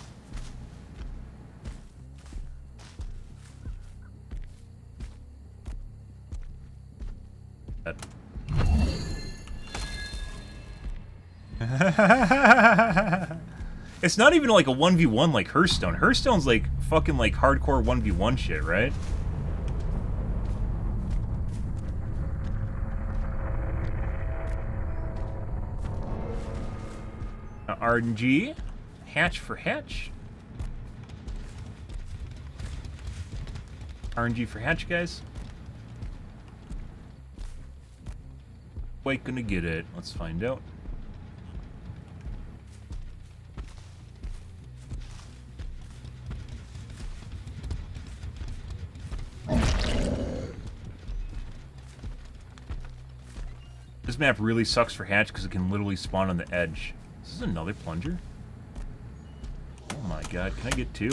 It's not even like a 1v1 like Hearthstone. Hearthstone's like fucking like hardcore 1v1 shit, right? RNG. Hatch for hatch. RNG for hatch, guys. Quite gonna get it. Let's find out. This map really sucks for hatch because it can literally spawn on the edge. This is another plunger. Oh my god, can I get 2?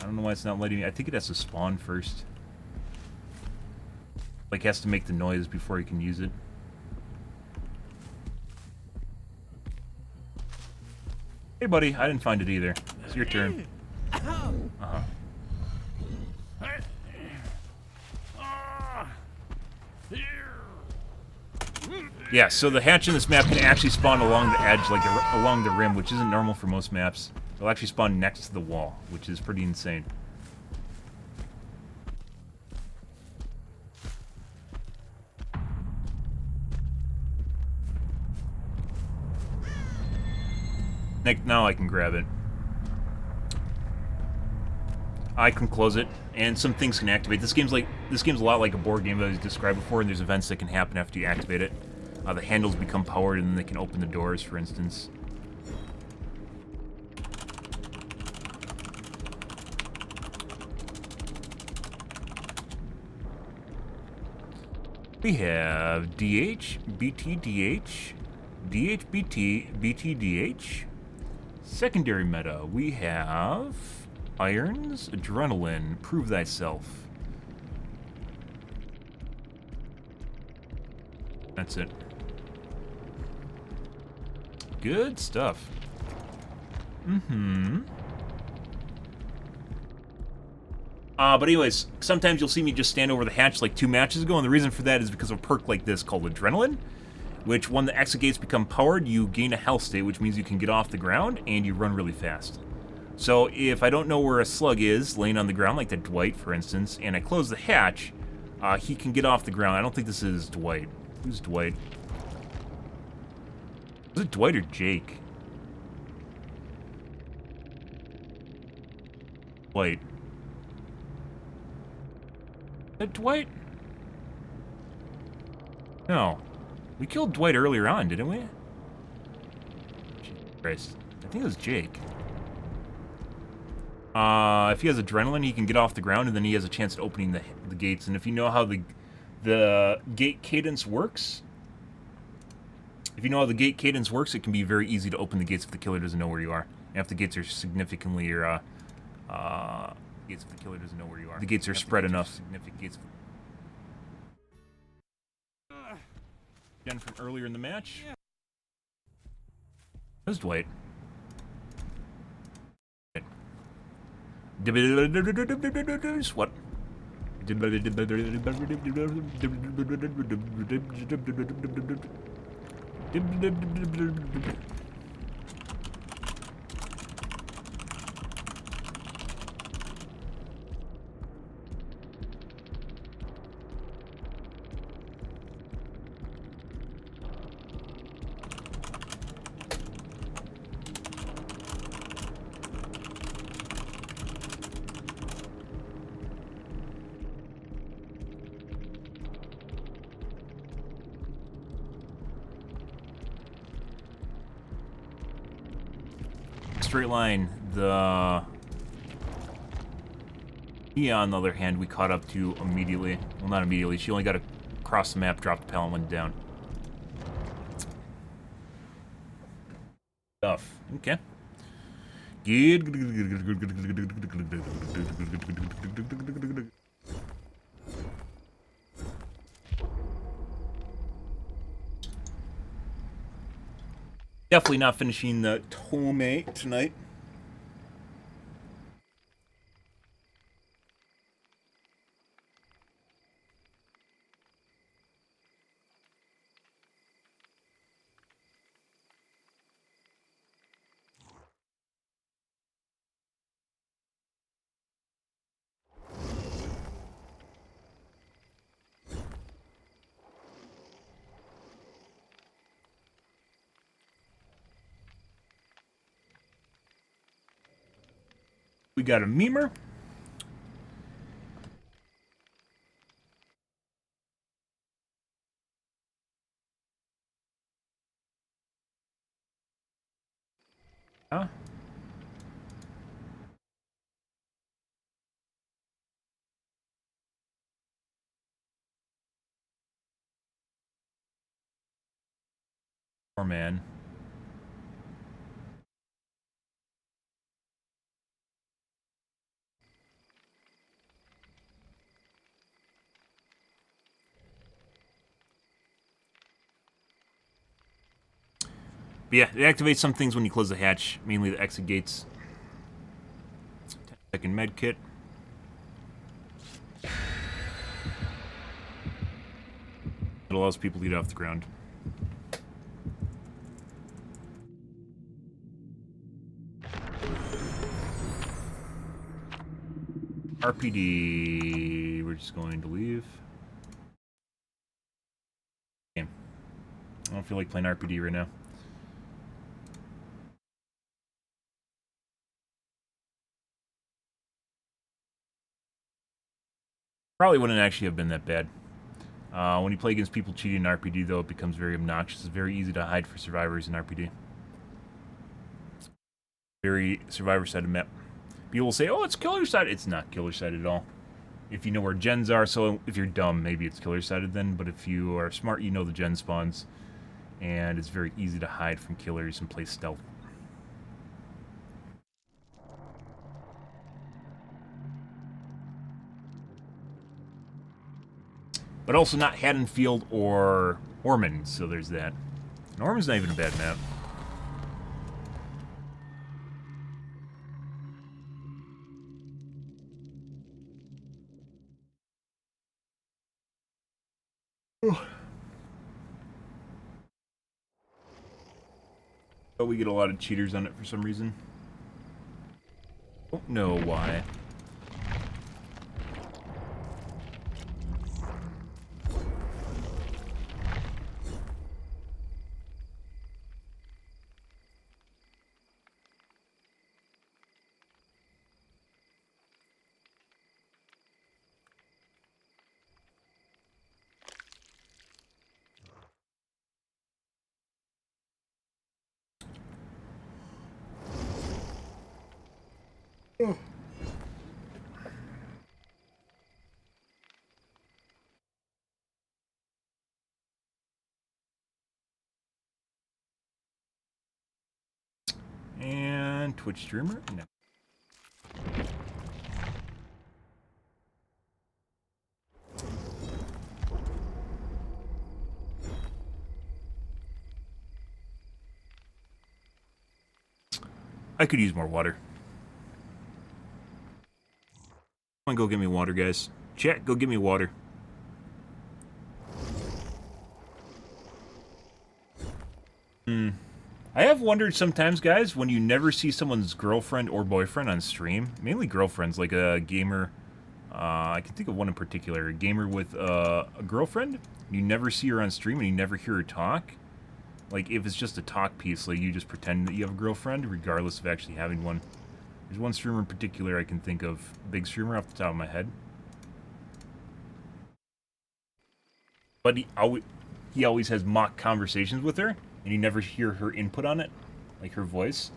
I don't know why it's not letting me. I think it has to spawn first. Like, has to make the noise before you can use it. Hey buddy, I didn't find it either. It's your turn. Uh-huh. Yeah, so the hatch in this map can actually spawn along the edge, like along the rim, which isn't normal for most maps. It'll actually spawn next to the wall, which is pretty insane. Now I can grab it. I can close it, and some things can activate. This game's a lot like a board game that I described before, and there's events that can happen after you activate it. The handles become powered, and then they can open the doors, for instance. We have DH, BT, DH, BT, DH. Secondary meta, we have Irons, Adrenaline, Prove Thyself. That's it. Good stuff. But anyways, sometimes you'll see me just stand over the hatch like 2 matches ago, and the reason for that is because of a perk like this called Adrenaline, which when the exit gates become powered, you gain a health state, which means you can get off the ground and you run really fast. So if I don't know where a slug is, laying on the ground, like the Dwight, for instance, and I close the hatch, he can get off the ground. I don't think this is Dwight. Who's Dwight? Was it Dwight or Jake? Dwight. Dwight? No. We killed Dwight earlier on, didn't we? Jesus Christ. I think it was Jake. If he has adrenaline, he can get off the ground, and then he has a chance at opening the gates. And if you know how the gate cadence works, it can be very easy to open the gates if the killer doesn't know where you are. And if the gates are significantly, the gates are spread enough. Again from earlier in the match. There's Dwight. What? Straight line. Mia, on the other hand, we caught up to immediately. Well, not immediately. She only got to cross the map, drop the pallet, went down. Stuff. Okay. Definitely not finishing the Tome tonight. We got a memer. Huh? Poor man. But yeah, it activates some things when you close the hatch, mainly the exit gates. 10-second med kit. It allows people to get off the ground. RPD. We're just going to leave. Okay. I don't feel like playing RPD right now. Probably wouldn't actually have been that bad. When you play against people cheating in RPD, though, it becomes very obnoxious. It's very easy to hide for survivors in RPD. Very survivor-sided map. People will say, oh, it's killer-sided. It's not killer-sided at all. If you know where gens are, so if you're dumb, maybe it's killer-sided then, but if you are smart, you know the gen spawns, and it's very easy to hide from killers and play stealth. But also not Haddonfield or Ormond, so there's that. And Ormond's not even a bad map. But we get a lot of cheaters on it for some reason. Don't know why. And Twitch streamer? No. I could use more water. Come on, go get me water, guys. Chat, go get me water. I have wondered sometimes, guys, when you never see someone's girlfriend or boyfriend on stream, mainly girlfriends, like a gamer, I can think of one in particular, a gamer with a girlfriend, you never see her on stream and you never hear her talk. Like, if it's just a talk piece, like, you just pretend that you have a girlfriend, regardless of actually having one. There's one streamer in particular I can think of, big streamer off the top of my head. But he always has mock conversations with her, and you never hear her input on it, like her voice.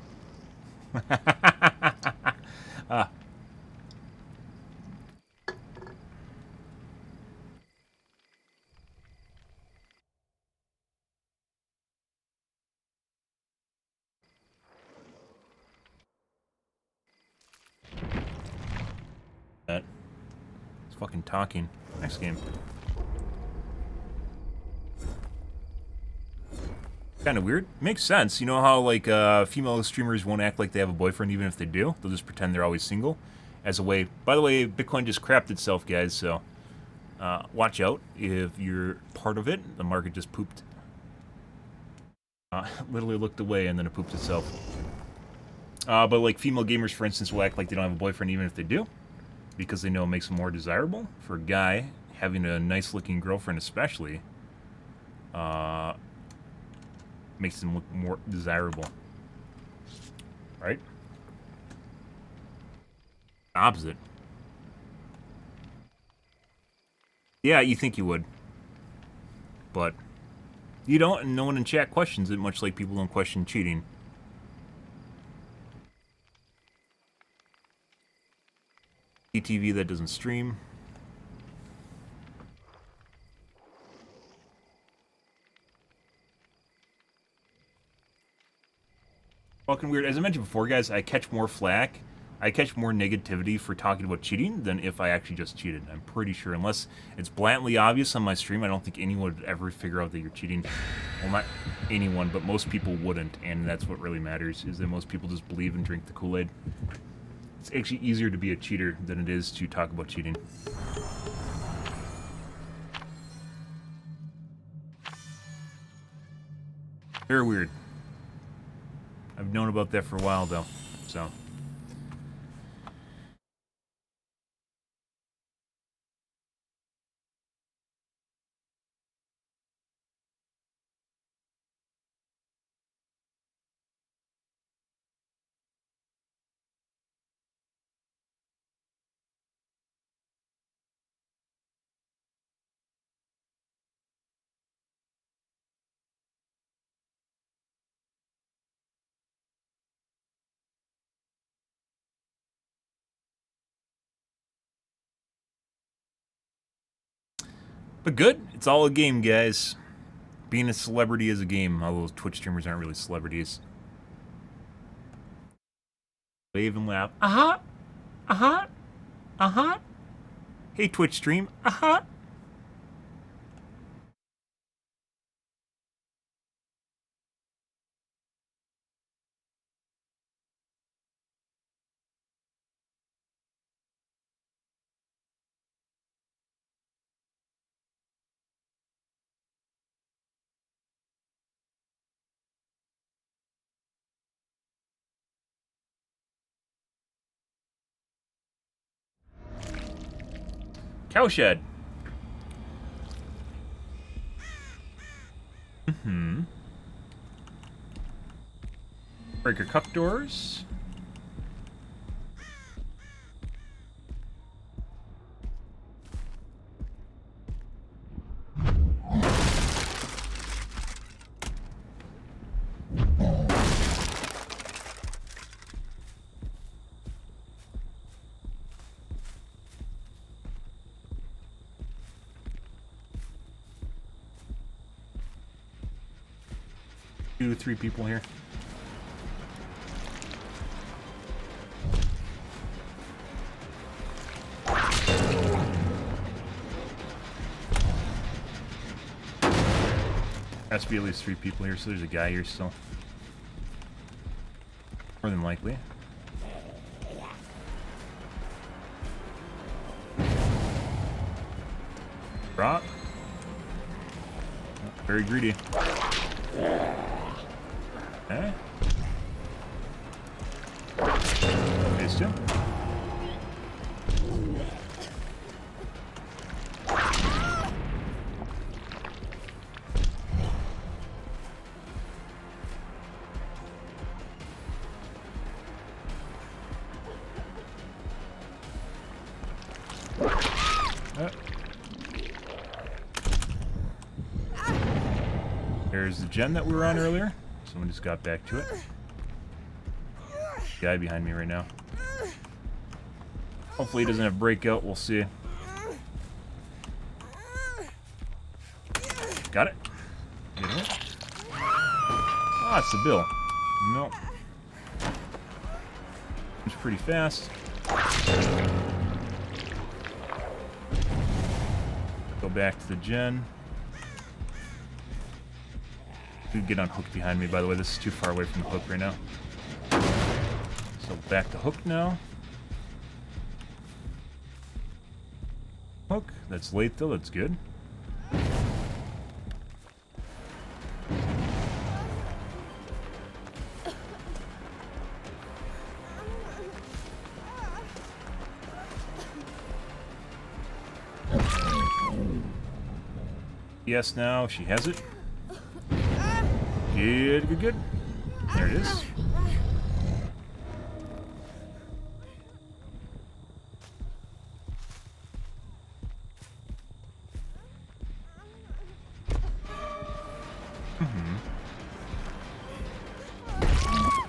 That. It's fucking talking. Next game. Kind of weird. Makes sense. You know how, like, female streamers won't act like they have a boyfriend even if they do? They'll just pretend they're always single. As a way... By the way, Bitcoin just crapped itself, guys, so... watch out if you're part of it. The market just pooped. Literally looked away and then it pooped itself. But, like, female gamers, for instance, will act like they don't have a boyfriend even if they do. Because they know it makes them more desirable. For a guy, having a nice-looking girlfriend especially... makes them look more desirable. Right? Opposite. Yeah, you think you would. But you don't, and no one in chat questions it, much like people don't question cheating. ETV that doesn't stream. Fucking weird. As I mentioned before, guys, I catch more flack. I catch more negativity for talking about cheating than if I actually just cheated. I'm pretty sure. Unless it's blatantly obvious on my stream, I don't think anyone would ever figure out that you're cheating. Well, not anyone, but most people wouldn't. And that's what really matters, is that most people just believe and drink the Kool-Aid. It's actually easier to be a cheater than it is to talk about cheating. Very weird. I've known about that for a while, though, so... But good. It's all a game, guys. Being a celebrity is a game, although Twitch streamers aren't really celebrities. Wave and laugh. Uh-huh. Uh-huh. Uh-huh. Hey, Twitch stream. Uh-huh. Cowshed. Mm-hmm. Breaker cup doors. 2, 3 people here. Has to be at least 3 people here, so there's a guy here still. More than likely. Drop. Very greedy. Okay. Phase 2. There's the gen that we were on earlier. Someone just got back to it. Guy behind me right now. Hopefully he doesn't have breakout. We'll see. Got it. Get it. Ah, it's the bill. Nope. It's pretty fast. Go back to the gen. You can get unhooked behind me, by the way. This is too far away from the hook right now. So back to hook now. Hook. That's late though. That's good. Yes, now she has it. Good, good, good. There it is.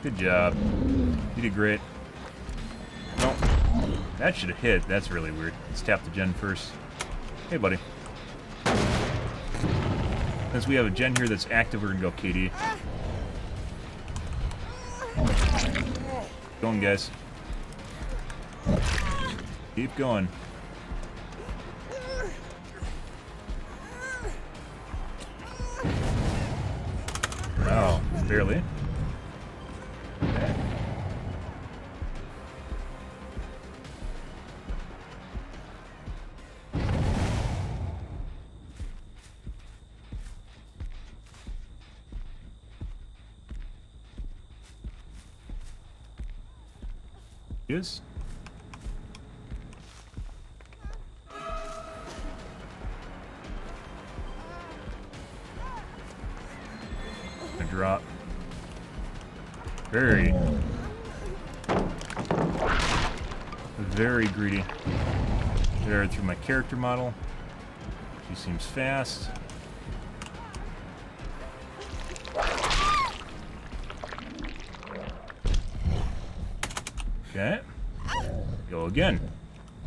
Good job. You did great. No, that should have hit. That's really weird. Let's tap the gen first. Hey, buddy. Since we have a gen here that's active, we're gonna go KD. Going, guys. Keep going. Oh, barely. Okay. Is. A drop. Very greedy. There through my character model. She seems fast. Okay. Go again.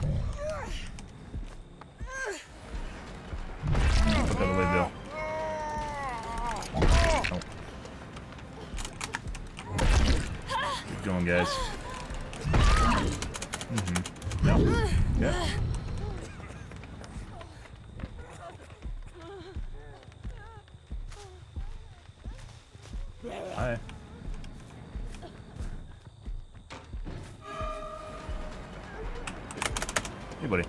Look out of the way, Bill. Oh. Keep going, guys. No. Yeah. Hi. Hey, buddy.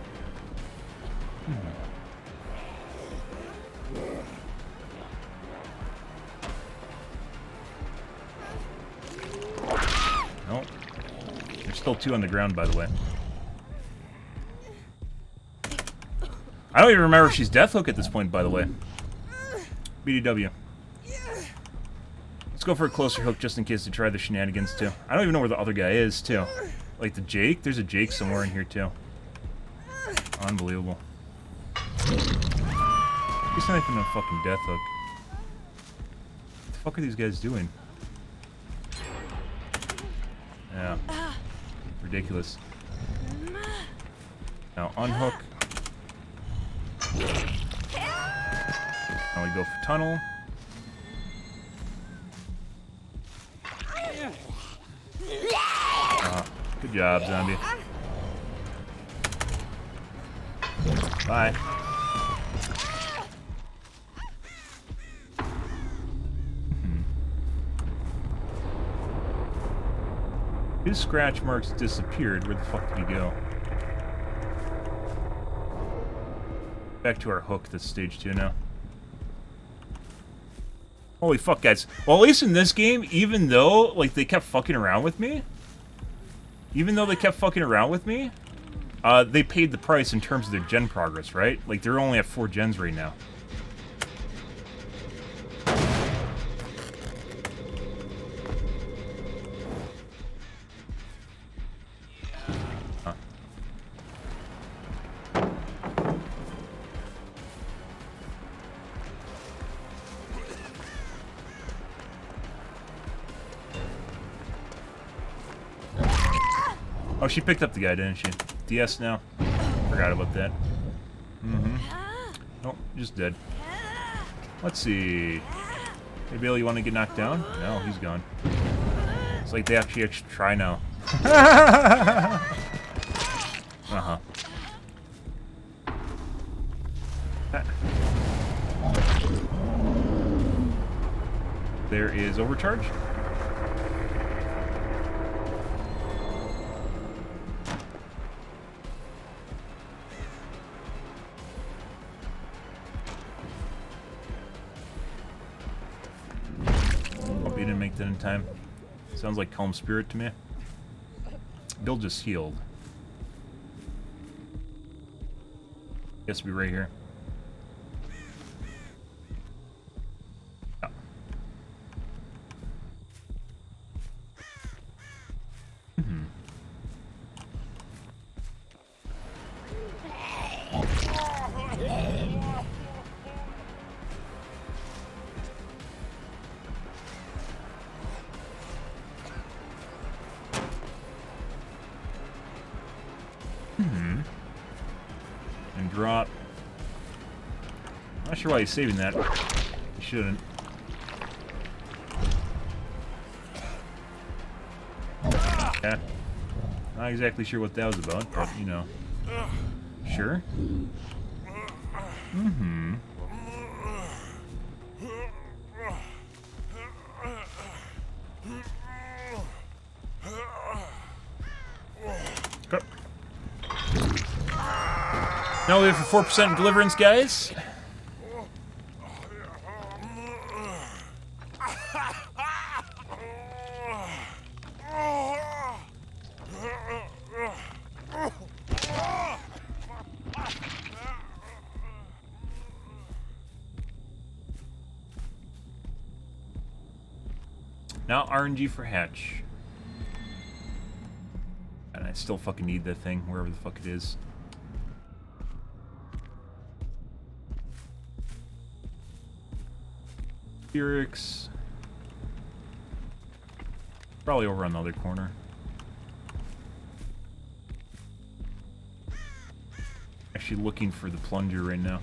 Nope. There's still 2 on the ground, by the way. I don't even remember if she's Deathhook at this point, by the way. BDW. Let's go for a closer hook just in case they try the shenanigans, too. I don't even know where the other guy is, too. Like the Jake? There's a Jake somewhere in here, too. Unbelievable. He's not even a fucking Deathhook. What the fuck are these guys doing? Yeah. Ridiculous. Now unhook. Now we go for tunnel. Good job, zombie. Bye. His scratch marks disappeared. Where the fuck did he go? Back to our hook that's stage 2 now. Holy fuck, guys. Well, at least in this game, even though, like, they kept fucking around with me, they paid the price in terms of their gen progress, right? Like, they're only at 4 gens right now. Oh, she picked up the guy, didn't she? DS now? Forgot about that. Oh, just dead. Let's see. Hey, Bailey, you want to get knocked down? No, he's gone. It's like they actually try now. Uh-huh. There is overcharge. Hope you didn't make that in time. Sounds like Calm Spirit to me. Bill just healed. Guess we'll be right here. Oh. And drop. Not sure why he's saving that. He shouldn't. Yeah. Not exactly sure what that was about, but you know. Sure. Okay. Now we're for 4% deliverance, guys. Now RNG for hatch. And I still fucking need that thing, wherever the fuck it is. Spirix. Probably over on the other corner. Actually looking for the plunger right now.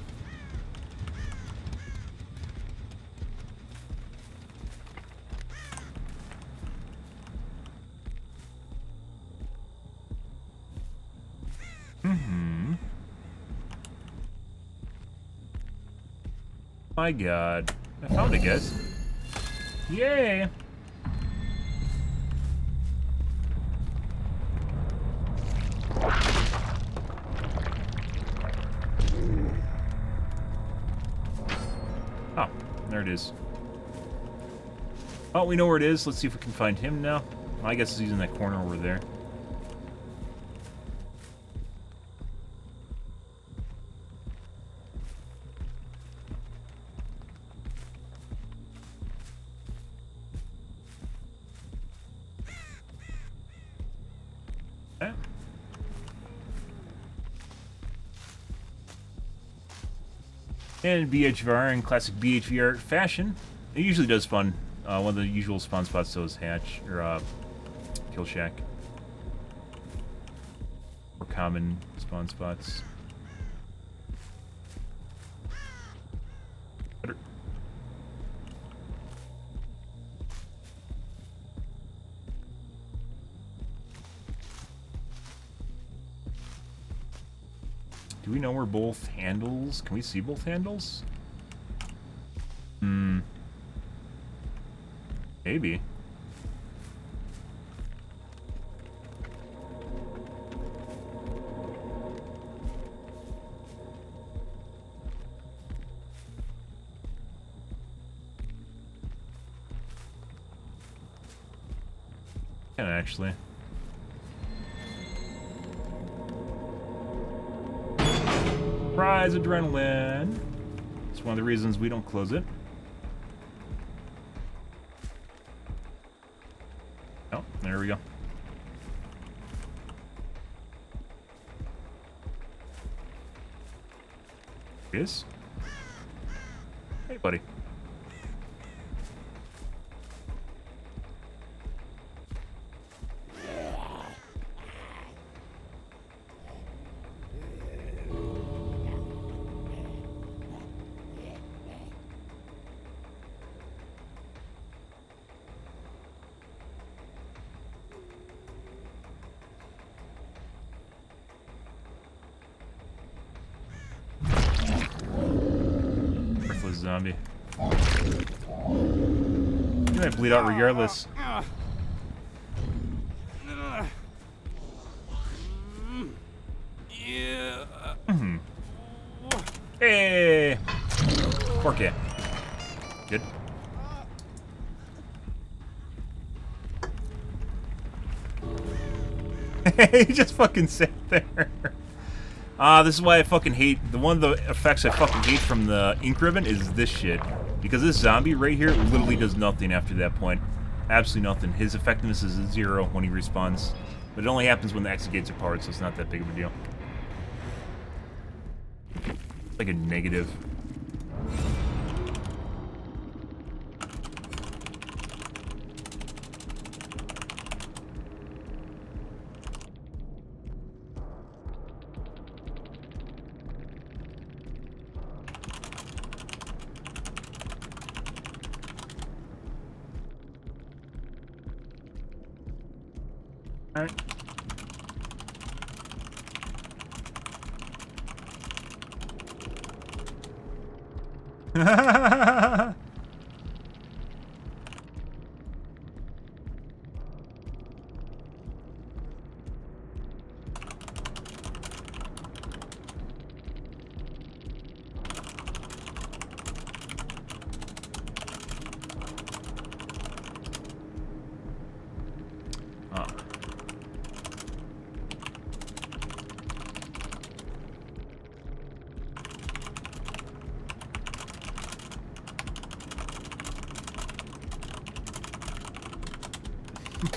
My god. I found it, guys. Yay! Oh, there it is. Oh, we know where it is. Let's see if we can find him now. Well, I guess he's in that corner over there. And BHVR in classic BHVR fashion, it usually does spawn. One of the usual spawn spots though is Hatch, or Kill Shack. Or common spawn spots. Do we know where both handles? Can we see both handles? Maybe. Can actually. Surprise adrenaline. It's one of the reasons we don't close it. Oh, there we go. Yes. Hey, buddy. Worthless zombie. You might bleed out regardless. Hey! Poor kid. Good. He just fucking sat there. This is why I fucking hate... one of the effects I fucking hate from the ink ribbon is this shit. Because this zombie right here literally does nothing after that point. Absolutely nothing. His effectiveness is 0 when he respawns. But it only happens when the exit gates are powered, so it's not that big of a deal. Like a negative. Alright.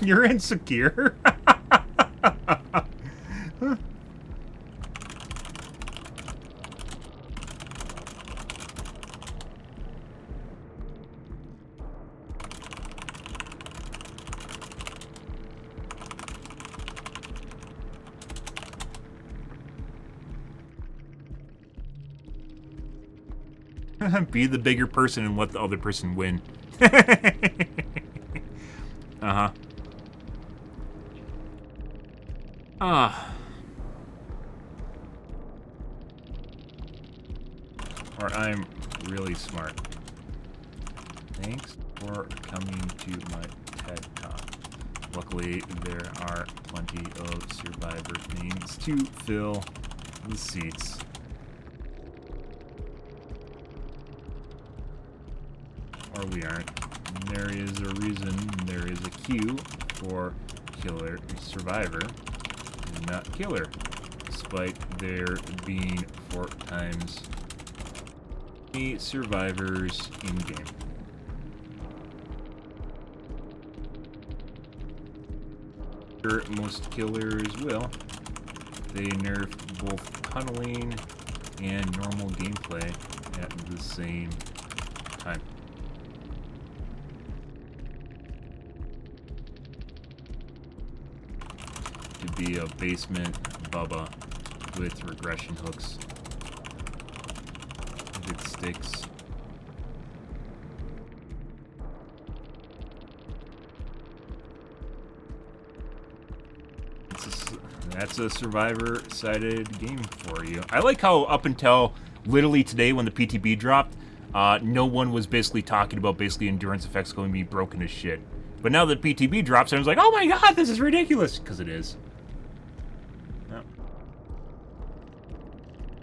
You're insecure? Be the bigger person and let the other person win. Uh-huh. Or I'm really smart. Thanks for coming to my TED Talk. Luckily, there are plenty of survivor things to fill the seats. Or we aren't. There is a reason there is a queue for killer survivor, not killer, despite there being 4 times many survivors in game. Sure, most killers will. They nerf both tunneling and normal gameplay at the same time. To be a basement Bubba with regression hooks. Big sticks. That's a survivor-sided game for you. I like how up until literally today when the PTB dropped, no one was basically talking about basically endurance effects going to be broken as shit. But now that PTB drops, I was like, oh my god, this is ridiculous! Because it is.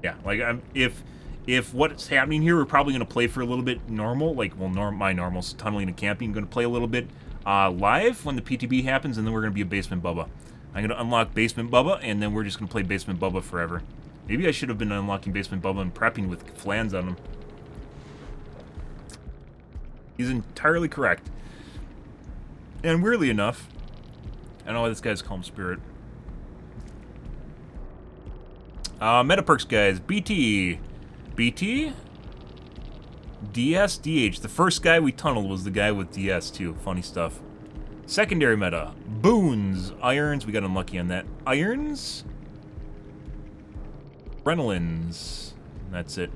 Yeah, like, if what's happening here, we're probably going to play for a little bit normal, like, well, my normal's tunneling and camping. I'm going to play a little bit live when the PTB happens, and then we're going to be a Basement Bubba. I'm going to unlock Basement Bubba, and then we're just going to play Basement Bubba forever. Maybe I should have been unlocking Basement Bubba and prepping with flans on him. He's entirely correct. And weirdly enough, I don't know why this guy's Calm Spirit. Meta perks, guys. BT. BT? DS, DH. The first guy we tunneled was the guy with DS, too. Funny stuff. Secondary meta. Boons. Irons. We got unlucky on that. Irons? Renolins. That's it.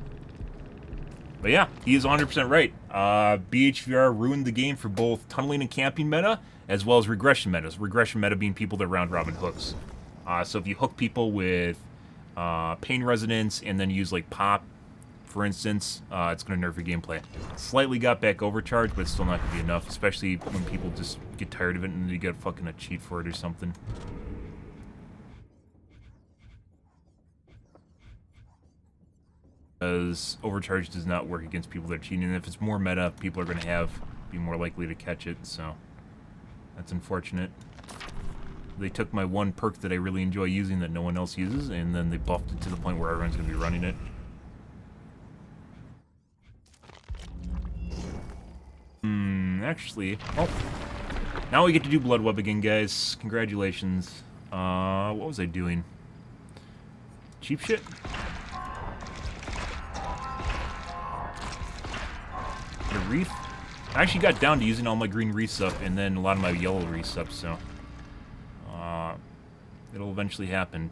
But yeah, he is 100% right. BHVR ruined the game for both tunneling and camping meta, as well as regression metas. Regression meta being people that round robin hooks. So if you hook people with pain resonance and then use like pop, for instance, it's going to nerf your gameplay. Slightly got back overcharged, but it's still not going to be enough, especially when people just get tired of it and you get fucking a cheat for it or something. Because overcharge does not work against people that are cheating, and if it's more meta, people are going to be more likely to catch it, so that's unfortunate. They took my one perk that I really enjoy using that no one else uses, and then they buffed it to the point where everyone's going to be running it. Actually, oh, now we get to do Blood Web again, guys. Congratulations. What was I doing? Cheap shit? The wreath? I actually got down to using all my green wreaths up and then a lot of my yellow wreaths up, so it'll eventually happen.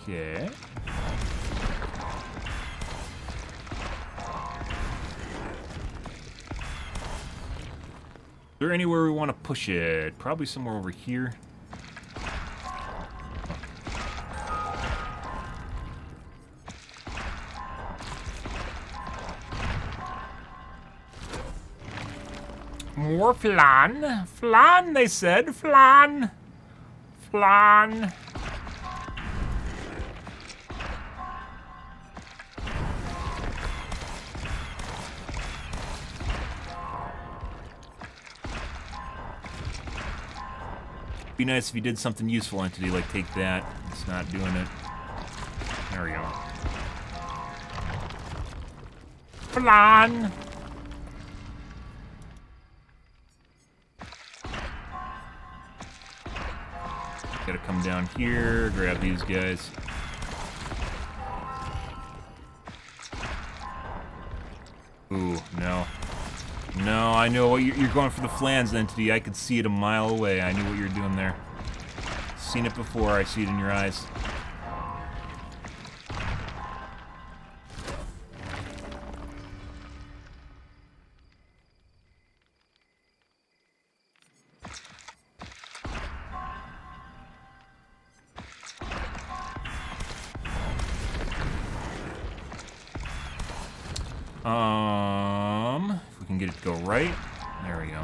Okay. Is there anywhere we want to push it? Probably somewhere over here. More flan. Flan, they said. Flan. Flan. Be nice if you did something useful, Entity, like take that. It's not doing it. There we go. Flan. Gotta come down here, grab these guys. Ooh, no. No, I know what you're going for the flans, Entity. I could see it a mile away. I knew what you were doing there. Seen it before. I see it in your eyes. If we can get it to go right. There we go.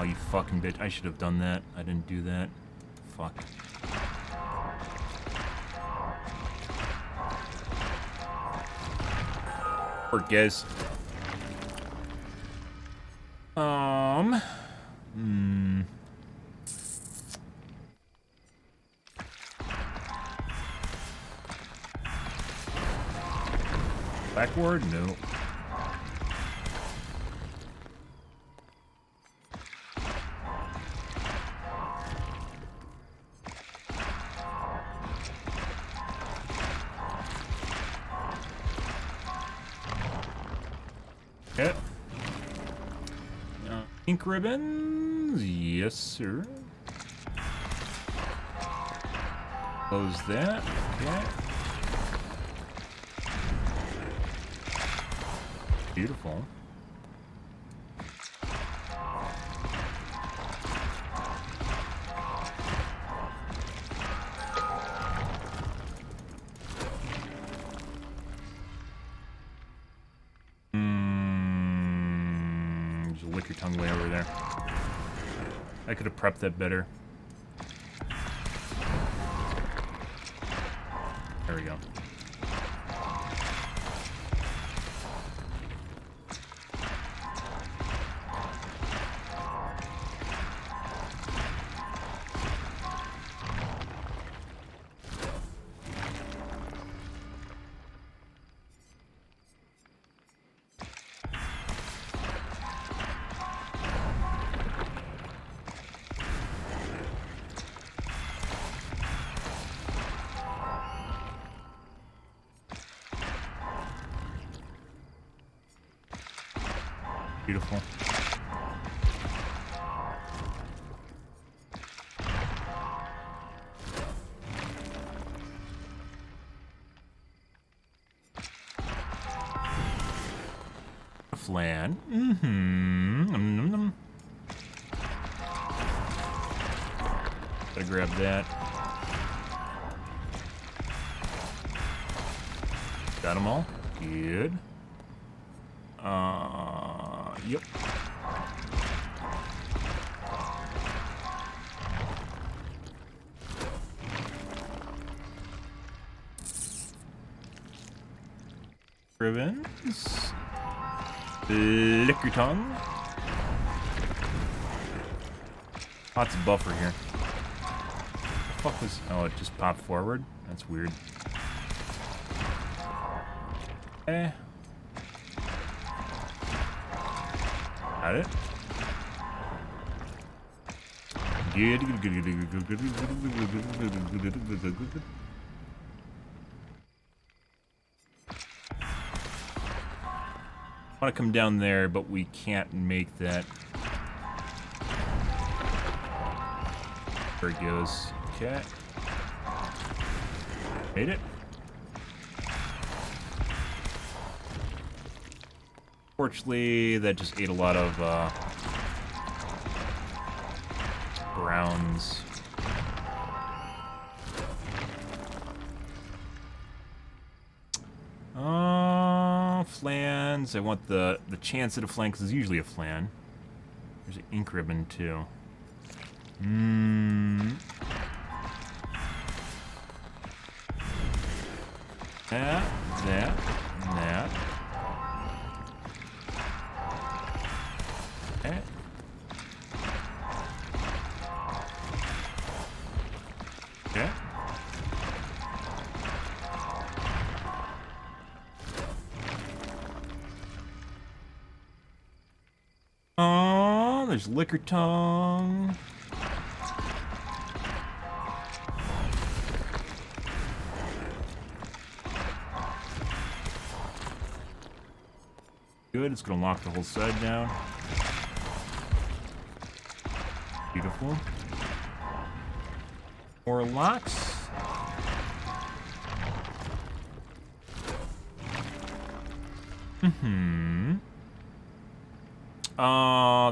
Oh, you fucking bitch. I should have done that. I didn't do that. Fuck. Work, guys. Backward? No. Okay. Ink ribbons? Yes, sir. Close that. Okay. Beautiful. There's a wicker tongue way over there. I could have prepped that better. There we go. Beautiful. Flan. Mm-hmm. Gotta grab that. Got them all. Good. Yep. Ribbons. Liquor tongue. Lots of buffer here. The fuck was... Oh, it just popped forward? That's weird. Eh. Got it. I want to come down there, but we can't make that. There it goes. Okay. Made it. Fortunately, that just ate a lot of browns. Flans. I want the chance at a flan, because it's usually a flan. There's an ink ribbon, too. That. Okay. Okay. Oh, there's liquor tongue. Good, it's gonna lock the whole side down. Beautiful. More locks.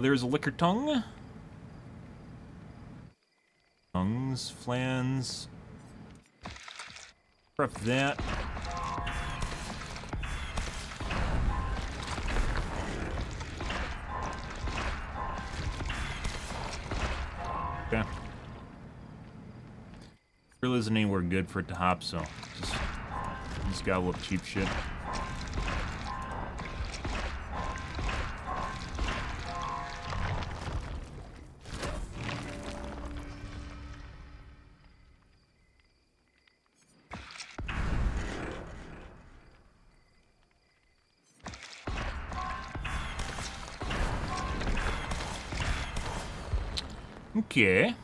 There's a liquor tongue. Tongues, flans. Prep that. Okay. Really isn't anywhere good for it to hop, so just got a little cheap shit. Okay.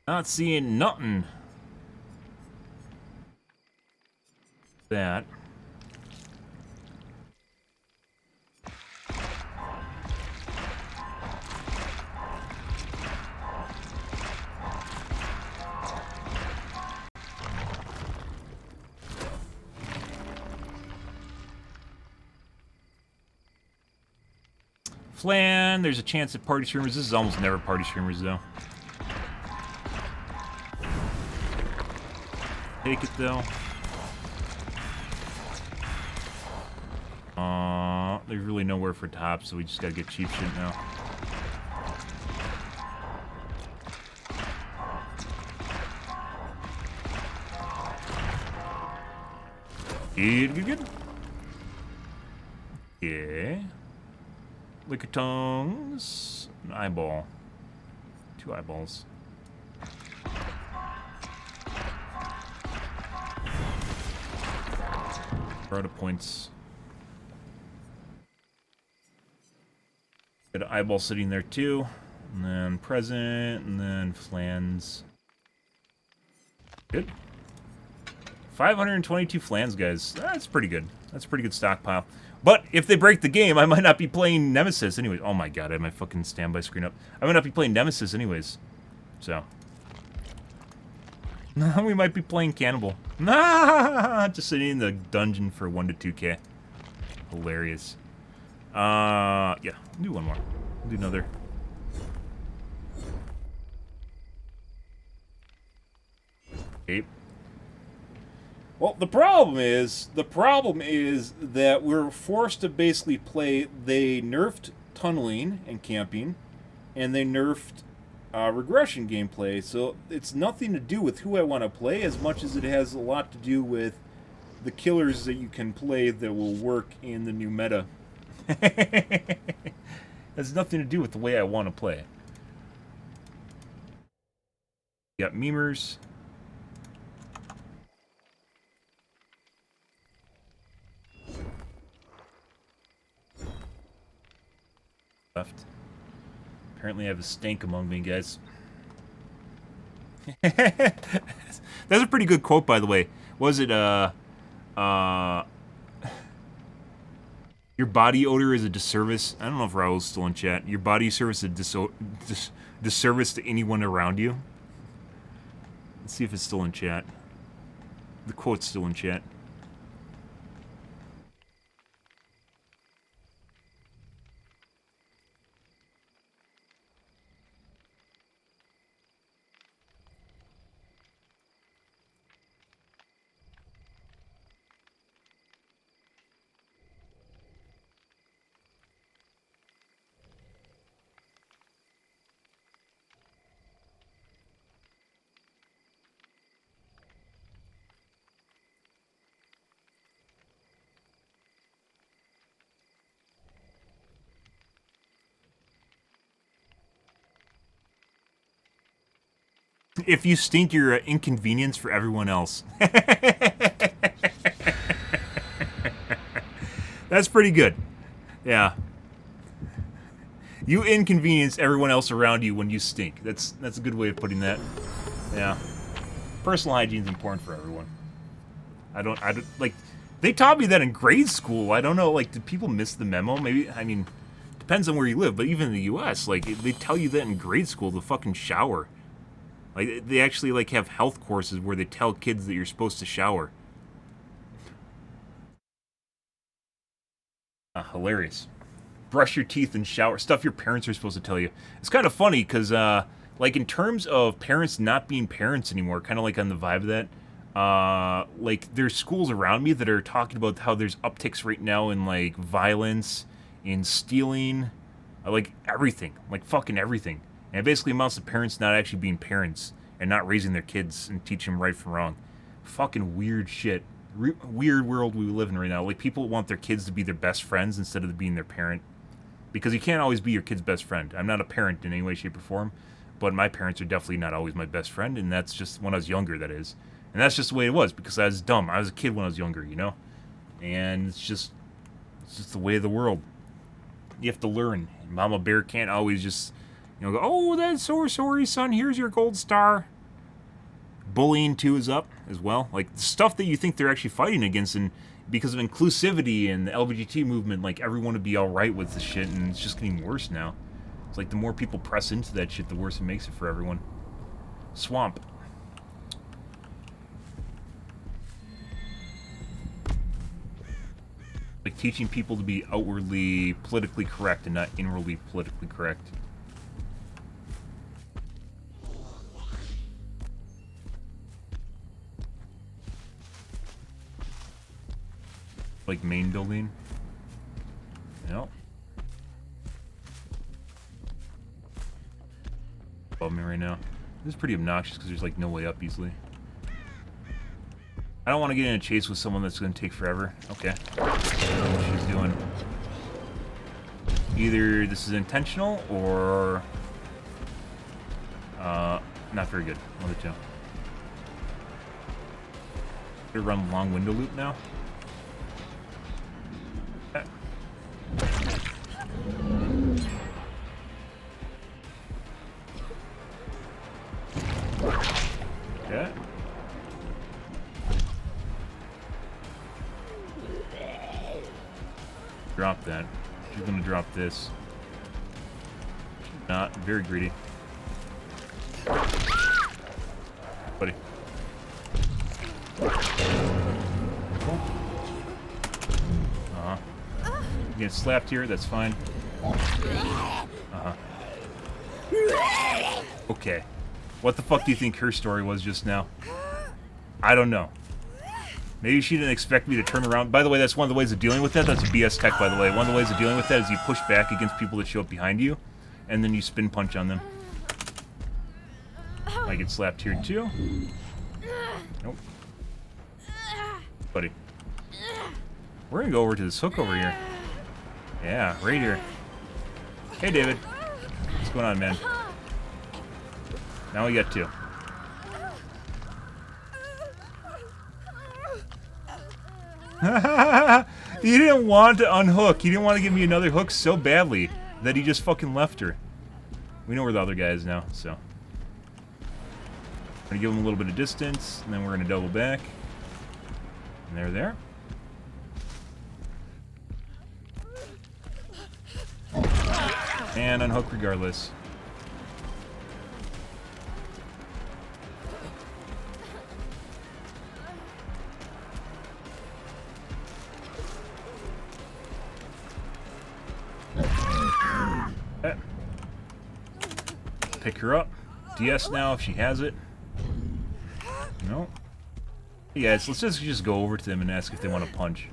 Not seeing nothing. That. Flan, there's a chance at party streamers. This is almost never party streamers, though. Take it, though. There's really nowhere for top, so we just gotta get cheap shit now. Good. Yeah. Lick of tongues. An eyeball. 2 eyeballs. We're out of points. Got an eyeball sitting there too. And then present, and then flans. Good. 522 flans, guys. That's pretty good. That's a pretty good stockpile. But if they break the game, I might not be playing Nemesis anyways. Oh my god, I have my fucking standby screen up. I might not be playing Nemesis anyways. So. We might be playing Cannibal. Just sitting in the dungeon for 1 to 2k. Hilarious. Yeah, do one more. Do another. Okay. Well, the problem is that we're forced to basically play. They nerfed tunneling and camping, and they nerfed regression gameplay. So it's nothing to do with who I want to play as much as it has a lot to do with the killers that you can play that will work in the new meta. It has nothing to do with the way I want to play. You got memers. Left. Apparently I have a stank among me, guys. That's a pretty good quote, by the way. Was it, your body odor is a disservice. I don't know if Raul's still in chat. Your body service is a disservice to anyone around you. Let's see if it's still in chat. The quote's still in chat. If you stink, you're an inconvenience for everyone else. That's pretty good. Yeah. You inconvenience everyone else around you when you stink. That's a good way of putting that. Yeah. Personal hygiene is important for everyone. I don't like. They taught me that in grade school. I don't know. Like, did people miss the memo? Maybe. I mean, depends on where you live. But even in the U.S., like, they tell you that in grade school to fucking shower. Like, they actually, like, have health courses where they tell kids that you're supposed to shower. Hilarious. Brush your teeth and shower. Stuff your parents are supposed to tell you. It's kind of funny, because, like, in terms of parents not being parents anymore, kind of like on the vibe of that, like, there's schools around me that are talking about how there's upticks right now in, like, violence, in stealing, like, everything. Like, fucking everything. And it basically amounts to parents not actually being parents and not raising their kids and teaching them right from wrong. Fucking weird shit. Weird world we live in right now. Like, people want their kids to be their best friends instead of being their parent. Because you can't always be your kid's best friend. I'm not a parent in any way, shape, or form. But my parents are definitely not always my best friend. And that's just when I was younger, that is. And that's just the way it was. Because I was dumb. I was a kid when I was younger, you know? And it's just the way of the world. You have to learn. Mama Bear can't always just... You know, go, oh, that's so sorry, son. Here's your gold star. Bullying, too, is up as well. Like, the stuff that you think they're actually fighting against, and because of inclusivity and the LGBT movement, like, everyone would be alright with this shit, and it's just getting worse now. It's like the more people press into that shit, the worse it makes it for everyone. Swamp. Like, teaching people to be outwardly politically correct and not inwardly politically correct. Like, main building. Nope. Above me right now. This is pretty obnoxious because there's like no way up easily. I don't want to get in a chase with someone that's going to take forever. Okay. I don't know what she's doing. Either this is intentional or not very good. One of the two. Gonna run the long window loop now. Okay. Drop that. She's gonna drop this. She's not. Very greedy. Buddy. Uh-huh. You get slapped here, that's fine. Uh-huh. Okay. What the fuck do you think her story was just now? I don't know. Maybe she didn't expect me to turn around. By the way, that's one of the ways of dealing with that. That's BS tech, by the way. One of the ways of dealing with that is you push back against people that show up behind you, and then you spin punch on them. I get slapped here, too. Nope. Buddy. We're gonna go over to this hook over here. Yeah, right here. Hey, David. What's going on, man? Now we got two. He didn't want to unhook. He didn't want to give me another hook so badly that he just fucking left her. We know where the other guy is now, so. I'm gonna give him a little bit of distance, and then we're gonna double back. And they're there. And unhook regardless. Pick her up. DS now if she has it. No. Yes, let's just go over to them and ask if they want to punch.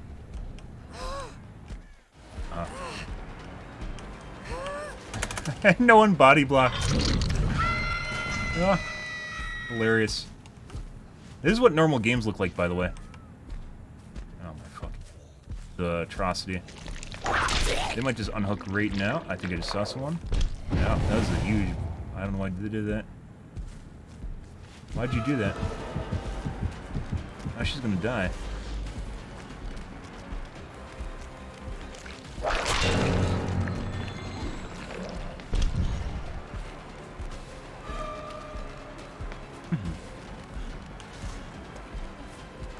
No one body blocked. Oh, hilarious. This is what normal games look like, by the way. Oh my fuck. The atrocity. They might just unhook right now. I think I just saw someone. Yeah, that was a huge... I don't know why they did that. Why'd you do that? Now she's gonna die.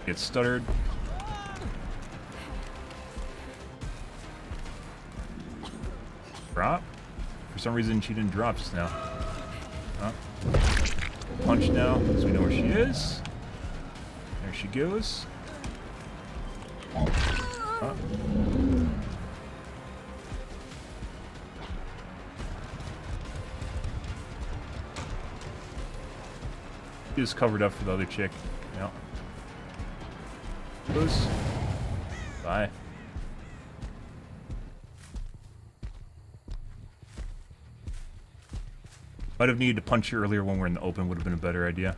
Get stuttered. Drop? For some reason she didn't drop just now. Punch now, because we know where she is. There she goes. She was covered up for the other chick. Yep. Goes. Bye. Might have needed to punch you earlier when we're in the open, would have been a better idea.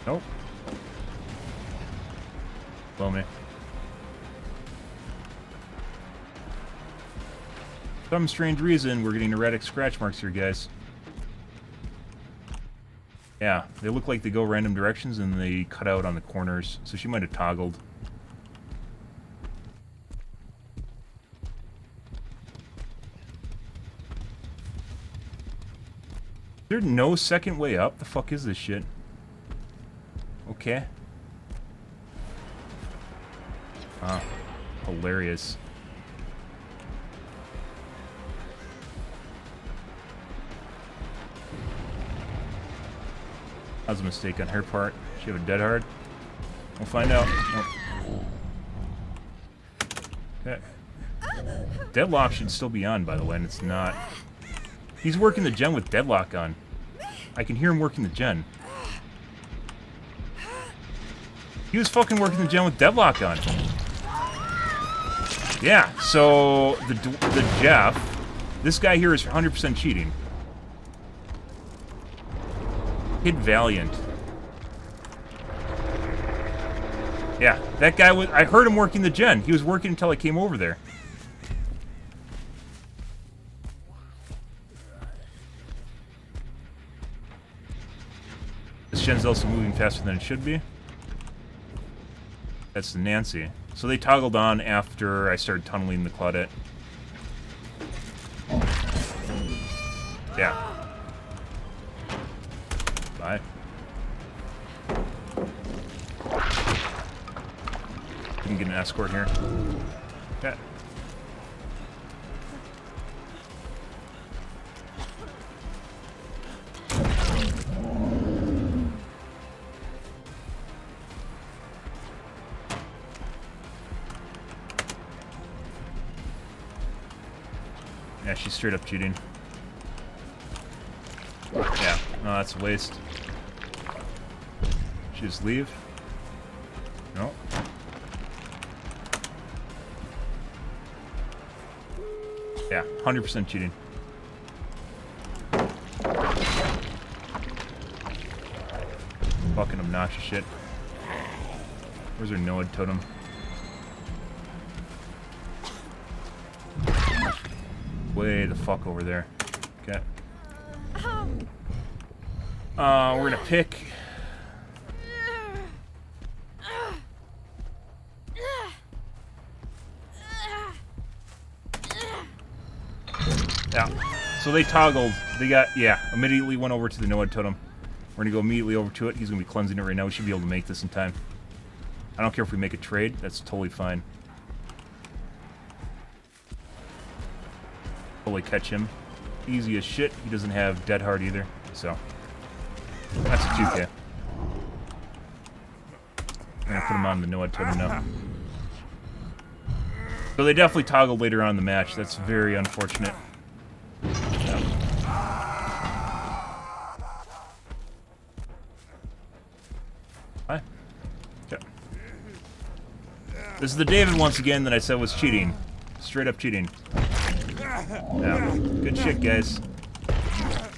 Nope. Blow me. For some strange reason, we're getting erratic scratch marks here, guys. Yeah, they look like they go random directions and they cut out on the corners, so she might have toggled. Is there no second way up? The fuck is this shit? Okay. Ah, hilarious. That was a mistake on her part. She have a dead hard? We'll find out. Nope. Okay. Deadlock should still be on, by the way, and it's not. He's working the gen with deadlock on. I can hear him working the gen. He was fucking working the gen with deadlock on. Yeah, so the Jeff, this guy here is 100% cheating. Kid Valiant. Yeah, that guy was... I heard him working the gen. He was working until I came over there. This gen's also moving faster than it should be. That's Nancy. So they toggled on after I started tunneling the Claudette. Yeah. Bye. Can get an escort here. Okay. Yeah, she's straight up cheating. Yeah, no, that's a waste. She just leave? No. Yeah, 100% cheating. Fucking obnoxious shit. Where's her Noad totem? Way the fuck over there. Okay. We're gonna pick. Yeah. So they toggled. They got, yeah, immediately went over to the Noad totem. We're gonna go immediately over to it. He's gonna be cleansing it right now. We should be able to make this in time. I don't care if we make a trade. That's totally fine. Totally catch him. Easy as shit. He doesn't have Dead Hard either. So that's a 2K. I'm gonna put him on the Noad totem now. So they definitely toggled later on in the match. That's very unfortunate. Yeah. Hi. Okay. This is the David once again that I said was cheating. Straight up cheating. Yeah. Good shit, guys.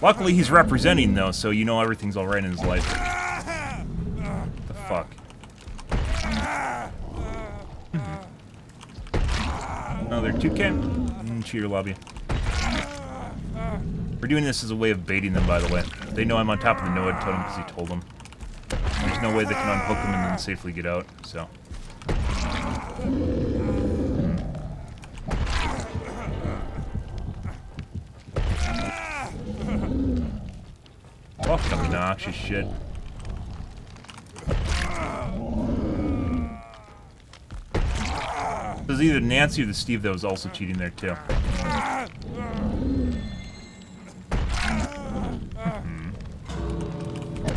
Luckily, he's representing, though, so you know everything's alright in his life. What the fuck? Another 2K. Cheater lobby. We're doing this as a way of baiting them, by the way. They know I'm on top of the Noad totem because he told them. There's no way they can unhook him and then safely get out, so. Fucking obnoxious shit. There's either Nancy or the Steve that was also cheating there too.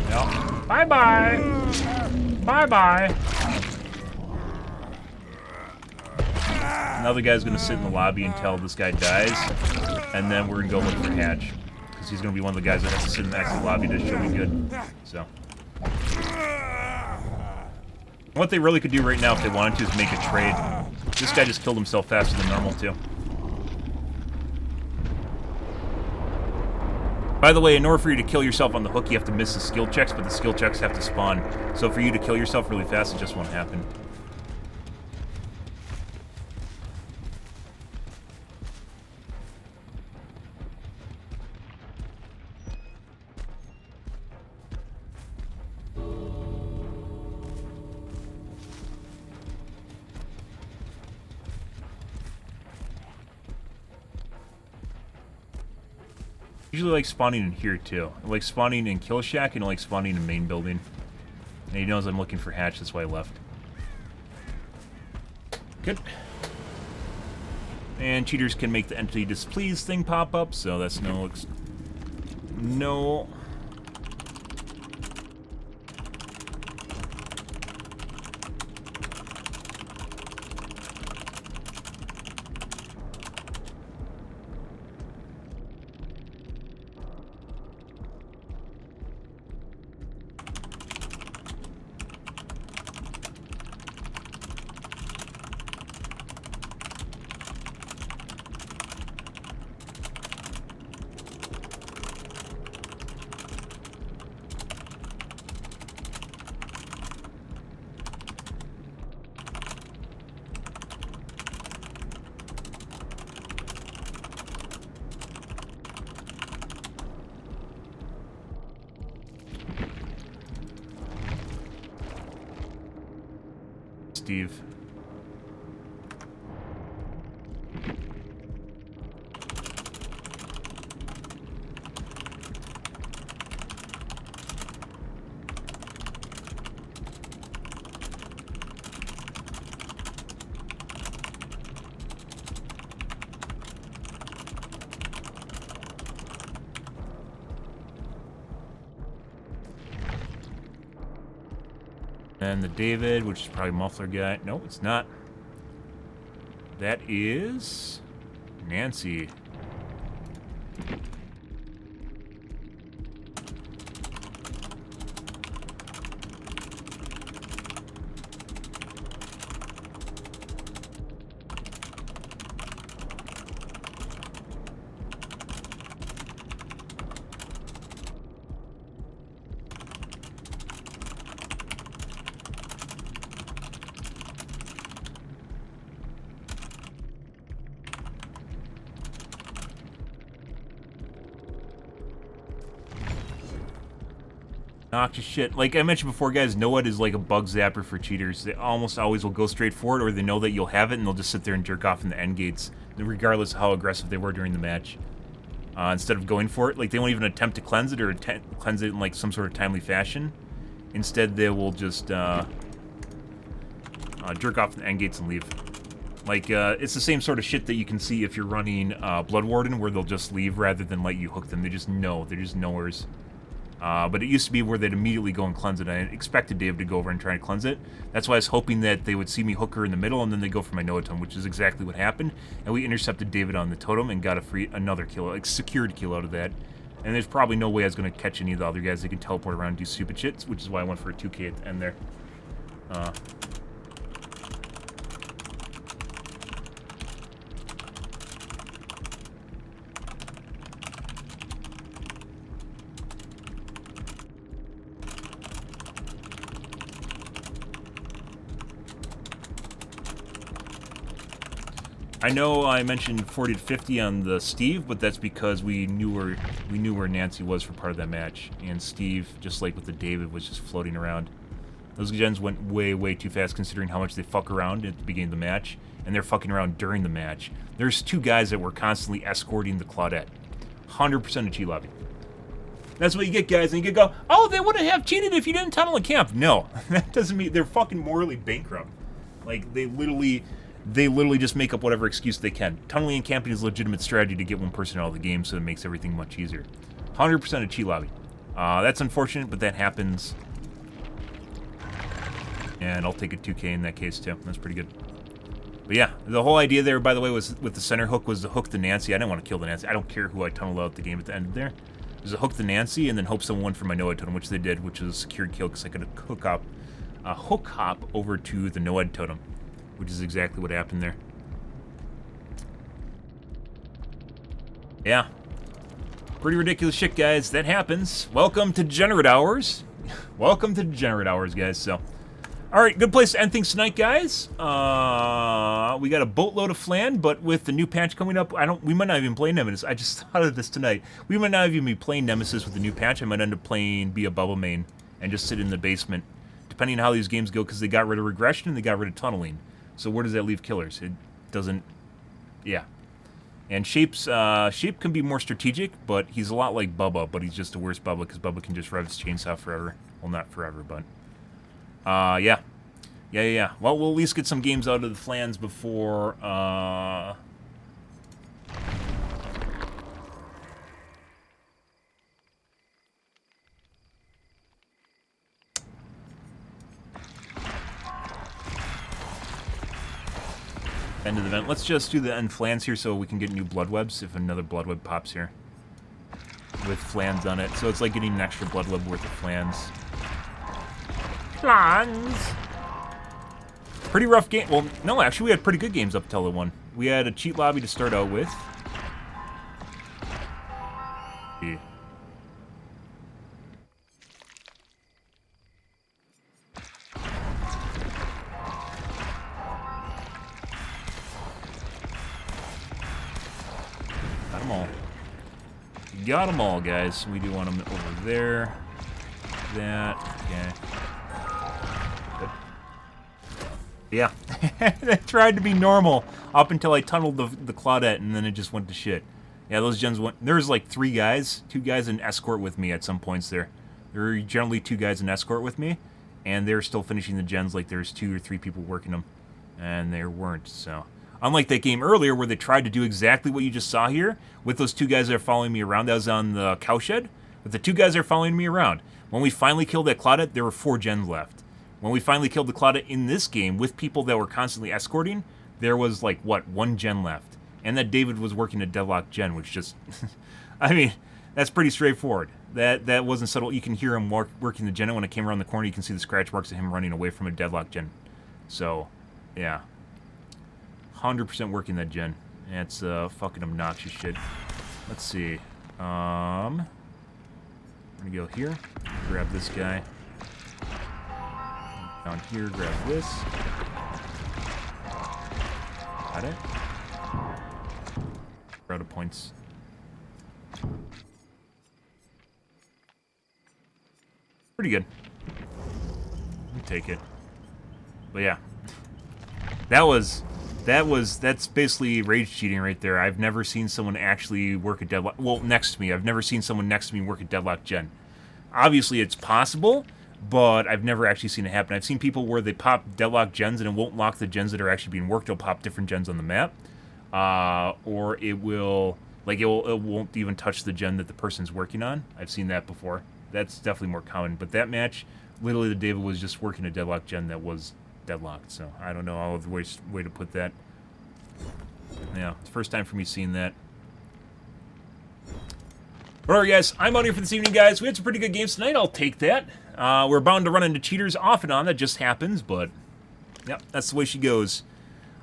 Yep. Bye-bye! Bye-bye! Now the guy's gonna sit in the lobby until this guy dies, and then we're gonna go look for Hatch. Because he's gonna be one of the guys that has to sit in the exit lobby to show me good. So. What they really could do right now if they wanted to is make a trade. This guy just killed himself faster than normal, too. By the way, in order for you to kill yourself on the hook, you have to miss the skill checks, but the skill checks have to spawn. So for you to kill yourself really fast, it just won't happen. Usually like spawning in here too. I like spawning in Kill Shack and I like spawning in main building. And he knows I'm looking for Hatch, that's why I left. Good. And cheaters can make the entity displeased thing pop up, so that's no... Steve. And the David, which is probably muffler guy. No, it's not. That is Nancy. Noxious shit. Like I mentioned before, guys, NOED is like a bug zapper for cheaters. They almost always will go straight for it, or they know that you'll have it, and they'll just sit there and jerk off in the end gates, regardless of how aggressive they were during the match. Instead of going for it, like they won't even attempt to cleanse it or cleanse it in like some sort of timely fashion. Instead, they will just jerk off in the end gates and leave. Like, it's the same sort of shit that you can see if you're running Blood Warden, where they'll just leave rather than let you hook them. They just know. They're just knowers. But it used to be where they'd immediately go and cleanse it. I expected Dave to go over and try and cleanse it. That's why I was hoping that they would see me hook her in the middle, and then they go for my Noah totem, which is exactly what happened. And we intercepted David on the totem and got another kill, like secured kill out of that. And there's probably no way I was going to catch any of the other guys. They can teleport around and do stupid shit, which is why I went for a 2K at the end there. I know I mentioned 40 to 50 on the Steve, but that's because we knew where Nancy was for part of that match, and Steve, just like with the David, was just floating around. Those gens went way, way too fast considering how much they fuck around at the beginning of the match, and they're fucking around during the match. There's two guys that were constantly escorting the Claudette. 100% of cheat lobby. That's what you get, guys, and you can go, oh, they wouldn't have cheated if you didn't tunnel a camp. No, that doesn't mean they're fucking morally bankrupt. Like, they literally just make up whatever excuse they can. Tunneling and camping is a legitimate strategy to get one person out of the game, so it makes everything much easier. 100% of cheat lobby. That's unfortunate, but that happens. And I'll take a 2K in that case, too. That's pretty good. But yeah, the whole idea there, by the way, was with the center hook was to hook the Nancy. I didn't want to kill the Nancy. I don't care who I tunneled out the game at the end there. It was to hook the Nancy and then hope someone won for my Noed totem, which they did, which was a secured kill because I could hook hop over to the Noed totem, which is exactly what happened there. Yeah. Pretty ridiculous shit, guys. That happens. Welcome to Degenerate Hours. Welcome to Degenerate Hours, guys. So, alright, good place to end things tonight, guys. We got a boatload of flan, but with the new patch coming up, we might not even play Nemesis. I just thought of this tonight. We might not even be playing Nemesis with the new patch. I might end up playing Be a Bubble Main and just sit in the basement, depending on how these games go, because they got rid of regression and they got rid of tunneling. So where does that leave killers? It doesn't... Yeah. And Shape can be more strategic, but he's a lot like Bubba, but he's just the worst Bubba, because Bubba can just rev his chainsaw forever. Well, not forever, but... Yeah. Yeah. Well, we'll at least get some games out of the flans before, end of the event. Let's just do the end flans here so we can get new blood webs if another blood web pops here with flans on it. So it's like getting an extra blood web worth of flans. Flans! Pretty rough game. Well, no, actually we had pretty good games up till the one. We had a cheat lobby to start out with. Yeah. Got them all, guys. We do want them over there. That. Okay. Good. Yeah. I tried to be normal up until I tunneled the Claudette, and then it just went to shit. Yeah, those gens went... There was like 3 guys. 2 guys in escort with me at some points there. There were generally 2 guys in escort with me, and they were still finishing the gens like there's 2 or 3 people working them. And they weren't, so... Unlike that game earlier where they tried to do exactly what you just saw here, with those 2 guys that are following me around. That was on the cowshed. With the 2 guys that are following me around. When we finally killed that Claudette, there were 4 gens left. When we finally killed the Claudette in this game, with people that were constantly escorting, there was, like, what, 1 gen left. And that David was working a deadlock gen, which just... I mean, that's pretty straightforward. That wasn't subtle. You can hear him working the gen, and when I came around the corner, you can see the scratch marks of him running away from a deadlock gen. So, yeah. 100% working that gen. That's fucking obnoxious shit. Let's see. I'm gonna go here, grab this guy. Down here, grab this. Got it. We're out of points. Pretty good. I'll take it. But yeah. That's basically rage cheating right there. I've never seen someone actually work a deadlock... Well, next to me. I've never seen someone next to me work a deadlock gen. Obviously, it's possible, but I've never actually seen it happen. I've seen people where they pop deadlock gens and it won't lock the gens that are actually being worked. It'll pop different gens on the map. Or it will... Like, it won't even touch the gen that the person's working on. I've seen that before. That's definitely more common. But that match, literally, the David was just working a deadlock gen that was deadlocked. So, I don't know all the way to put that. Yeah, it's the first time for me seeing that. But alright, guys, I'm out here for this evening, guys. We had some pretty good games tonight. I'll take that. We're bound to run into cheaters off and on. That just happens, but... Yep, that's the way she goes.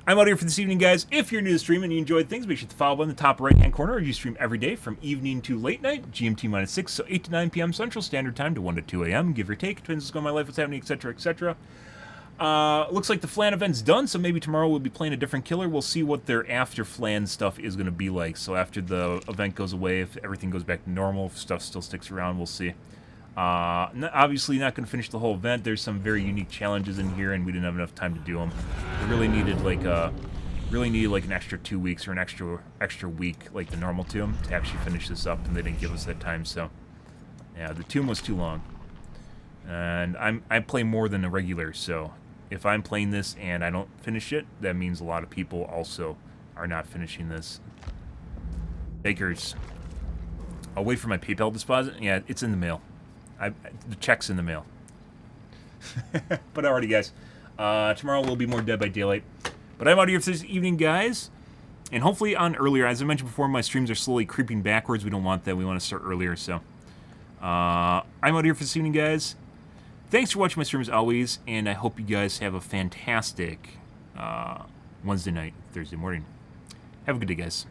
I'm out here for this evening, guys. If you're new to the stream and you enjoyed things, make sure to follow in the top right-hand corner. You stream every day from evening to late night, GMT-6, so 8 to 9 p.m. Central Standard Time to 1 to 2 a.m., give or take. Depends what's going on in my life, what's happening, etc., etc. Looks like the Flan event's done, so maybe tomorrow we'll be playing a different killer. We'll see what their after Flan stuff is going to be like. So after the event goes away, if everything goes back to normal, if stuff still sticks around, we'll see. Obviously not going to finish the whole event. There's some very unique challenges in here, and we didn't have enough time to do them. We really needed like an extra 2 weeks or an extra week, like the normal tomb, to actually finish this up, and they didn't give us that time. So yeah, the tomb was too long, and I play more than a regular, so if I'm playing this and I don't finish it, that means a lot of people also are not finishing this. Bakers. I'll wait for my PayPal deposit. Yeah, it's in the mail. The check's in the mail. But alrighty, guys. Tomorrow will be more Dead by Daylight. But I'm out here for this evening, guys. And hopefully on earlier. As I mentioned before, my streams are slowly creeping backwards. We don't want that. We want to start earlier, so. I'm out here for this evening, guys. Thanks for watching my stream as always, and I hope you guys have a fantastic Wednesday night, Thursday morning. Have a good day, guys.